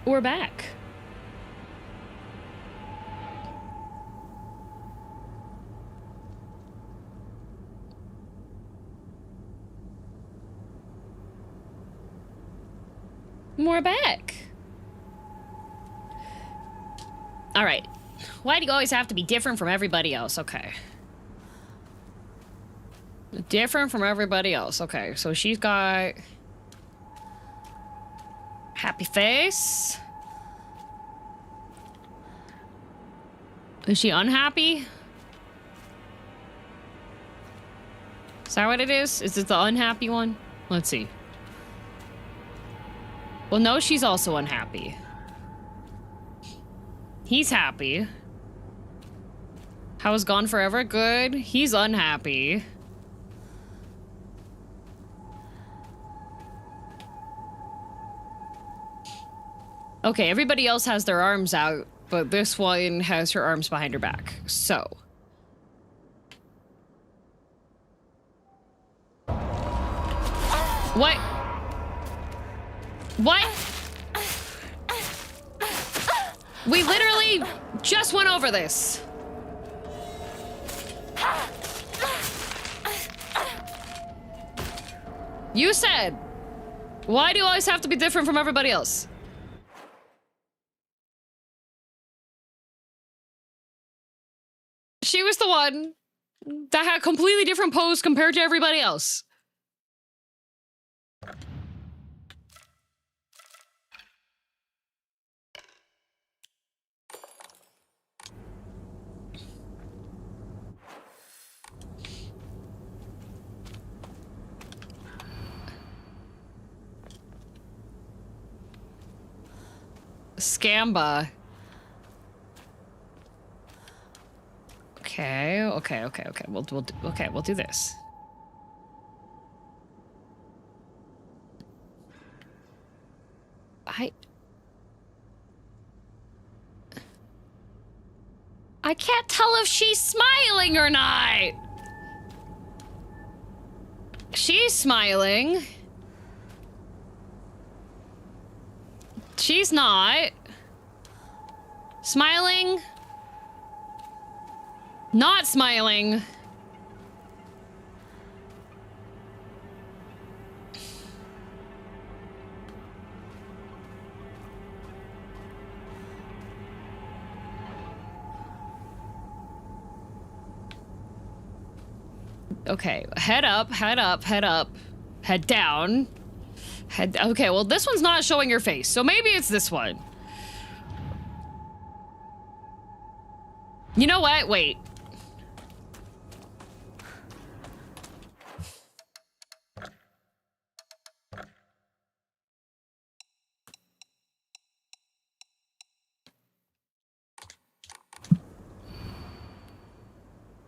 We're back. We're back. All right. Why do you always have to be different from everybody else? Okay. Different from everybody else. Okay, so she's got happy face. Is she unhappy? Is that what it is? Is it the unhappy one? Let's see. Well, no, she's also unhappy. He's happy. How was gone forever? Good. He's unhappy. Okay, everybody else has their arms out, but this one has her arms behind her back. So. What? What? We literally just went over this. You said, why do you always have to be different from everybody else? She was the one that had a completely different pose compared to everybody else. Scamba. Okay. We'll do this. I can't tell if she's smiling or not. She's smiling. She's not. Smiling. Not smiling. Okay, head up, head up, head up, head down. Head, okay, well this one's not showing your face, so maybe it's this one. You know what? Wait.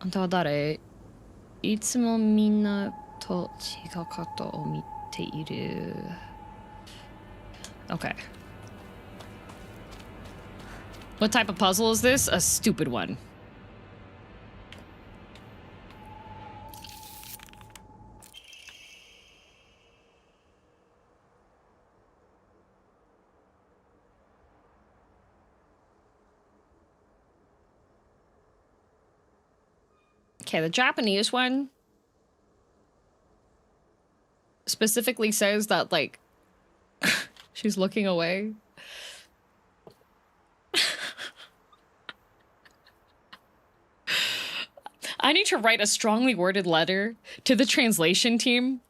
Anta wa dare? いつもみんなと違うことを見ている。Okay. What type of puzzle is this? A stupid one. Okay, the Japanese one specifically says that, like, she's looking away. I need to write a strongly worded letter to the translation team.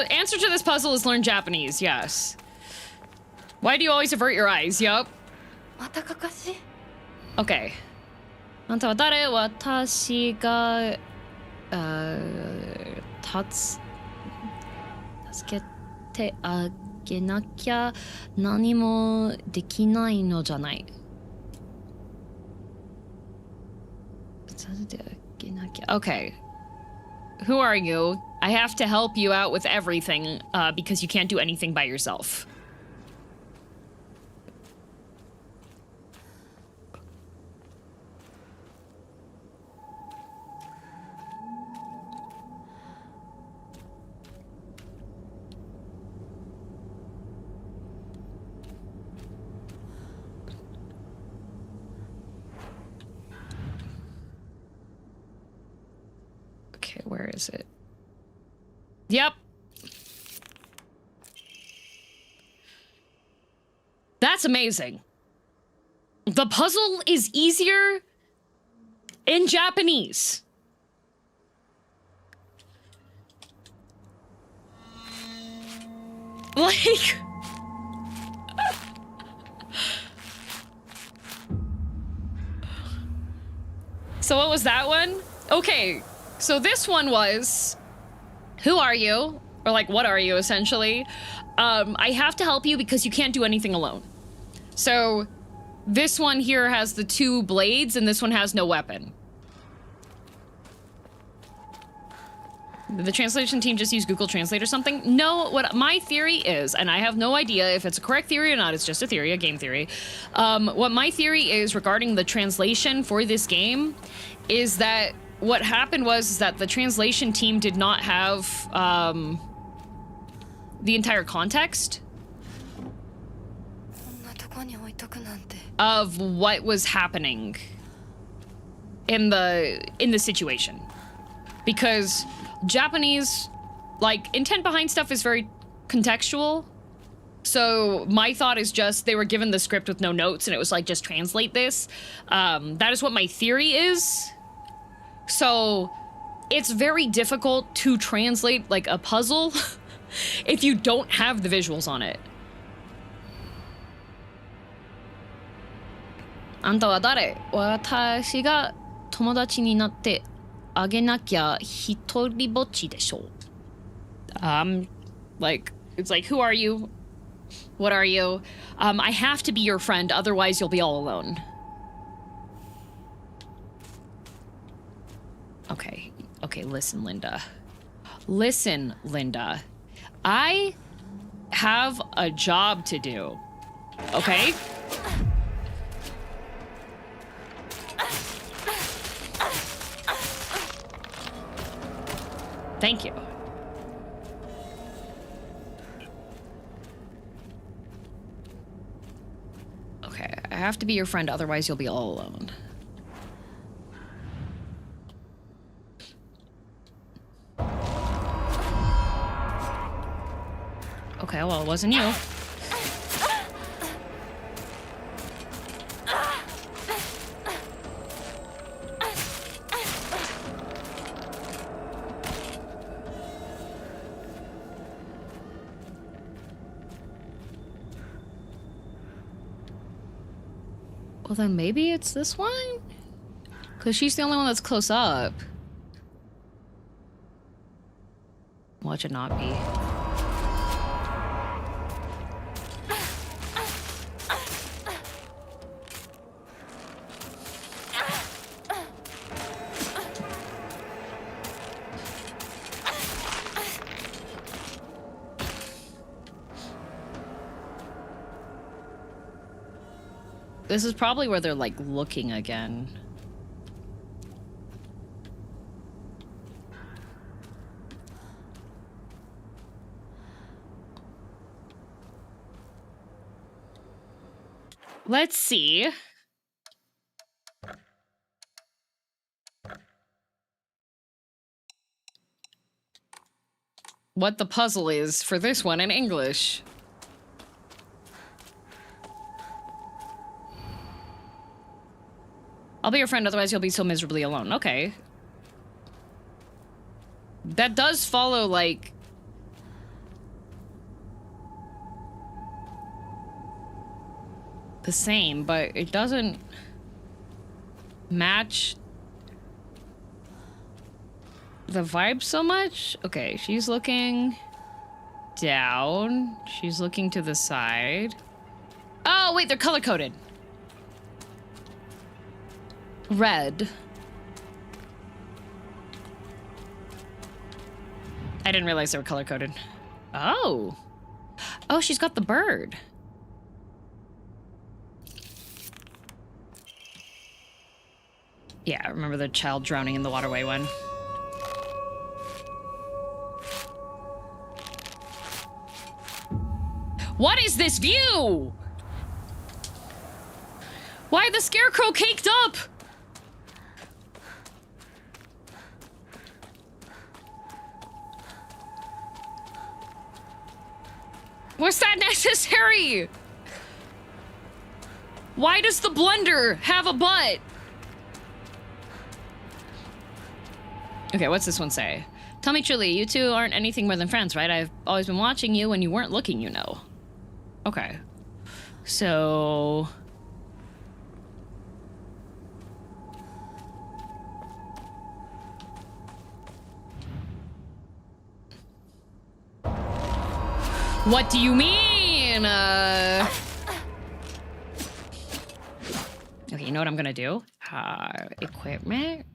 Answer to this puzzle is learn Japanese, yes. Why do you always avert your eyes? Yup. Okay. あんたは誰？私が、助けてあげなきゃ何もできないのじゃない。Okay. Who are you? I have to help you out with everything because you can't do anything by yourself. Okay, where is it? Yep. That's amazing. The puzzle is easier in Japanese. Like... So what was that one? Okay, so this one was... Who are you? Or like, what are you, essentially? I have to help you because you can't do anything alone. So, this one here has the 2 blades, and this one has no weapon. Did the translation team just use Google Translate or something? No, what my theory is, and I have no idea if it's a correct theory or not, it's just a theory, a game theory. What my theory is regarding the translation for this game is that what happened was that the translation team did not have the entire context of what was happening in the situation. Because Japanese, like, intent behind stuff is very contextual. So my thought is just they were given the script with no notes and it was like, just translate this. That is what my theory is. So it's very difficult to translate like a puzzle if you don't have the visuals on it. あんたは誰? 私が友達になってあげなきゃ一人ぼっちでしょ. Like, it's like, who are you? What are you? I have to be your friend, otherwise you'll be all alone. Okay, okay, listen, Linda. Listen, Linda. I have a job to do, okay? Thank you. Okay, I have to be your friend, otherwise you'll be all alone. Okay, well, it wasn't you. Well, then maybe it's this one? Because she's the only one that's close up. Watch it not be. This is probably where they're, like, looking again. Let's see. What the puzzle is for this one in English. I'll be your friend, otherwise you'll be so miserably alone. Okay. That does follow, like... the same, but it doesn't match the vibe so much. Okay, she's looking down. She's looking to the side. Oh, wait, they're color-coded. Red. I didn't realize they were color-coded. Oh. Oh, she's got the bird. Yeah, I remember the child drowning in the waterway one. What is this view? Why the scarecrow caked up? Was that necessary? Why does the blender have a butt? Okay, what's this one say? Tell me truly, you two aren't anything more than friends, right? I've always been watching you when you weren't looking, you know. Okay. So... What do you mean? Okay, you know what I'm gonna do? Equipment.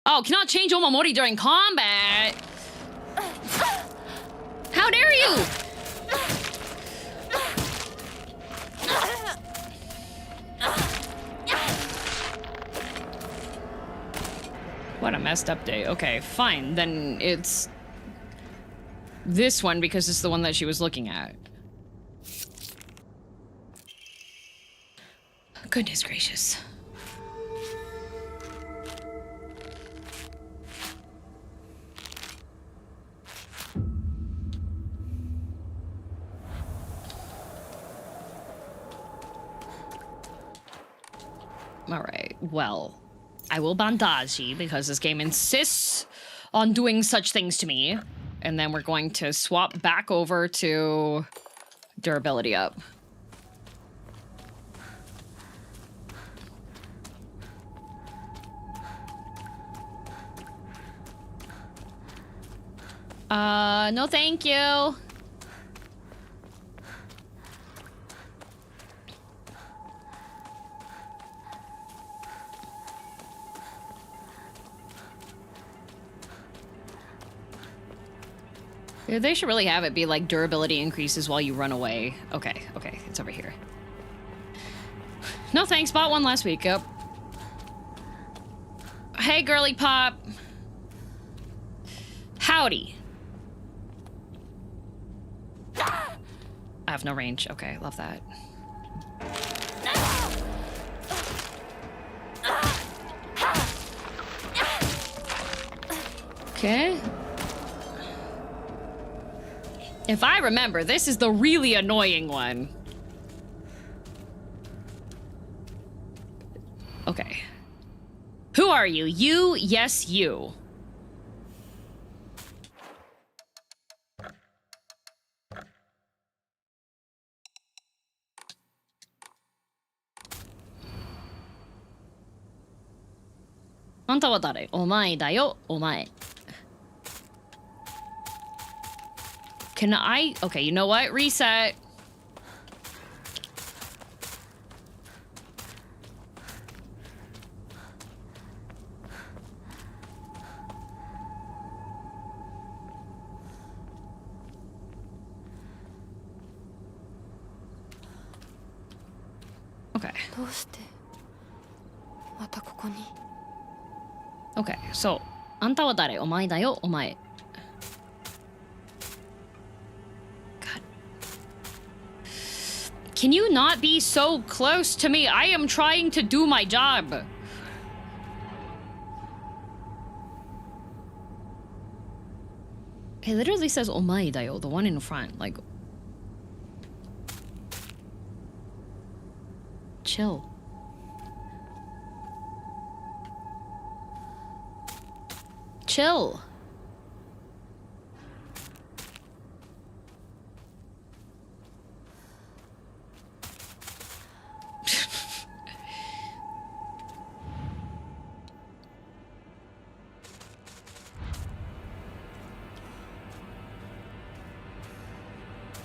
Oh, cannot change Omamori during combat. How dare you? What a messed up day. Okay, fine. Then it's this one because it's the one that she was looking at. Goodness gracious. All right, well, I will bandage you because this game insists on doing such things to me. And then we're going to swap back over to durability up. No thank you. They should really have it be like durability increases while you run away. Okay, okay, it's over here. No thanks, bought one last week. Yep. Hey, girly pop. Howdy. I have no range. Okay, love that. Okay. If I remember, this is the really annoying one. Okay. Who are you? You? Yes, you. Anta wa dare? Omae da yo, omae. Can I? Okay, you know what? Reset. Okay. どうしてまたここに Okay, so あんたは誰？お前だよ、お前。God. Can you not be so close to me? I am trying to do my job. It literally says お前だよ, the one in front. Like, chill. Chill.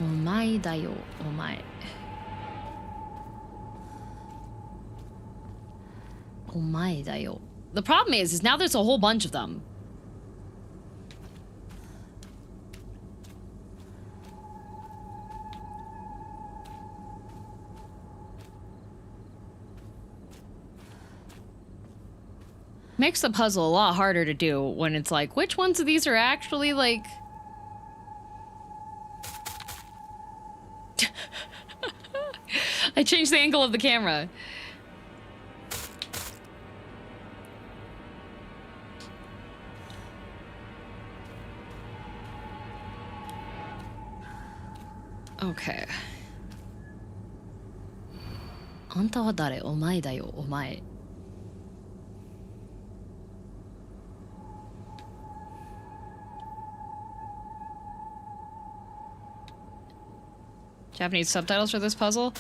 Omae da yo, omae. Omae da yo. The problem is now there's a whole bunch of them. Makes the puzzle a lot harder to do when it's like, which ones of these are actually like... I changed the angle of the camera. Okay. あんたは誰？お前だよ、お前。Japanese subtitles for this puzzle?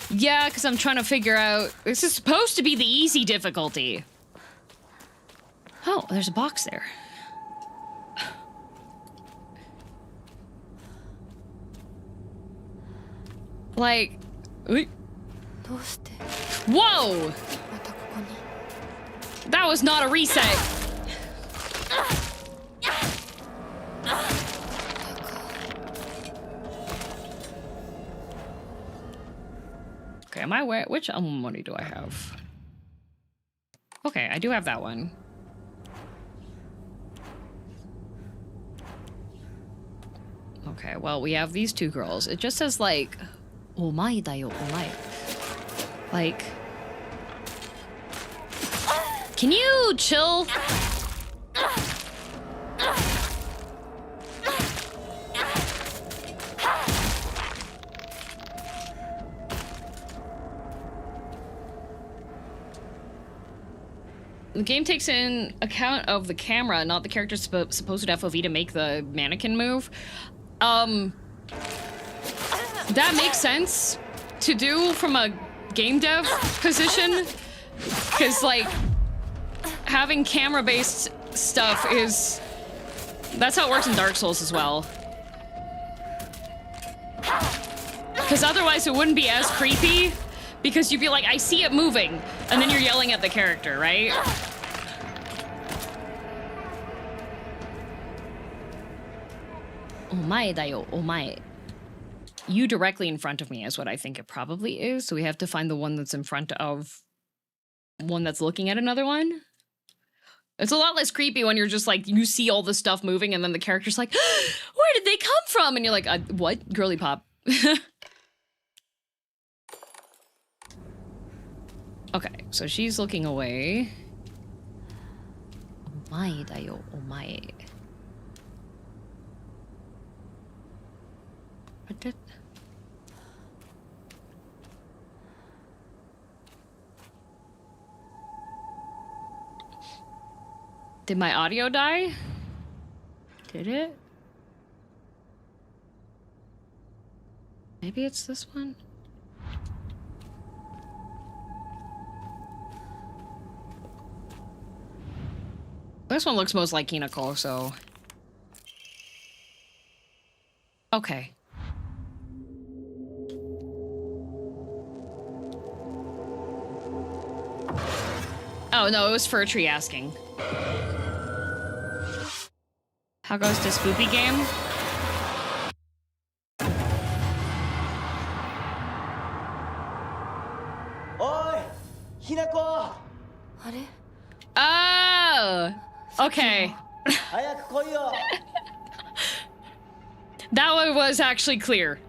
Yeah, because I'm trying to figure out... This is supposed to be the easy difficulty. Oh, there's a box there. Like... Whoa! That was not a reset. Okay, am I where? Which money do I have? Okay, I do have that one. Okay, well, we have these two girls. It just says, like, omae da yo, omae. Like... Can you chill? The game takes in account of the camera, not the character's supposed FOV to make the mannequin move. That makes sense to do from a game dev position, because like having camera-based stuff is... That's how it works in Dark Souls as well. Because otherwise it wouldn't be as creepy, because you'd be like, I see it moving, and then you're yelling at the character, right? Omae da yo, omae. You directly in front of me is what I think it probably is, so we have to find the one that's in front of one that's looking at another one. It's a lot less creepy when you're just like, you see all this stuff moving and then the character's like, where did they come from? And you're like, what? Girly pop. Okay, so she's looking away. Omae da yo, omae. What did... Did my audio die? Did it? Maybe it's this one? This one looks most like Kinako, so... Okay. Oh, no, it was Fur Tree asking. How goes this spoopy game? Oi, Hinako! Oh! Okay. 早く来いよ! That one was actually clear.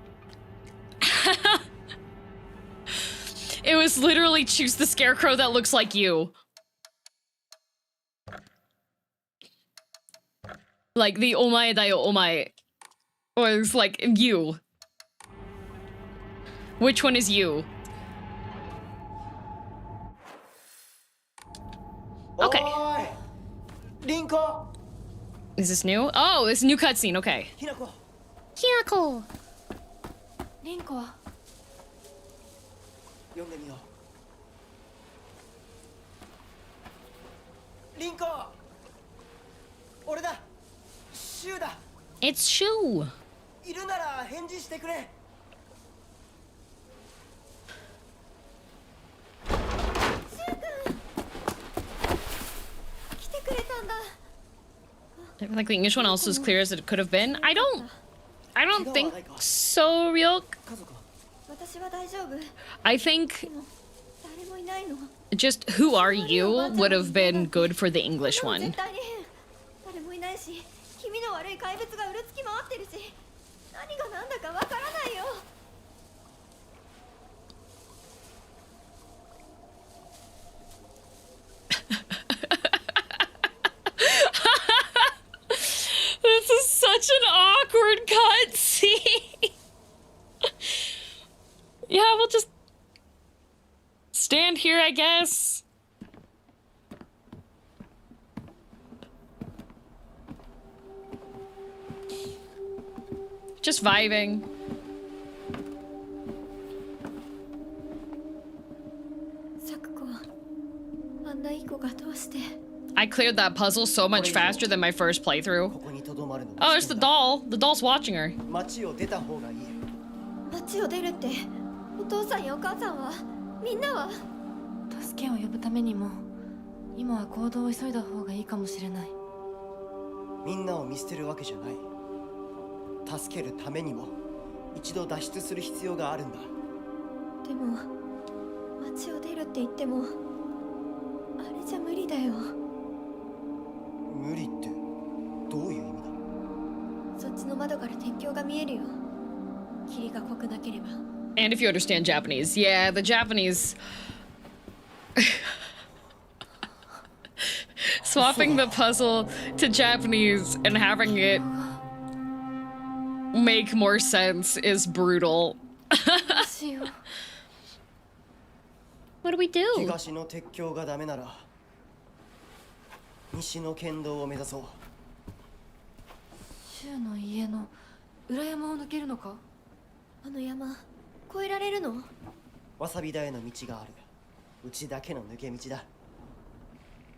It was literally choose the scarecrow that looks like you. Like the omae da yo omae was like you. Which one is you? Okay. Oi, Rinko! Is this new? Oh, this new cutscene. Okay. Hinako! Hinako. リンコは読んでみよう。リンコ！俺だ！シュウだ！ It's Shu. いるなら返事してくれ。来てくれたんだ。 I feel like the English one also as clear as it could have been. I don't think so, real. 家族は？私は大丈夫。 I think 誰もいないの。 Just who are you would have been good for the English 絶 one. 対に変。誰もいないし、気味の悪い怪物がうろつき回ってるし、何が何だかわからないよ。This is such an awkward cutscene. Yeah, we'll just stand here, I guess. Just vibing. サクコ、あんないい子がどうして。 I cleared that puzzle so much faster than my first こ playthrough. こにとどまるの Oh, は there's the doll. The doll's watching her. 街を出た方がいい。街を出るって、お父さんやお母さんは、みんなは。助けを呼ぶためにも、今は行動を急いだ方がいいかもしれない。みんなを見捨てるわけじゃない。助けるためにも一度脱出する必要があるんだ。でも、街を出るって言っても、あれじゃ無理だよ。無理ってどういう意味だ。そっちの窓から鉄橋が見えるよ。霧が濃くなければ。 And if you understand Japanese. Yeah, the Japanese. Swapping the puzzle to Japanese and having it make more sense is brutal. どうしよう。 What do we do? 東の鉄橋がダメなら西の県道を目指そう。柊の家の裏山を抜けるのか。あの山越えられるの。わさび田への道がある。うちだけの抜け道だ。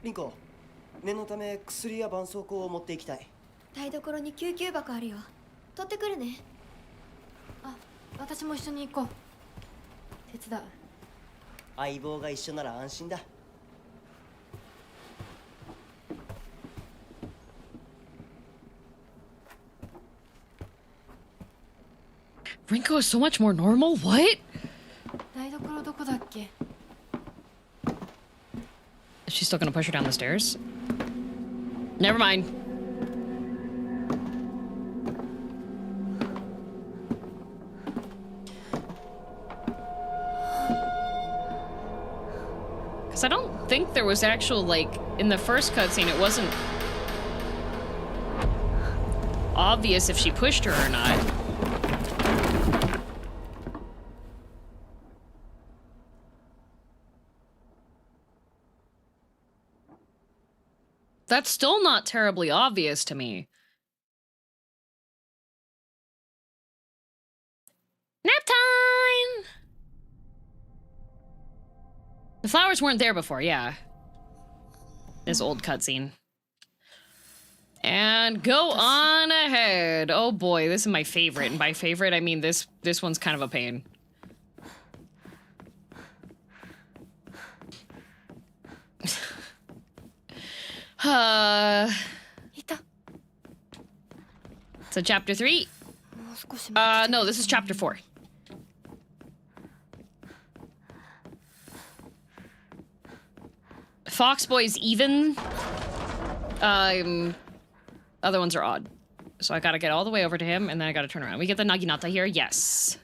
リンコ、念のため薬や絆創膏を持っていきたい。台所に救急箱あるよ。取ってくるね。あ、私も一緒に行こう。手伝う。相棒が一緒なら安心だ。Rinko is so much more normal? What? 台所どこだっけ。 Is she still gonna push her down the stairs? Never mind. Because I don't think there was actual, like, in the first cutscene, it wasn't obvious if she pushed her or not. That's still not terribly obvious to me. Nap time! The flowers weren't there before, yeah. This old cutscene. And go on ahead. Oh boy, this is my favorite. And by favorite, I mean this one's kind of a pain. So chapter 3. No, this is chapter 4. Fox Boy's even. Other ones are odd. So I gotta get all the way over to him, and then I gotta turn around. We get the Naginata here, yes.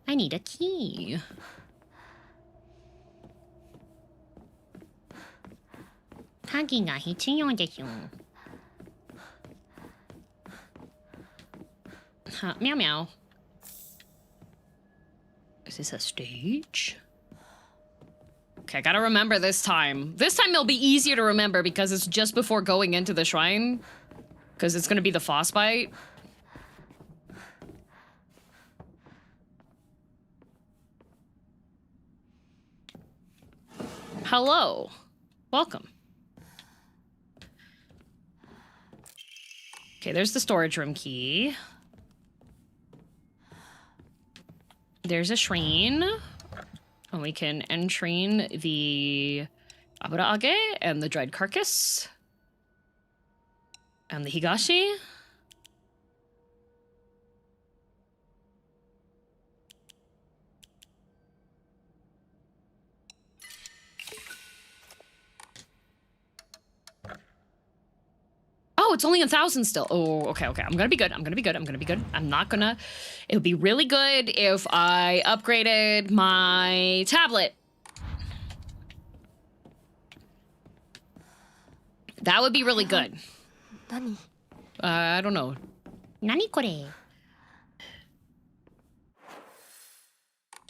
I need a key. Tagi가 필요하대요. Meow meow. Is this a stage? Okay, I gotta remember this time. This time it'll be easier to remember because it's just before going into the shrine. Because it's gonna be the frostbite. Hello. Welcome. Okay, there's the storage room key. There's a shrine. And we can entrain the Aburaage and the dried carcass. And the Higashi. it's only 1,000 still. Oh, okay. I'm gonna be good. I'm not gonna... It would be really good if I upgraded my tablet. That would be really good. Nani? I don't know. Nani kore?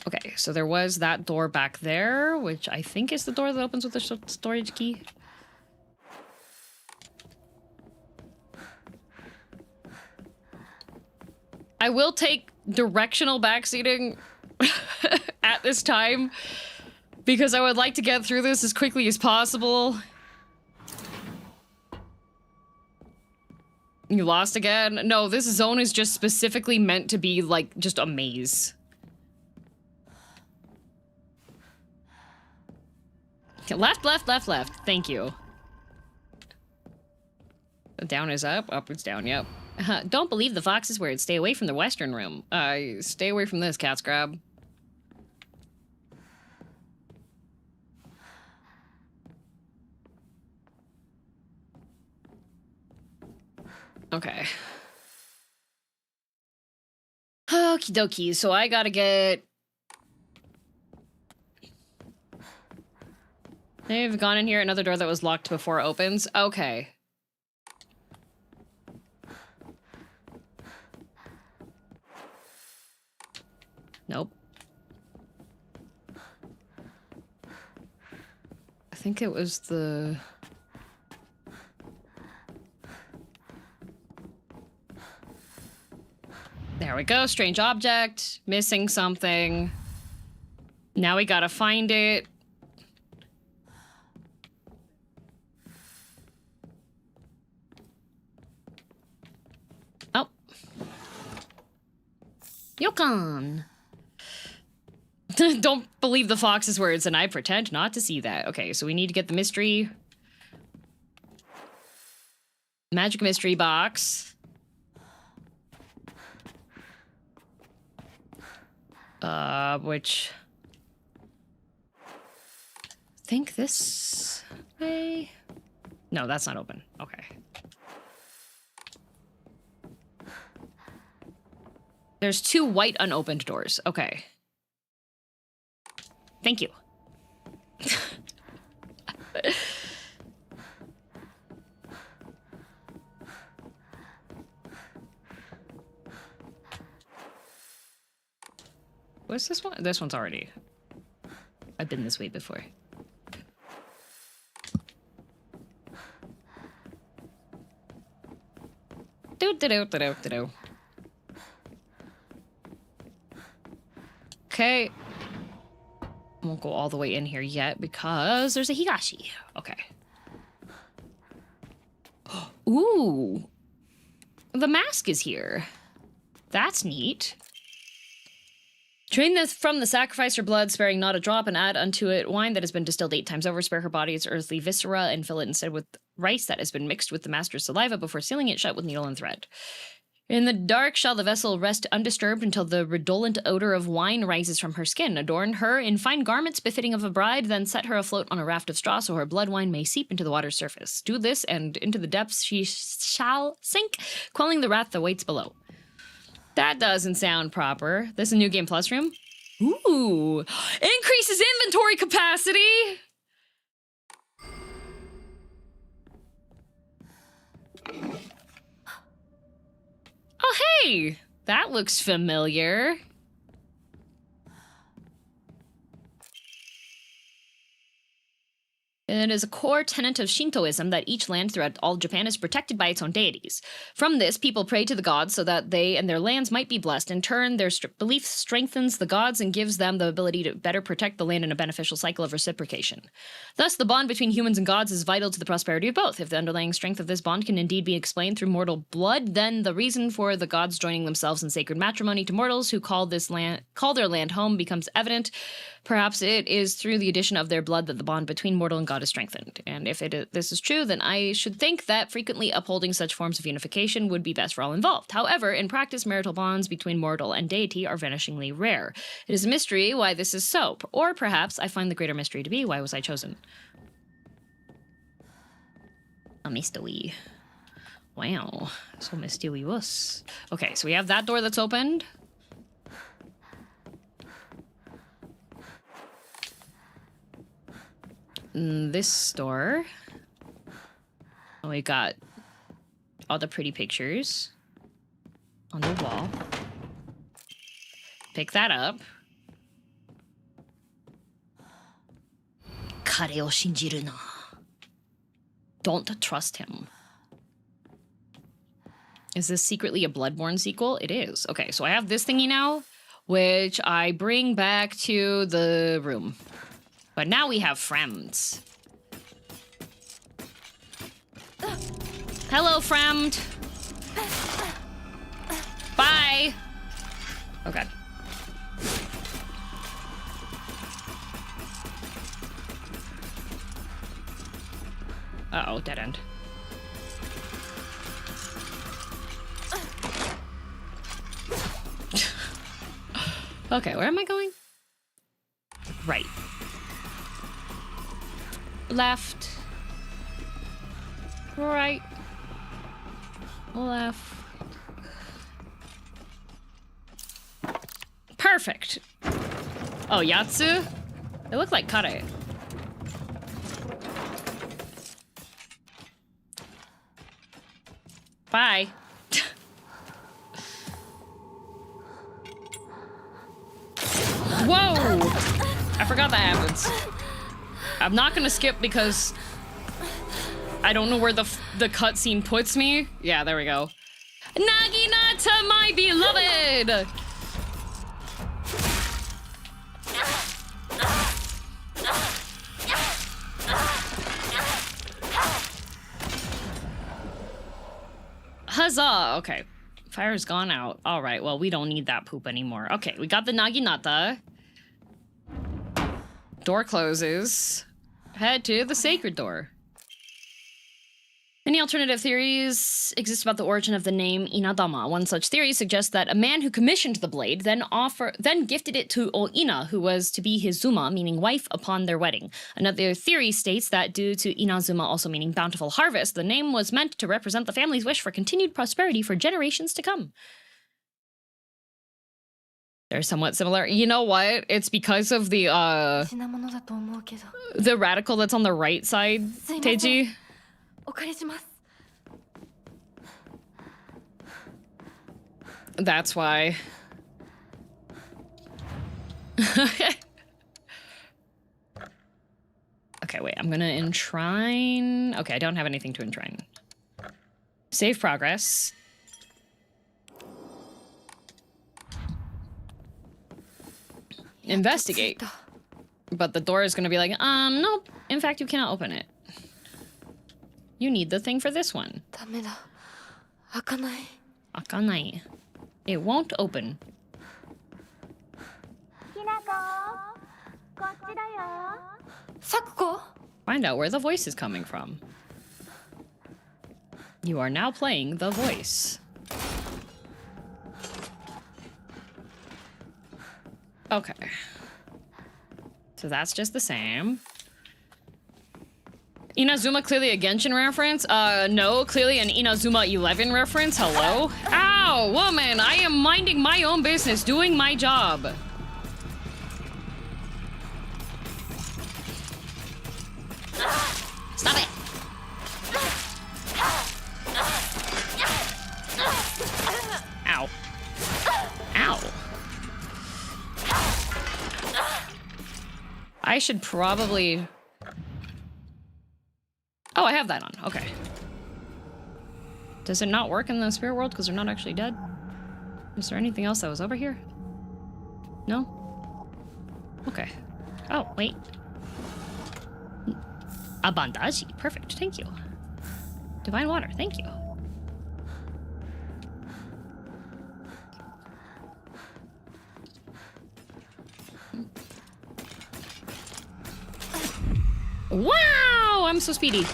Okay, so there was that door back there, which I think is the door that opens with the storage key. I will take directional backseating at this time because I would like to get through this as quickly as possible. You lost again? No, this zone is just specifically meant to be like just a maze. Left. Thank you. Down is up, up is down, yep. Don't believe the fox's words. Stay away from the western room. Stay away from this, cat's grab. Okay. Okie dokie, so I gotta get... They've gone in here, another door that was locked before opens. Okay. Nope. I think it was the... There we go, strange object, missing something. Now we gotta find it. Oh. Yukon. Don't believe the fox's words, and I pretend not to see that. Okay, so we need to get the mystery. Magic mystery box. Which... I think this way? No, that's not open. Okay. There's 2 white unopened doors. Okay. Thank you. What's this one? This one's already... I've been this way before. Do-do-do-do-do-do. Okay. Won't go all the way in here yet because there's a Higashi. Okay. Ooh. The mask is here. That's neat. Drain this from the sacrifice her blood, sparing not a drop, and add unto it wine that has been distilled 8 times over. Spare her body its earthly viscera, and fill it instead with rice that has been mixed with the master's saliva before sealing it shut with needle and thread. In the dark shall the vessel rest undisturbed until the redolent odor of wine rises from her skin. Adorn her in fine garments befitting of a bride, then set her afloat on a raft of straw so her blood wine may seep into the water's surface. Do this, and into the depths she shall sink, quelling the wrath that waits below. That doesn't sound proper. This is a new game plus room? Ooh. Increases inventory capacity! Oh, hey! That looks familiar. It is a core tenet of Shintoism that each land throughout all Japan is protected by its own deities. From this, people pray to the gods so that they and their lands might be blessed. In turn, their belief strengthens the gods and gives them the ability to better protect the land in a beneficial cycle of reciprocation. Thus, the bond between humans and gods is vital to the prosperity of both. If the underlying strength of this bond can indeed be explained through mortal blood, then the reason for the gods joining themselves in sacred matrimony to mortals who call their land home becomes evident. Perhaps it is through the addition of their blood that the bond between mortal and god is strengthened. And if this is true, then I should think that frequently upholding such forms of unification would be best for all involved. However, in practice, marital bonds between mortal and deity are vanishingly rare. It is a mystery why this is so. Or perhaps I find the greater mystery to be, why was I chosen? A mystery. Wow, so mysterious. Okay, so we have that door that's opened. This door. Oh, we got all the pretty pictures on the wall. Pick that up. Kare o shinjiru na. Don't trust him. Is this secretly a Bloodborne sequel? It is. Okay, so I have this thingy now, which I bring back to the room. But now we have friends. Hello, friend. Bye. Okay. Uh-oh, dead end. Okay, where am I going? Right. Left. Right. Left. Perfect. Oh, Yatsu? They look like Kare. Bye. Whoa! I forgot that happens. I'm not gonna skip because I don't know where the cutscene puts me. Yeah, there we go. Naginata, my beloved! Huzzah! Okay. Fire's gone out. All right, well, we don't need that poop anymore. Okay, we got the Naginata. Door closes. Head to the sacred door. Many alternative theories exist about the origin of the name Inadama. One such theory suggests that a man who commissioned the blade then gifted it to O-ina, who was to be his Zuma, meaning wife, upon their wedding. Another theory states that due to Inazuma also meaning bountiful harvest, the name was meant to represent the family's wish for continued prosperity for generations to come. They're somewhat similar. You know what? It's because of the radical that's on the right side, Teiji. That's why. Okay, wait, I'm gonna enshrine. Okay, I don't have anything to enshrine. Save progress. Investigate. But the door is gonna be like, nope. In fact, you cannot open it. You need the thing for this one. Akanai. It won't open. Sakuko? Find out where the voice is coming from. You are now playing the voice. Okay. So that's just the same. Inazuma, clearly a Genshin reference? No, clearly an Inazuma 11 reference. Hello? Ow, woman, I am minding my own business, doing my job. Stop it. Ow. Ow. I should probably... Oh, I have that on. Okay. Does it not work in the spirit world because they're not actually dead? Is there anything else that was over here? No? Okay. Oh, wait. A bandaji. Perfect. Thank you. Divine water. Thank you. Wow! I'm so speedy.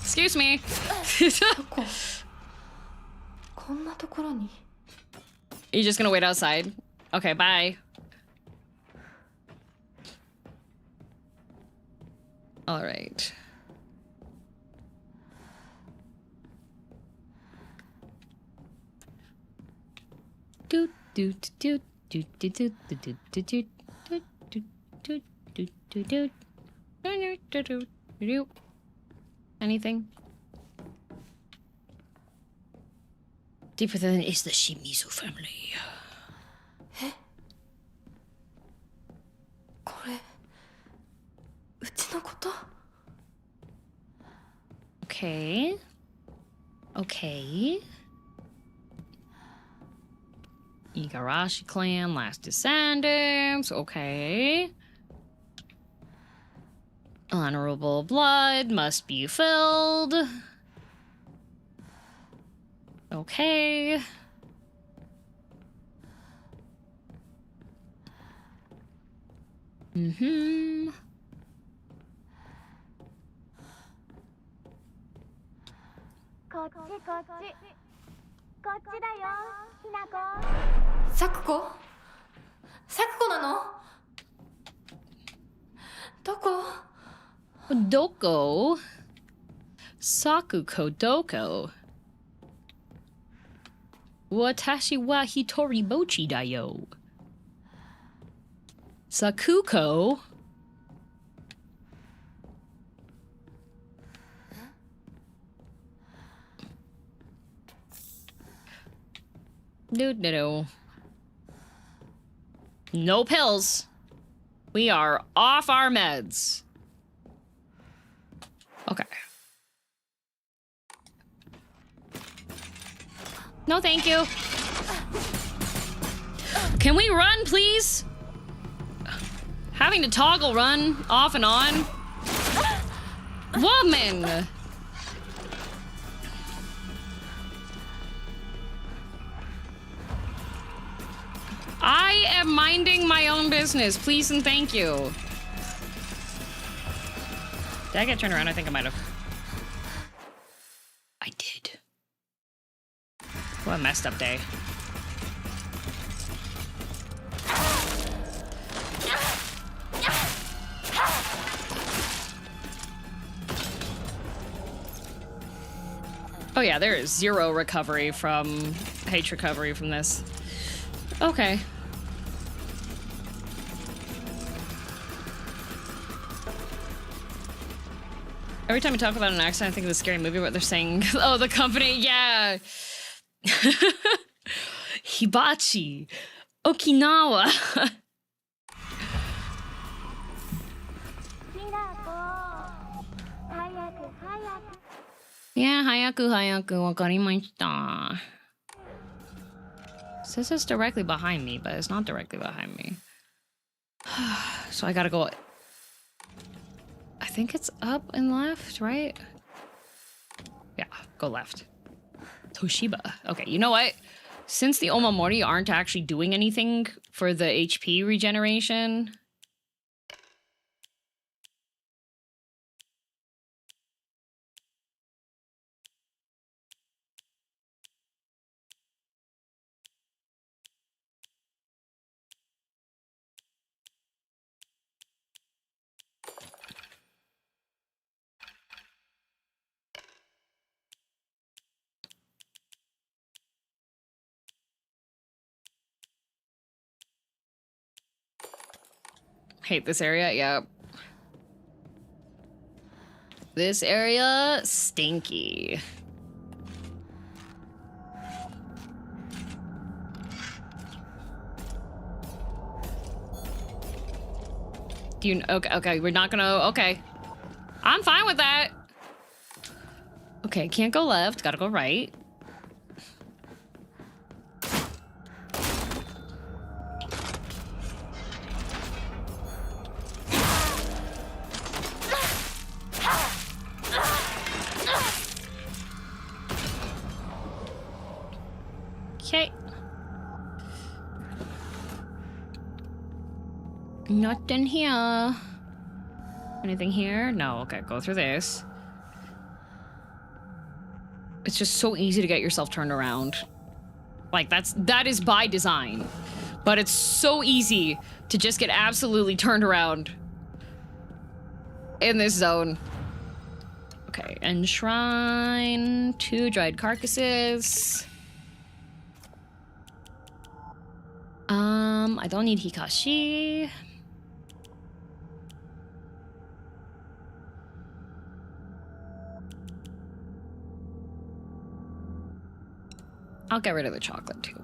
Excuse me. You're just gonna wait outside? Okay, bye. All right. Do do do do do do do do do do do do do do. Anything? Deeper than is the Shimizu family. これうちのこと？ Okay. Okay. Igarashi clan, last descendants. Okay. Honorable blood must be filled. Okay. Mm-hmm. こっちこっちこっちだよひなこサクコなのどこ Doko. Sakuko Doko. Watashi wa hitori mochi da yo. Sakuko. No. No pills. We are off our meds. Okay. No, thank you. Can we run, please? Having to toggle run off and on. Woman! I am minding my own business. Please and thank you. Did I get turned around? I think I might have. I did. What a messed up day. Oh yeah, there is zero recovery from recovery from this. Okay. Every time I talk about an accent, I think of the scary movie where they're saying, oh, the company, yeah. Hibachi, Okinawa. Yeah, hayaku, wakarimashita. This is directly behind me, but it's not directly behind me. So I gotta go. I think it's up and left, right? Yeah, go left. Toshiba. Okay, you know what? Since the Omamori aren't actually doing anything for the HP regeneration. Hate this area, yep. This area, stinky. Do you, okay, we're not gonna, okay. I'm fine with that. Okay, can't go left, gotta go right. Okay. Nothing here. Anything here? No, okay, go through this. It's just so easy to get yourself turned around. Like, that is by design. But it's so easy to just get absolutely turned around in this zone. Okay, enshrine, 2 dried carcasses. I don't need Hikashi. I'll get rid of the chocolate too.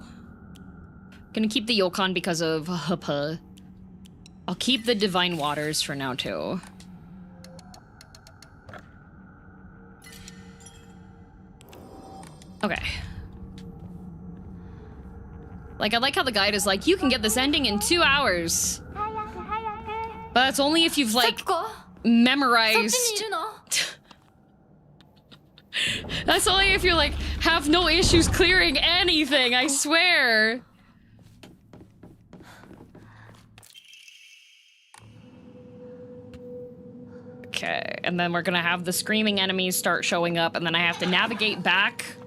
Gonna keep the Yokon because of Hapa. I'll keep the Divine Waters for now too. Okay. Like, I like how the guide is like, you can get this ending in 2 hours. But that's only if you've, like, memorized... That's only if you're, like, have no issues clearing anything, I swear. Okay, and then we're gonna have the screaming enemies start showing up, and then I have to navigate back.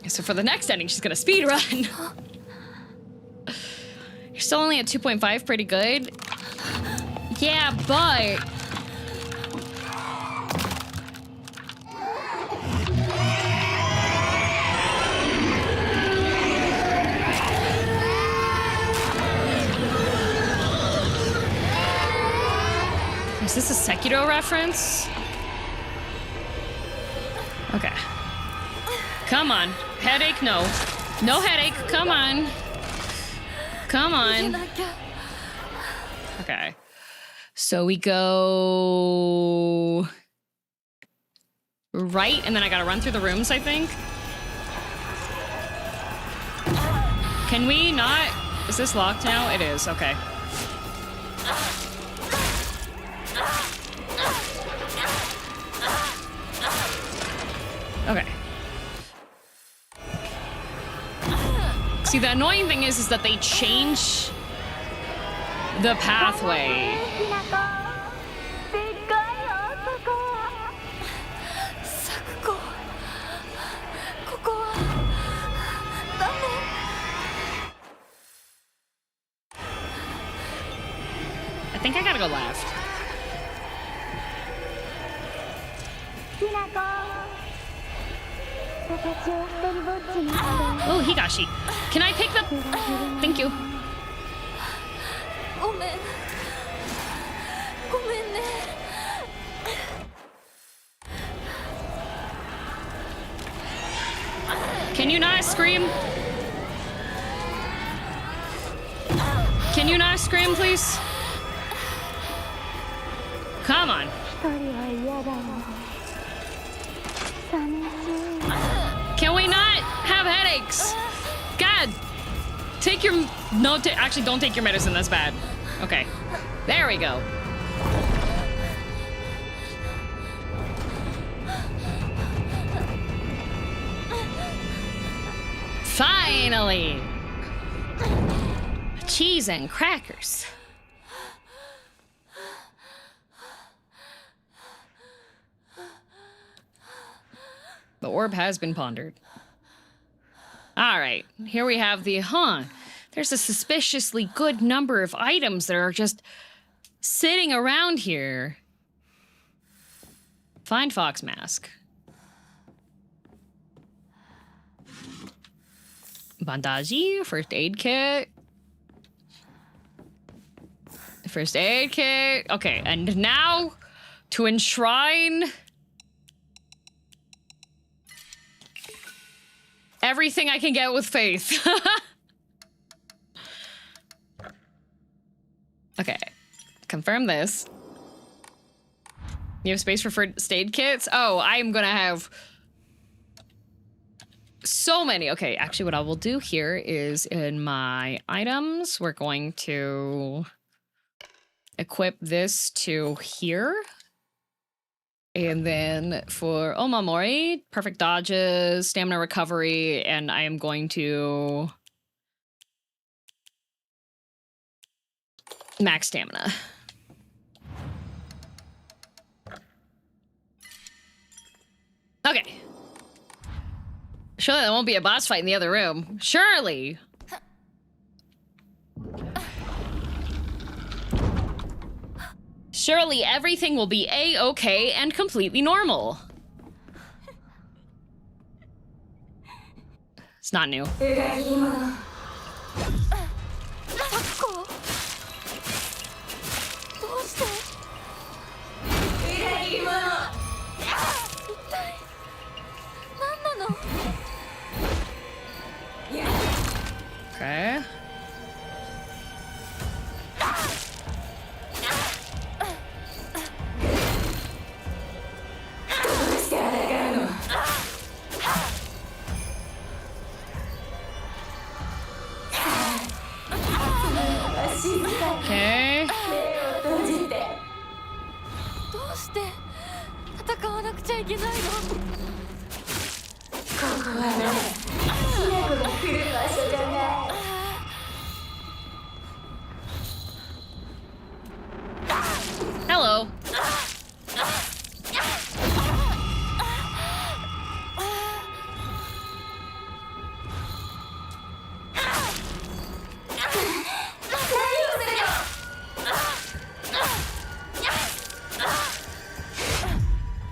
So for the next ending, she's gonna speed run. You're still only at 2.5, pretty good. Yeah, but... Is this a Sekiro reference? Okay. Come on. Headache, no. No headache, come on. Come on. Okay. So we go... right, and then I gotta run through the rooms, I think. Can we not... Is this locked now? It is, okay. Okay. See, the annoying thing is that they change the pathway. I think I gotta go left. Oh, Higashi. Can I pick the... Thank you. Can you not scream? Can you not scream, please? Come on. Can we not have headaches? God! Take your... No, actually, don't take your medicine. That's bad. Okay. There we go. Finally! Cheese and crackers. The orb has been pondered. All right, here we have the, there's a suspiciously good number of items that are just sitting around here. Find Fox Mask. Bandaji, first aid kit. First aid kit. Okay, and now to enshrine everything I can get with faith. Okay, confirm this. You have space for first aid kits? Oh, I'm gonna have so many. Okay, actually what I will do here is in my items, we're going to equip this to here. And then for Omamori, perfect dodges, stamina recovery, and I am going to max stamina. Okay. Surely there won't be a boss fight in the other room. Surely. Surely everything will be A-okay and completely normal. It's not new. どうして一体何なの Okay. Okay. どうして戦わなくちゃいけないの Hello.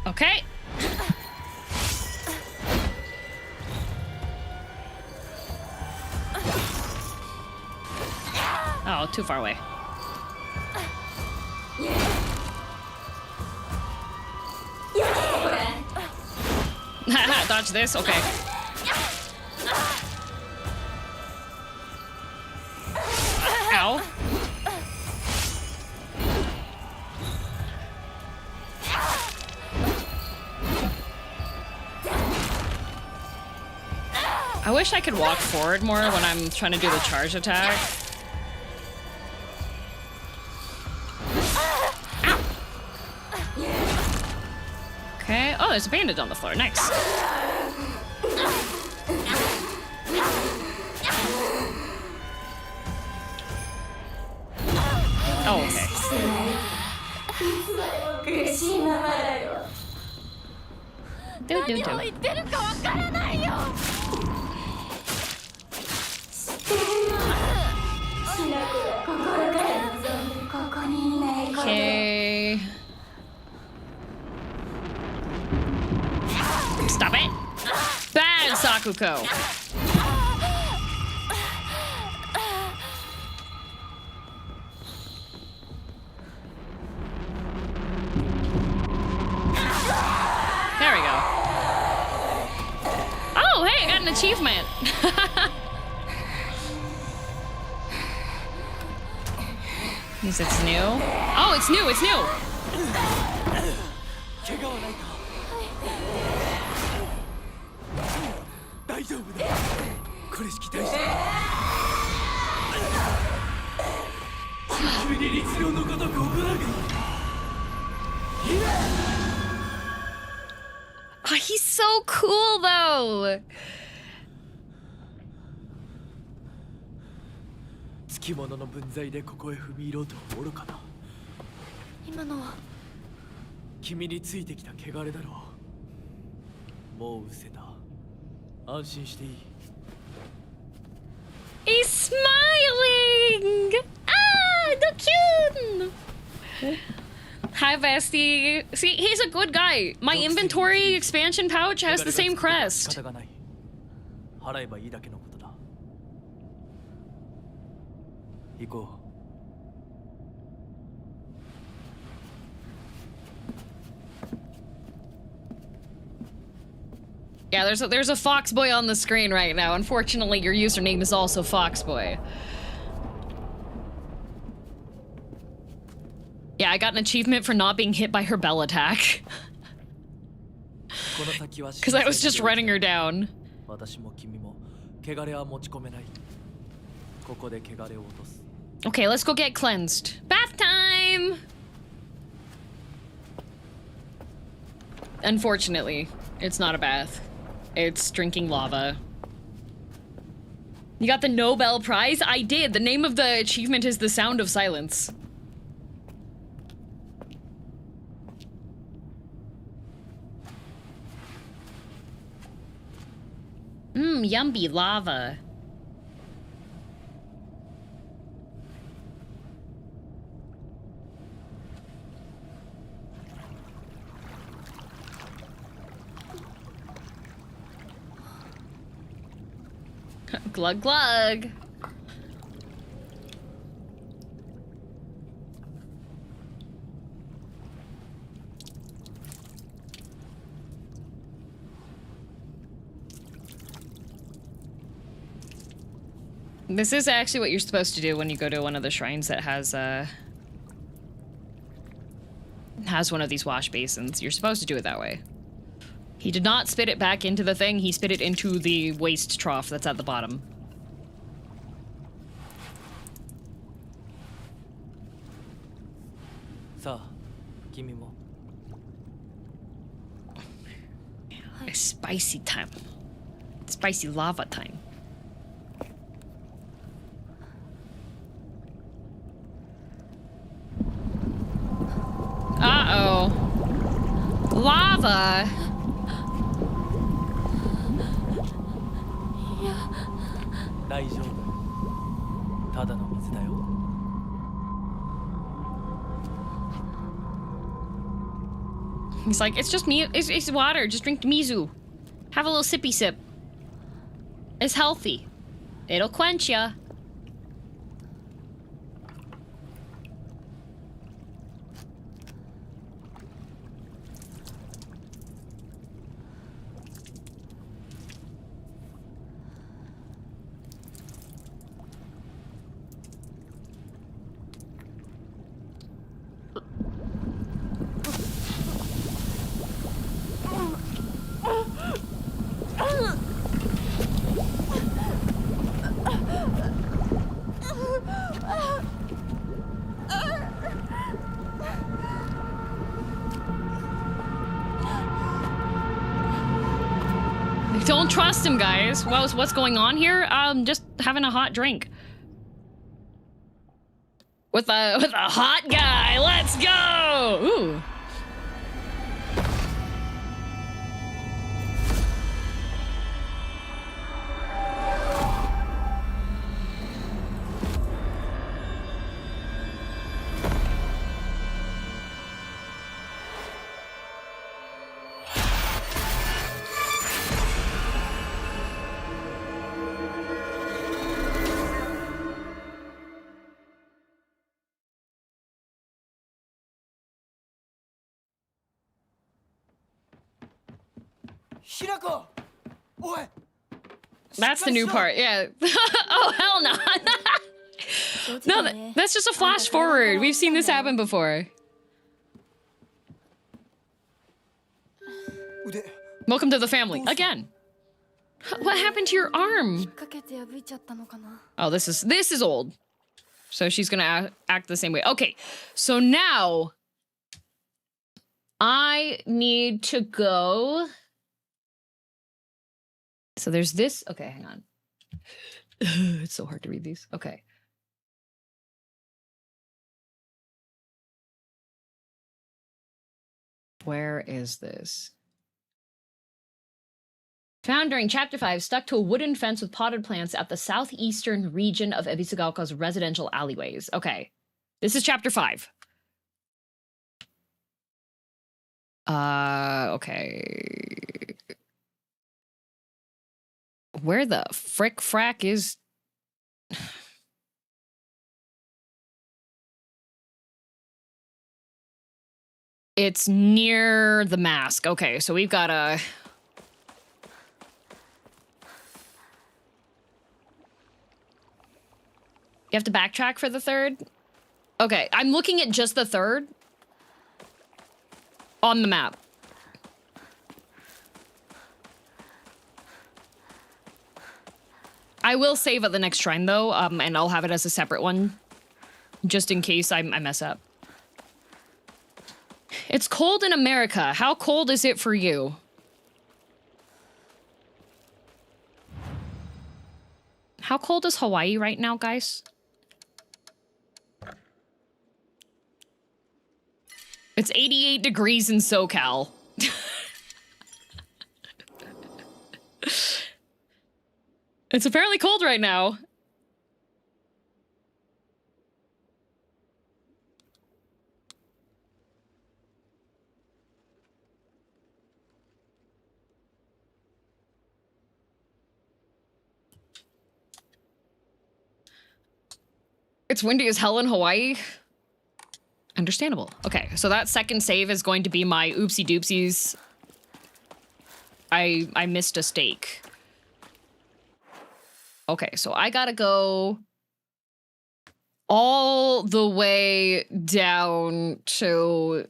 Okay. Oh, too far away. Dodge this? Okay. Ow. I wish I could walk forward more when I'm trying to do the charge attack. Ow. Okay. Oh, there's a bandage on the floor. Nice. Oh, okay. Do, do, 何を do. 言ってるかわからないよ Okay. Stop it. Bad Sakuko. There we go. Oh, hey, I got an achievement. Means it's new. Oh, it's new, it's new. 怪我はないか大丈夫だこれしき大した急に律令のごとく行うが Oh, he's so cool, though. つきものの分際でここへ踏み入ろうとは愚かな今のは君についてきた汚れだろうもう失せた安心していい He's smiling. Ah, the cute. Hi, bestie. See, he's a good guy. My inventory expansion pouch has the same 仕 crest. 方がない払えばいいだけのことだ行こう Yeah, there's a Foxboy on the screen right now. Unfortunately, your username is also Foxboy. Yeah, I got an achievement for not being hit by her bell attack. Because I was just running her down. 私も君も汚れは持ち込めないここで汚れを落とす Okay, let's go get cleansed. Bath time! Unfortunately, it's not a bath. It's drinking lava. You got the Nobel Prize? I did. The name of the achievement is The Sound of Silence. Yummy lava. Glug glug. This is actually what you're supposed to do when you go to one of the shrines that has one of these wash basins. You're supposed to do it that way. He did not spit it back into the thing, he spit it into the waste trough that's at the bottom. Sa, kimi mo. It's spicy time. Spicy lava time. Uh-oh. Lava! 大丈夫。ただの水だよ。He's like, it's just me. It's water. Just drink mizu. Have a little sippy sip. It's healthy. It'll quench ya. Don't trust him, guys. What's going on here? Just having a hot drink. With a hot guy. Let's go! Ooh. Hirako! Oi! That's the new part, yeah. Oh, hell no. No, that's just a flash forward. We've seen this happen before. Welcome to the family. Again. What happened to your arm? Oh, this is old. So she's gonna act the same way. Okay, so now I need to go. So there's this. Okay, hang on. It's so hard to read these. Okay. Where is this? Found during Chapter 5, stuck to a wooden fence with potted plants at the southeastern region of Ebisugaoka's residential alleyways. Okay. This is Chapter 5. Okay. Where the frick frack is... It's near the mask. Okay, so we've got a... You have to backtrack for the third? Okay, I'm looking at just the third on the map. I will save at the next shrine though, and I'll have it as a separate one, just in case I mess up. It's cold in America. How cold is it for you? How cold is Hawaii right now, guys? It's 88 degrees in SoCal. It's apparently cold right now. It's windy as hell in Hawaii. Understandable. Okay, so that second save is going to be my oopsie doopsies. I missed a steak. Okay, so I gotta go all the way down to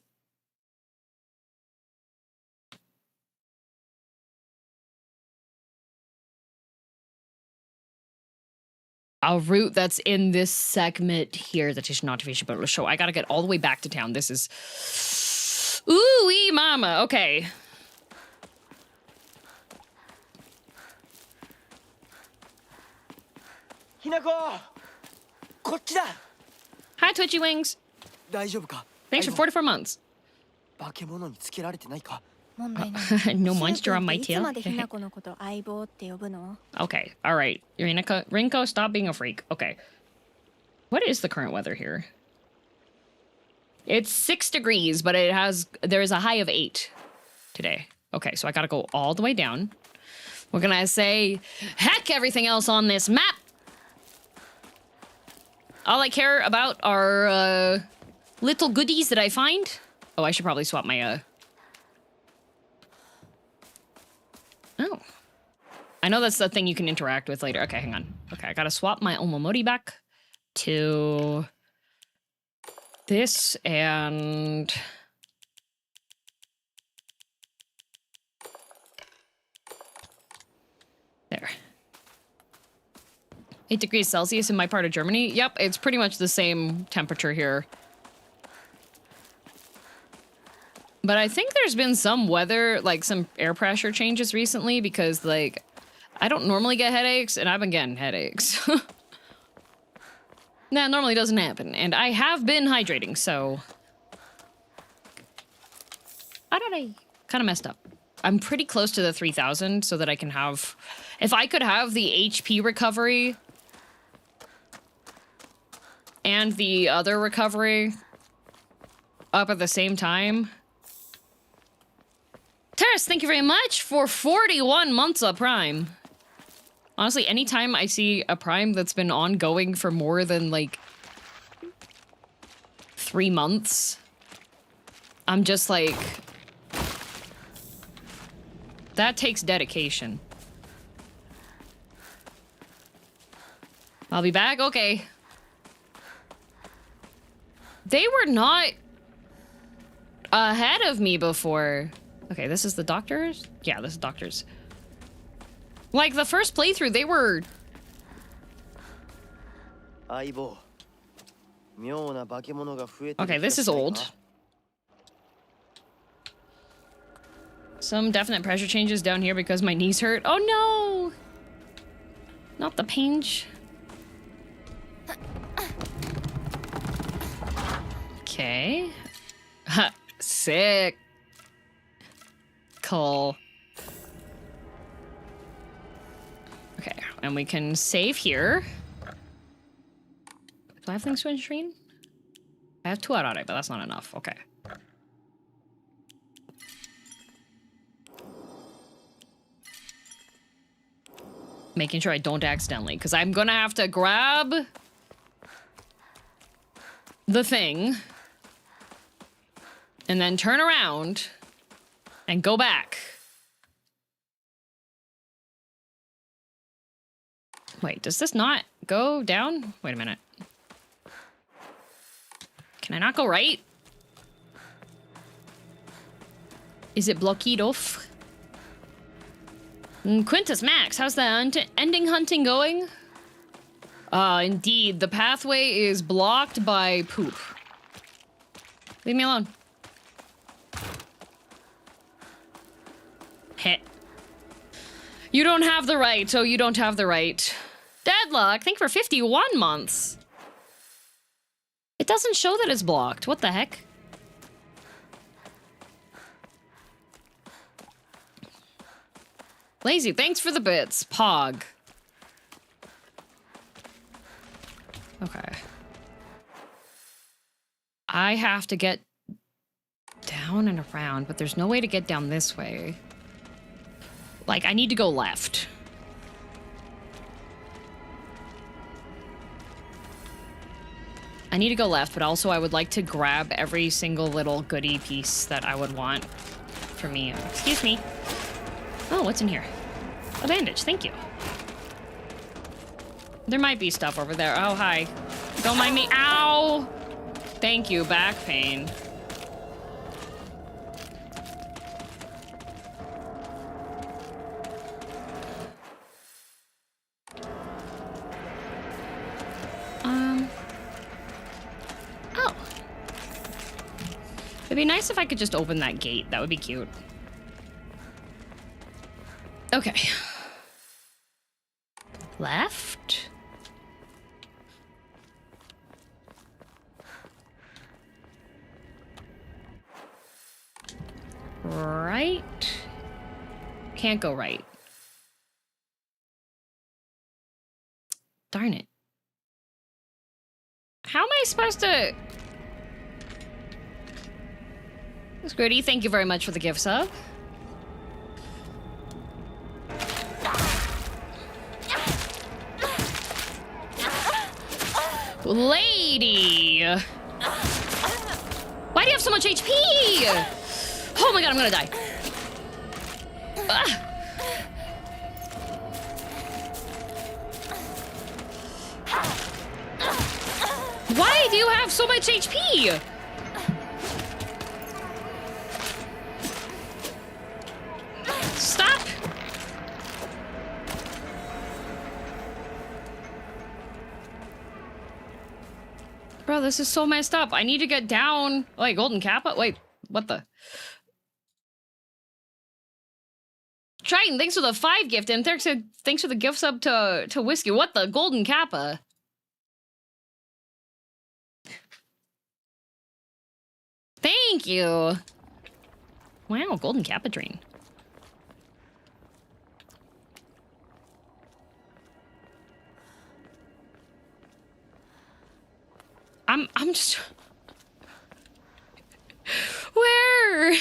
a route that's in this segment here that is not visible to show. I gotta get all the way back to town. This is... Ooh-wee mama. Okay. Hinako! こっちだ! Hi, Twitchy Wings. 大丈夫か? Thanks for 44 months. 化け物につけられてないか? 問題ない No monster on my いつ tail. までひなこのこと相棒って呼ぶの Okay, all right. Rinko, stop being a freak. Okay. What is the current weather here? It's 6 degrees, but there's a high of 8 today. Okay, so I gotta go all the way down. We're gonna say, heck everything else on this map! All I care about are little goodies that I find. Oh, I should probably swap my Oh. I know that's the thing you can interact with later. Okay, hang on. Okay, I gotta swap my Omamori back to this and... There. 8 degrees Celsius in my part of Germany. Yep, it's pretty much the same temperature here. But I think there's been some weather, like some air pressure changes recently because, like, I don't normally get headaches, and I've been getting headaches. That normally doesn't happen, and I have been hydrating, so... I don't know. Kind of messed up. I'm pretty close to the 3,000 so that I can have... If I could have the HP recovery and the other recovery up at the same time... Terrace, thank you very much for 41 months of Prime. Honestly, anytime I see a Prime that's been ongoing for more than, like, 3 months, I'm just like... That takes dedication. I'll be back? Okay. They were not ahead of me before. Okay, this is the doctors? Yeah, this is doctors. Like, the first playthrough, they were... Okay, this is old. Some definite pressure changes down here because my knees hurt. Oh no! Not the pinch. Okay. Ha, sick. Cool. Okay, and we can save here. Do I have things to screen? I have 2 out of it, but that's not enough. Okay. Making sure I don't accidentally, because I'm gonna have to grab the thing and then turn around and go back. Wait, does this not go down? Wait a minute. Can I not go right? Is it blocked off? Quintus Max, how's the ending hunting going? Indeed, the pathway is blocked by poop. Leave me alone. Hit. You don't have the right, so you don't have the right. Deadlock, thank you for 51 months. It doesn't show that it's blocked. What the heck? Lazy, thanks for the bits. Pog. Okay. I have to get down and around, but there's no way to get down this way. Like, I need to go left. I need to go left, but also I would like to grab every single little goodie piece that I would want for me. Excuse me. Oh, what's in here? A bandage, thank you. There might be stuff over there. Oh, hi. Don't mind me. Ow! Thank you, back pain. Oh. It'd be nice if I could just open that gate. That would be cute. Okay. Left. Right. Can't go right. Darn it. How am I supposed to... Squiddy, thank you very much for the gift sub. Lady! Why do you have so much HP? Oh my god, I'm gonna die. Ah. Why do you have so much HP? Stop! Bro, this is so messed up. I need to get down. Wait, golden kappa? Wait, what the? Triton, thanks for the 5 gift, and thanks for the gift sub to Whiskey. What the? Golden kappa? Thank you. Wow, golden kappa drain. I'm just... Where?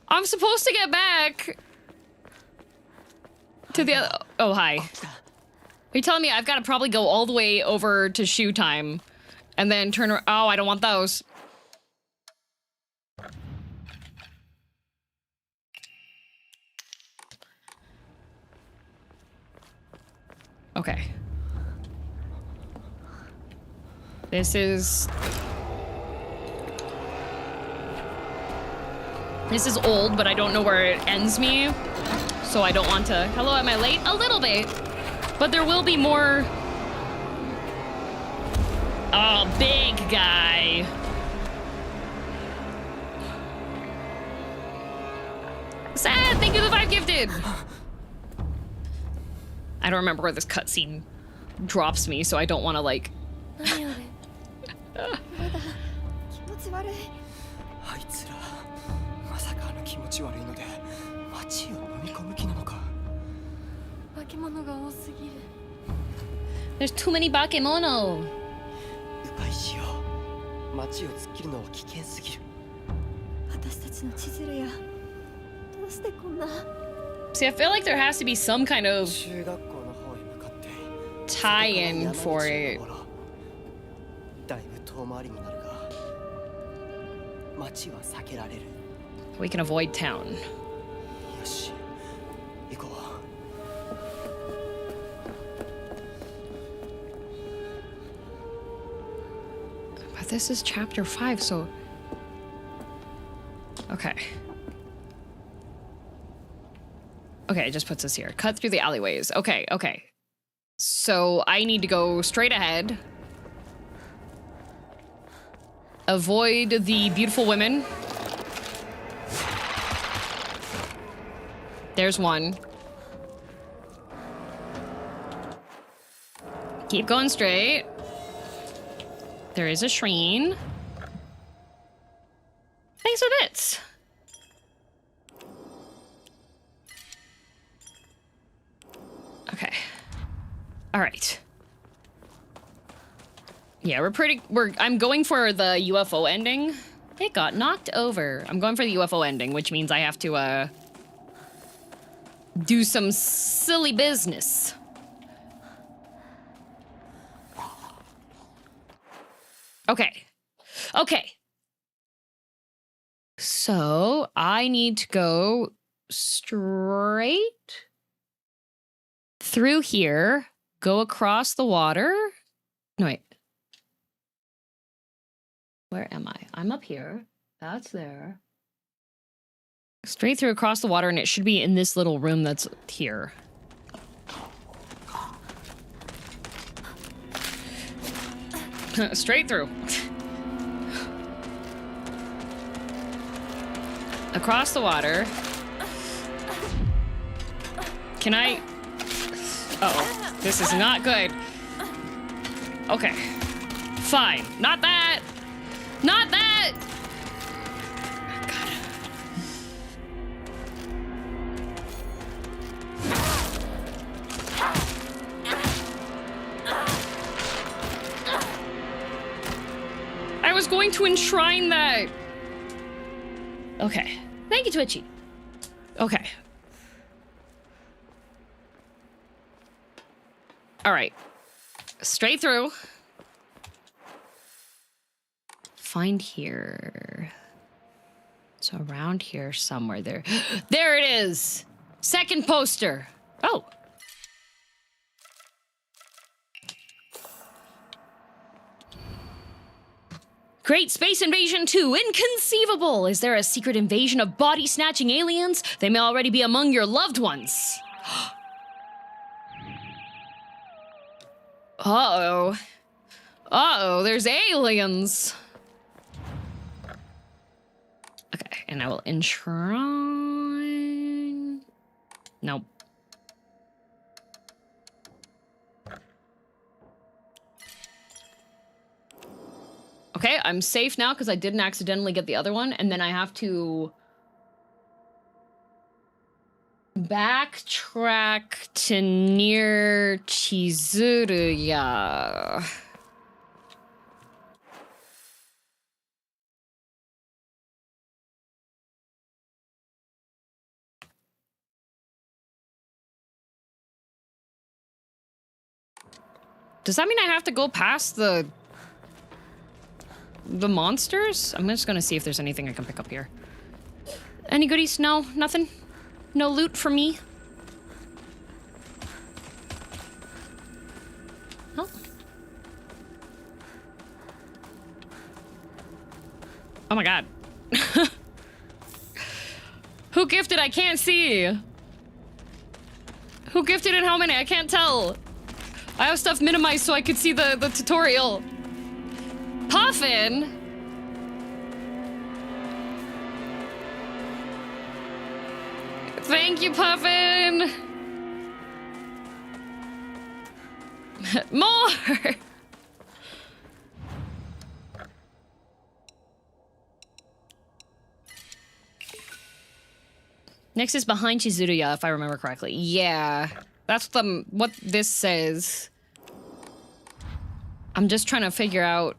I'm supposed to get back to the other... Oh, hi. Are you telling me I've got to probably go all the way over to shoe time and then turn around? Oh, I don't want those. Okay. This is old, but I don't know where it ends me. So I don't want to... Hello, am I late? A little bit. But there will be more... Oh, big guy. Sad, thank you for the 5 gifted. I don't remember where this cutscene drops me, so I don't want to, like... あいつらまさか気持ち悪いので街を飲み込む気なのか化け物が多すぎる There's too many bakemono. 迂回しよう街を突っ切るのは危険すぎる私たちの千鶴やどうしてこんな See, I feel like there has to be some kind of 中学校の方へ向かって tie-in for it. だいぶ遠回りになるが街は避けられる We can avoid town. よし行こう But this is chapter 5, so... Okay. Okay, it just puts us here. Cut through the alleyways. Okay, okay. So I need to go straight ahead. Avoid the beautiful women. There's one. Keep going straight. There is a shrine. Thanks for bits. Okay. All right. Yeah, I'm going for the UFO ending. It got knocked over. I'm going for the UFO ending, which means I have to, do some silly business. Okay. Okay. So I need to go straight through here, go across the water. No, wait. Where am I? I'm up here. That's there. Straight through across the water, and it should be in this little room that's here. Straight through. Across the water. Can I? Uh-oh. This is not good. Okay. Fine. Not that! Not that! God. I was going to enshrine that. Okay. Thank you, Twitchy. Okay. All right. Straight through. Find here. So around here somewhere there. There it is! Second poster. Oh. Great Space Invasion 2, inconceivable! Is there a secret invasion of body-snatching aliens? They may already be among your loved ones. Uh-oh. Uh-oh, there's aliens. Okay, and I will enshrine... Nope. Okay, I'm safe now because I didn't accidentally get the other one, and then I have to backtrack to near Chizuruya. Does that mean I have to go past the monsters? I'm just gonna see if there's anything I can pick up here. Any goodies? No, nothing? No loot for me? Oh. Oh my god. Who gifted? I can't see. Who gifted and how many? I can't tell. I have stuff minimized so I could see the tutorial. Puffin? Thank you, Puffin! More! Next is behind Chizuruya, if I remember correctly. Yeah, that's what this says. I'm just trying to figure out...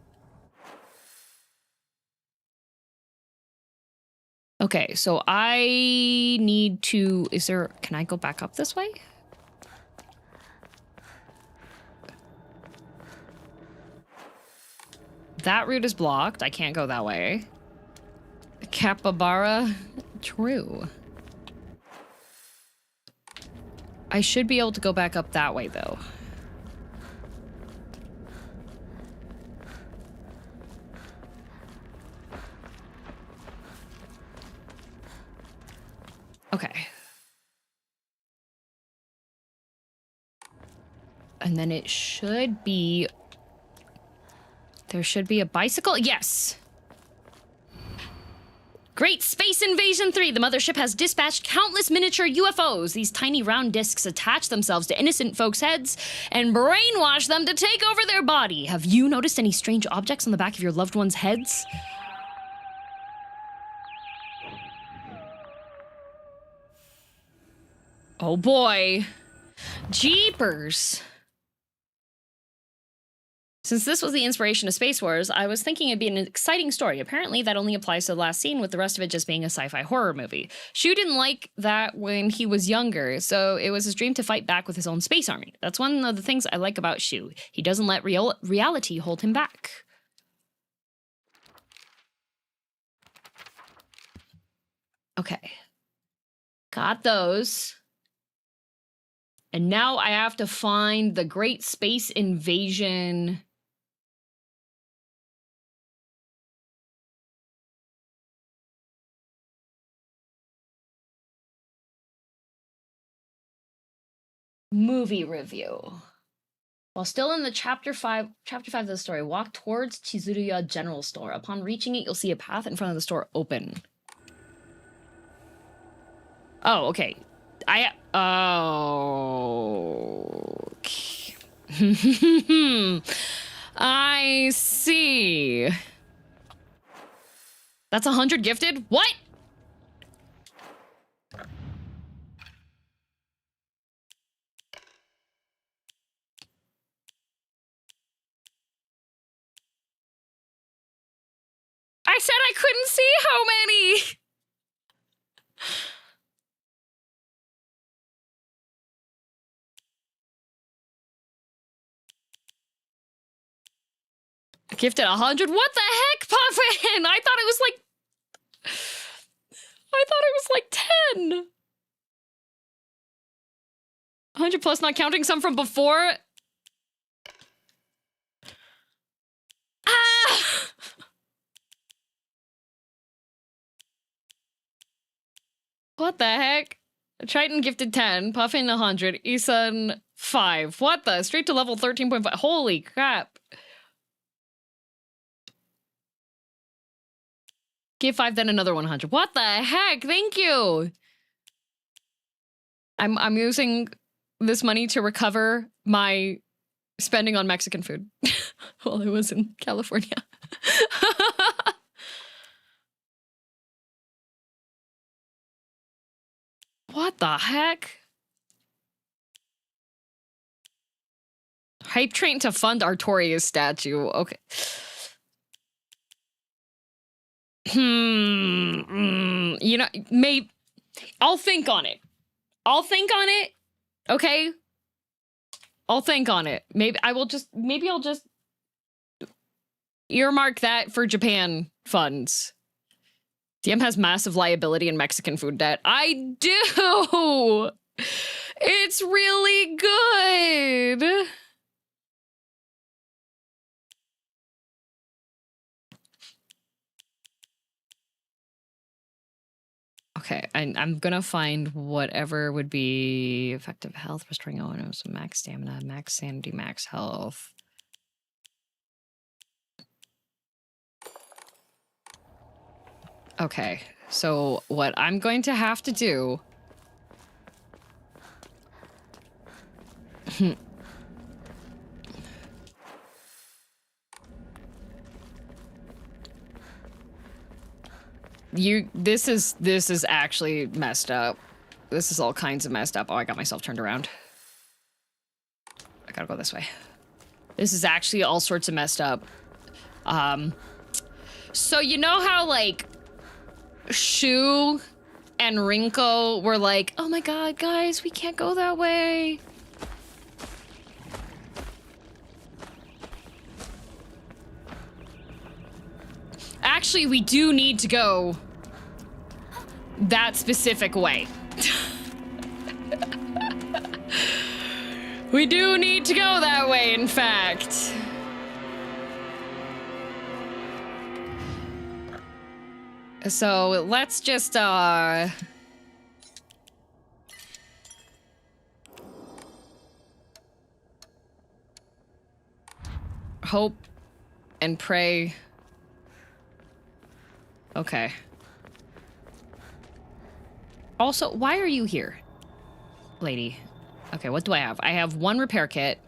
Okay, so I need to... Can I go back up this way? That route is blocked. I can't go that way. Capybara? True. I should be able to go back up that way, though. Okay. And then it should be... There should be a bicycle? Yes! Great Space Invasion 3! The mothership has dispatched countless miniature UFOs. These tiny round discs attach themselves to innocent folks' heads and brainwash them to take over their body. Have you noticed any strange objects on the back of your loved ones' heads? Oh boy. Jeepers. Since this was the inspiration of Space Wars, I was thinking it'd be an exciting story. Apparently, that only applies to the last scene, with the rest of it just being a sci-fi horror movie. Shu didn't like that when he was younger, so it was his dream to fight back with his own space army. That's one of the things I like about Shu. He doesn't let reality hold him back. Okay. Got those. And now I have to find the Great Space Invasion. Movie review. While still in the chapter 5 of the story, walk towards Chizuruya General Store. Upon reaching it, you'll see a path in front of the store open. Oh, okay. Okay. I see. That's 100 gifted? What? I said I couldn't see how many. Gifted 100? What the heck, Puffin? I thought it was like 10. 100 plus, not counting some from before. Ah! What the heck? Triton gifted 10, Puffin 100, Isun 5. What the? Straight to level 13.5. Holy crap. Give 5, then another 100. What the heck? Thank you. I'm using this money to recover my spending on Mexican food while I was in California. What the heck? Hype train to fund Artoria's statue. Okay. You know, maybe I'll think on it. Okay? I'll think on it. Maybe I'll just earmark that for Japan funds. DM has massive liability in Mexican food debt. I do! It's really good! Okay, I'm gonna find whatever would be effective health, restoring ONOs, max stamina, max sanity, max health. Okay, so what I'm going to have to do... This is actually messed up. This is all kinds of messed up. Oh, I got myself turned around. I gotta go this way. This is actually all sorts of messed up. So you know how, like, Shu and Rinko were like, oh my god, guys, we can't go that way. Actually, we do need to go that specific way. We do need to go that way, in fact. So let's just hope and pray. Okay. Also, why are you here, lady? Okay, what do I have? I have 1 repair kit.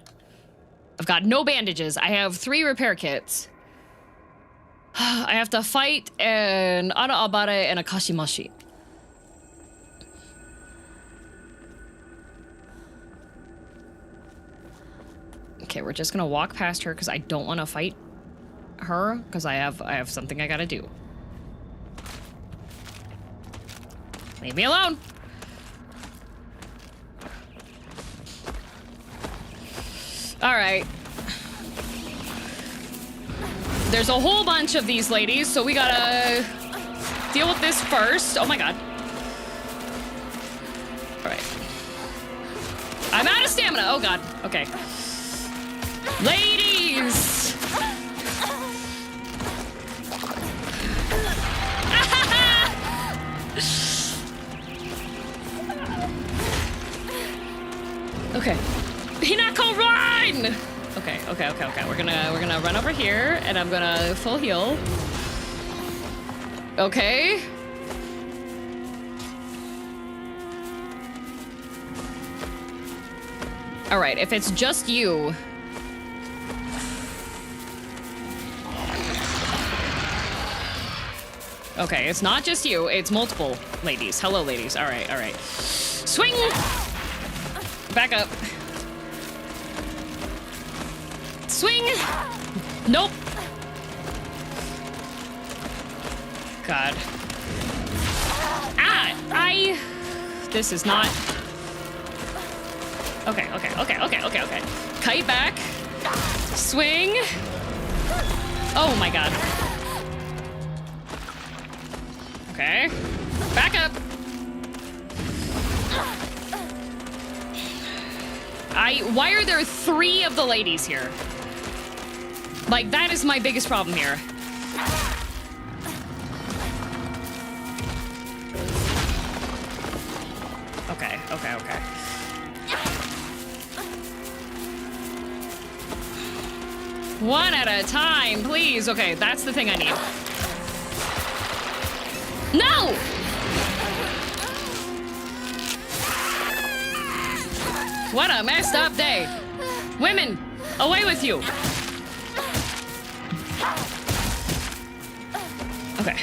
I've got no bandages. I have 3 repair kits. I have to fight an Araabare and a Kashimashi. Okay, we're just gonna walk past her because I don't want to fight her because I have something I gotta do. Leave me alone. All right. There's a whole bunch of these ladies, so we gotta deal with this first. Oh my god. All right. I'm out of stamina. Oh god. Okay. Ladies! Okay. Hinako, run! Okay. We're gonna run over here, and I'm gonna full heal. Okay. All right, if it's just you. Okay, it's not just you, it's multiple ladies. Hello, ladies. All right. Swing! Back up. Swing! Nope. God. Ah! This is not... Okay. Kite back. Swing. Oh my god. Okay. Back up. Why are there 3 of the ladies here? Like, that is my biggest problem here. Okay. One at a time, please. Okay, that's the thing I need. No! What a messed up day. Women, away with you. Okay.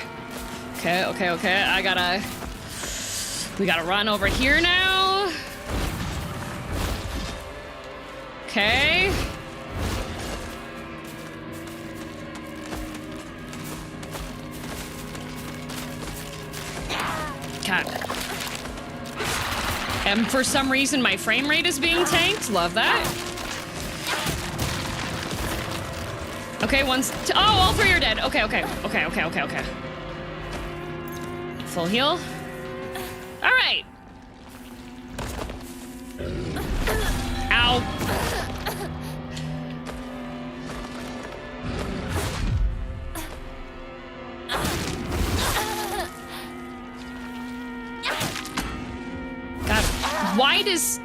We gotta run over here now. Okay. God. And for some reason, my frame rate is being tanked. Love that. Okay, oh, all 3 are dead. Okay. Full heal. All right. Ow. God, why does...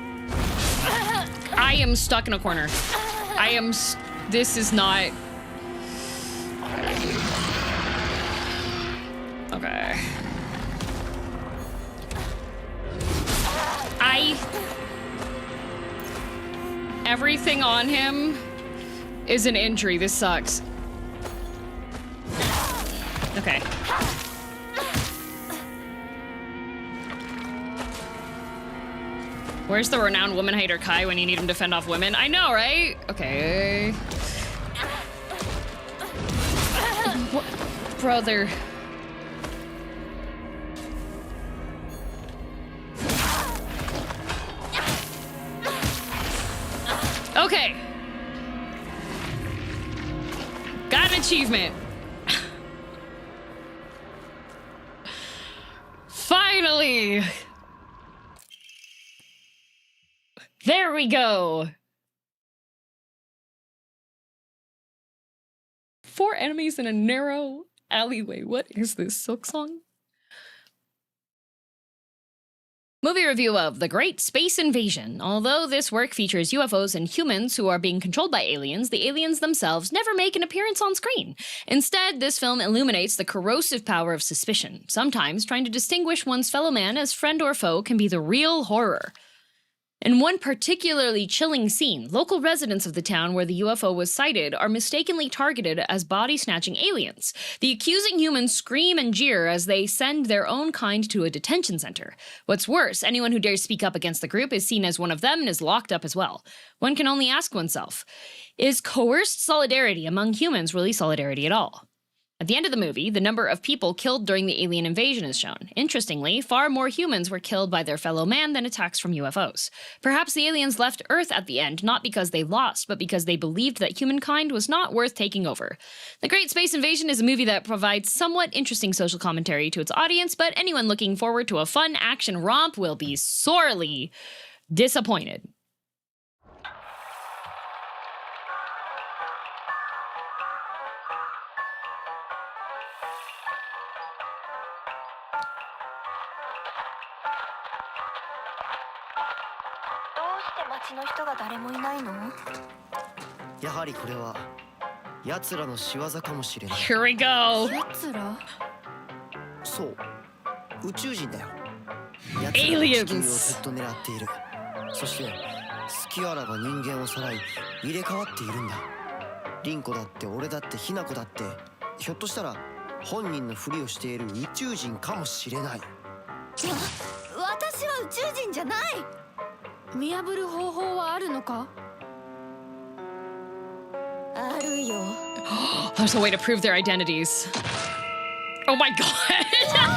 I am stuck in a corner. This is not... Okay. Everything on him is an injury. This sucks. Okay. Where's the renowned woman hater Kai when you need him to fend off women? I know, right? Okay. What? Brother. Okay. Got an achievement. Finally. There we go. 4 enemies in a narrow alleyway. What is this silk song? Movie review of The Great Space Invasion. Although this work features UFOs and humans who are being controlled by aliens, the aliens themselves never make an appearance on screen. Instead, this film illuminates the corrosive power of suspicion. Sometimes trying to distinguish one's fellow man as friend or foe can be the real horror. In one particularly chilling scene, local residents of the town where the UFO was sighted are mistakenly targeted as body-snatching aliens. The accusing humans scream and jeer as they send their own kind to a detention center. What's worse, anyone who dares speak up against the group is seen as one of them and is locked up as well. One can only ask oneself, is coerced solidarity among humans really solidarity at all? At the end of the movie, the number of people killed during the alien invasion is shown. Interestingly, far more humans were killed by their fellow man than attacks from UFOs. Perhaps the aliens left Earth at the end not because they lost, but because they believed that humankind was not worth taking over. The Great Space Invasion is a movie that provides somewhat interesting social commentary to its audience, but anyone looking forward to a fun action romp will be sorely disappointed. Here we go. そう宇宙人だよ Aliens 地球をずっと狙っているそして隙あらば人間をさらい入れ替わっているんだ凛子だって俺だって雛子だってひょっとしたら本人のふりをしている宇宙人かもしれない。私は宇宙人じゃない。見破る方法はあるのか？あるよ。There's a way to prove their identities. Oh my god. 死んだは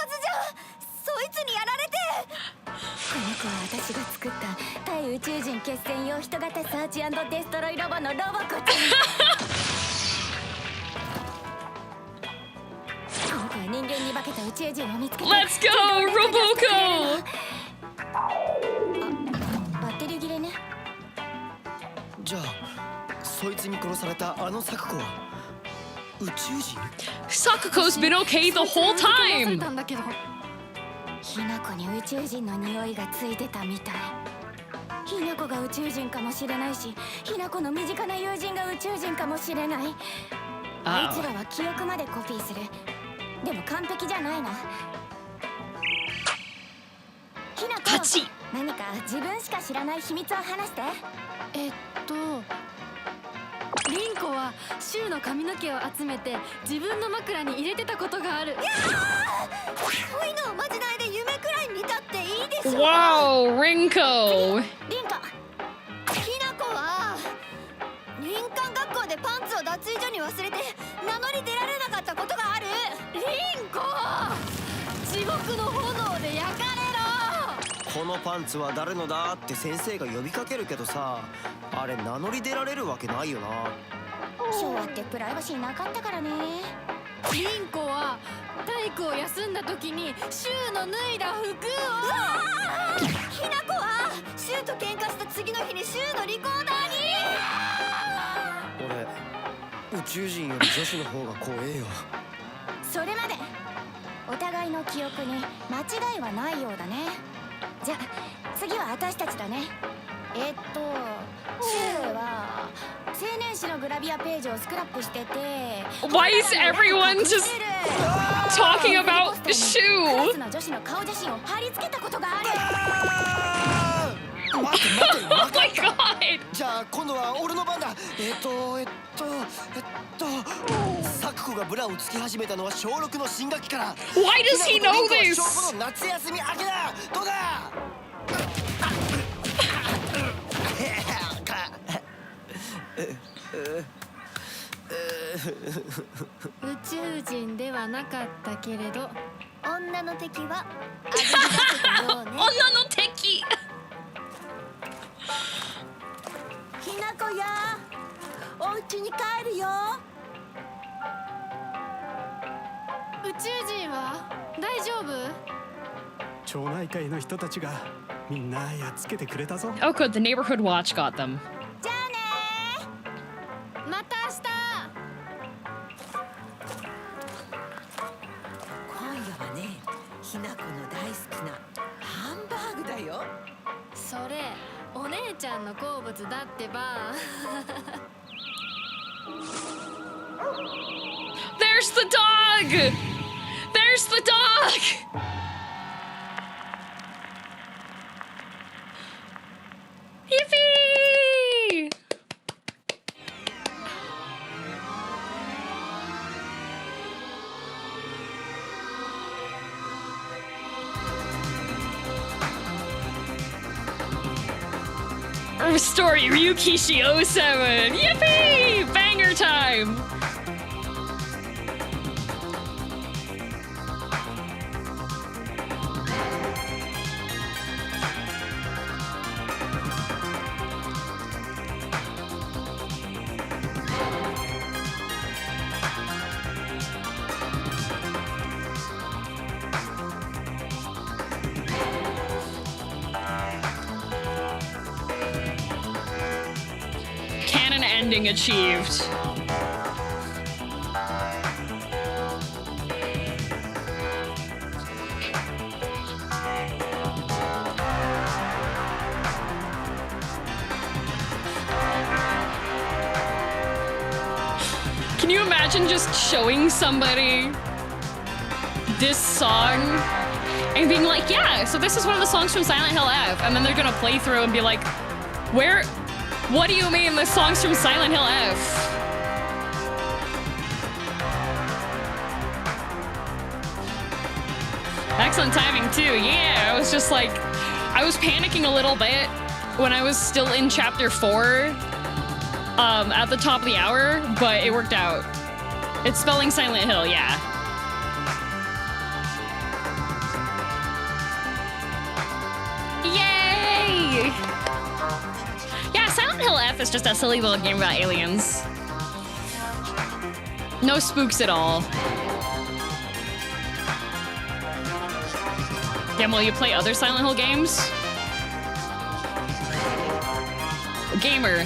ずじゃ。そいつにやられて。この子は私が作った対宇宙人決戦用人型サーチ&デストロイロボのロボコちゃん。人間に化けた宇宙人を見つけた。 Let's go, Roboco! バッテリー切れね。じゃあそいつに殺されたあのサクコは宇宙人？ Sakuko's been okay the whole time! ひなこに宇宙人の匂いがついてたみたい。ひなこが宇宙人かもしれないし、ひなこの身近な友人が宇宙人かもしれない。あいつらは記憶までコピーする。でも完璧じゃないな。ひなこ、何か自分しか知らない秘密を話して。凛子は柊の髪の毛を集めて自分の枕に入れてたことがある。そういうのをまじないで夢くらい見たっていいでしょ。Wow, Rinko! 凛子、ひなこは林間学校でパンツを脱衣所に忘れて名乗り出られなかったことがある。凛子、地獄の炎で焼かれろ。このパンツは誰のだって先生が呼びかけるけどさ、あれ名乗り出られるわけないよな。昭和ってプライバシーなかったからね。凛子は体育を休んだ時に柊の脱いだ服を。ひなこは柊と喧嘩した次の日に柊のリコーダーに。俺宇宙人より女子の方が怖えよ。それまでお互いの記憶に間違いはないようだね。じゃあ次は私たちだね。柊は青年誌のグラビアページをスクラップしてて。 Why is everyone just talking about Shu? クラスの女子の顔写真を貼り付けたことがある。待って待って Oh my god! じゃあ今度は俺の番だ。サクコがブラをつき始めたのは小6の新学期から。 Why does he know this? 小5の夏休み明けだ。どうだ。宇宙人ではなかったけれど女の敵はあぶり出せたようね。女の敵。ひなこや、お家に帰るよ。宇宙人は大丈夫？町内会の人たちがみんなやっつけてくれたぞ。 Oh good, the neighborhood watch got them. じゃあね。また明日。今夜はね、ひなこの大好きなハンバーグだよ。それお姉ちゃんの好物だってば。There's the dog! There's the dog! Yippee! Story Ryukishi 07! Yippee! Banger time! ending achieved. Can you imagine just showing somebody this song and being like, yeah, so this is one of the songs from Silent Hill F, and then they're gonna play through and be like, what do you mean this song's from Silent Hill F? Excellent timing too, yeah, I was just like, I was panicking a little bit when I was still in chapter 4 at the top of the hour, but it worked out. It's spelling Silent Hill, yeah. Yay! Yeah, Silent Hill F is just a silly little game about aliens. No spooks at all. Damn, will you play other Silent Hill games? Gamer.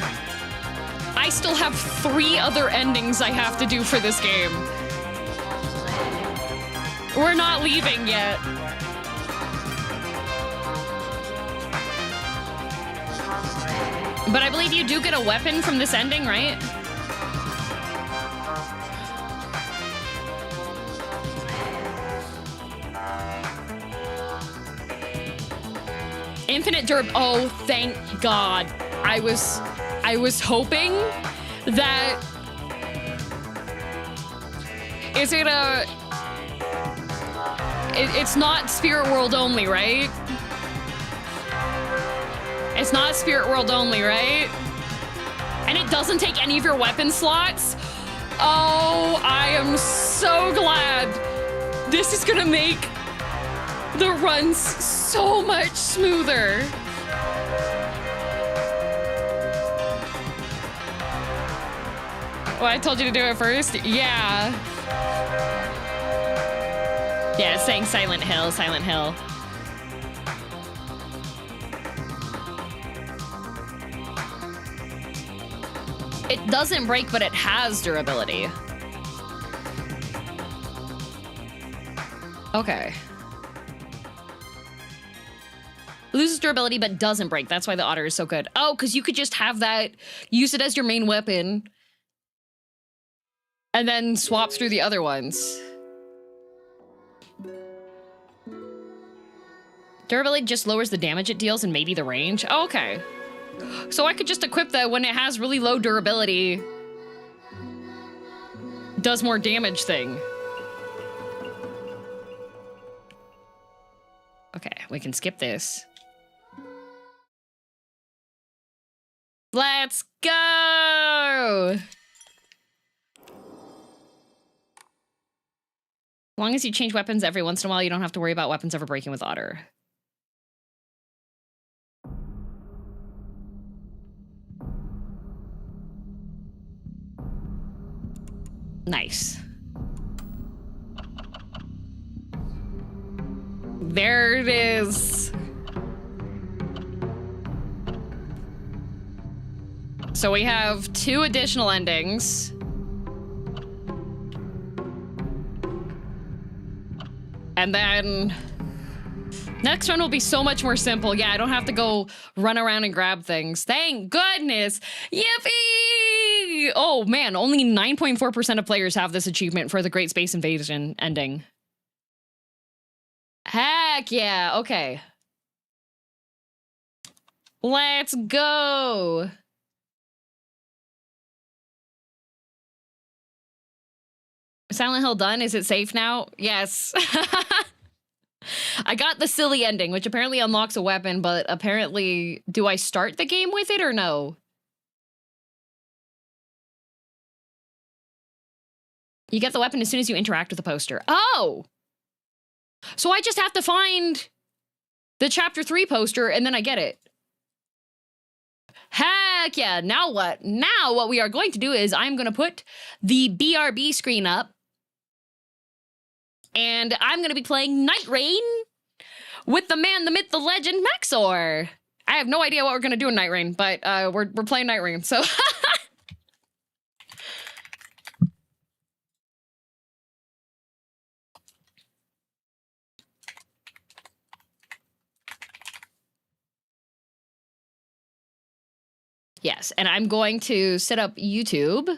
I still have 3 other endings I have to do for this game. We're not leaving yet. But I believe you do get a weapon from this ending, right? Infinite durability. Oh, thank God. I was hoping that... Is it a... It's not Spirit World only, right? It's not Spirit World only, right? And it doesn't take any of your weapon slots? Oh, I am so glad. This is gonna make the runs so much smoother. Oh, I told you to do it first? Yeah. Yeah, it's saying Silent Hill, Silent Hill. It doesn't break, but it has durability. Okay. Loses durability, but doesn't break. That's why the otter is so good. Oh, because you could just have that, use it as your main weapon, and then swap through the other ones. Durability just lowers the damage it deals and maybe the range. Oh, okay. So I could just equip that when it has really low durability. Does more damage thing. Okay, we can skip this. Let's go! As long as you change weapons every once in a while, you don't have to worry about weapons ever breaking with Otter. Nice. There it is. So we have 2 additional endings. And then next one will be so much more simple. Yeah, I don't have to go run around and grab things. Thank goodness. Yippee! Oh man, only 9.4% of players have this achievement for the Great Space Invasion ending. Heck yeah, okay. Let's go. Silent Hill done? Is it safe now? Yes. I got the silly ending, which apparently unlocks a weapon, but apparently, do I start the game with it or no? You get the weapon as soon as you interact with the poster. Oh! So I just have to find the chapter 3 poster and then I get it. Heck yeah, now what? Now what we are going to do is I'm going to put the BRB screen up and I'm going to be playing Night Rain with the man, the myth, the legend, Maxor. I have no idea what we're going to do in Night Rain, but we're playing Night Rain, so... Yes, and I'm going to set up YouTube. I'm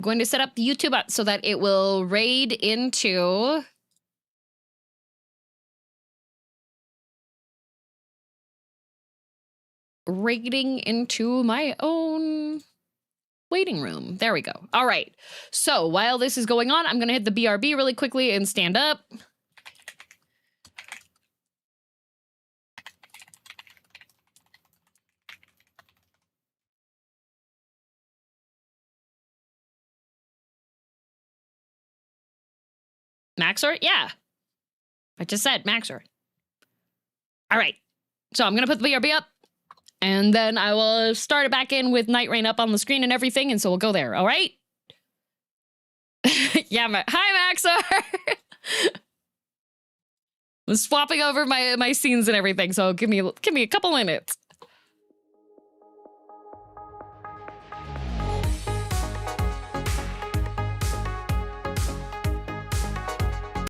going to set up YouTube up so that it will raid into raiding into my own waiting room. There we go. All right. So while this is going on, I'm going to hit the BRB really quickly and stand up. Maxor? Yeah. I just said Maxor. All right. So I'm going to put the BRB up. And then I will start it back in with Night Rain up on the screen and everything. And so we'll go there. All right. Yeah. Hi, Maxor. I'm swapping over my scenes and everything. So give me a couple minutes.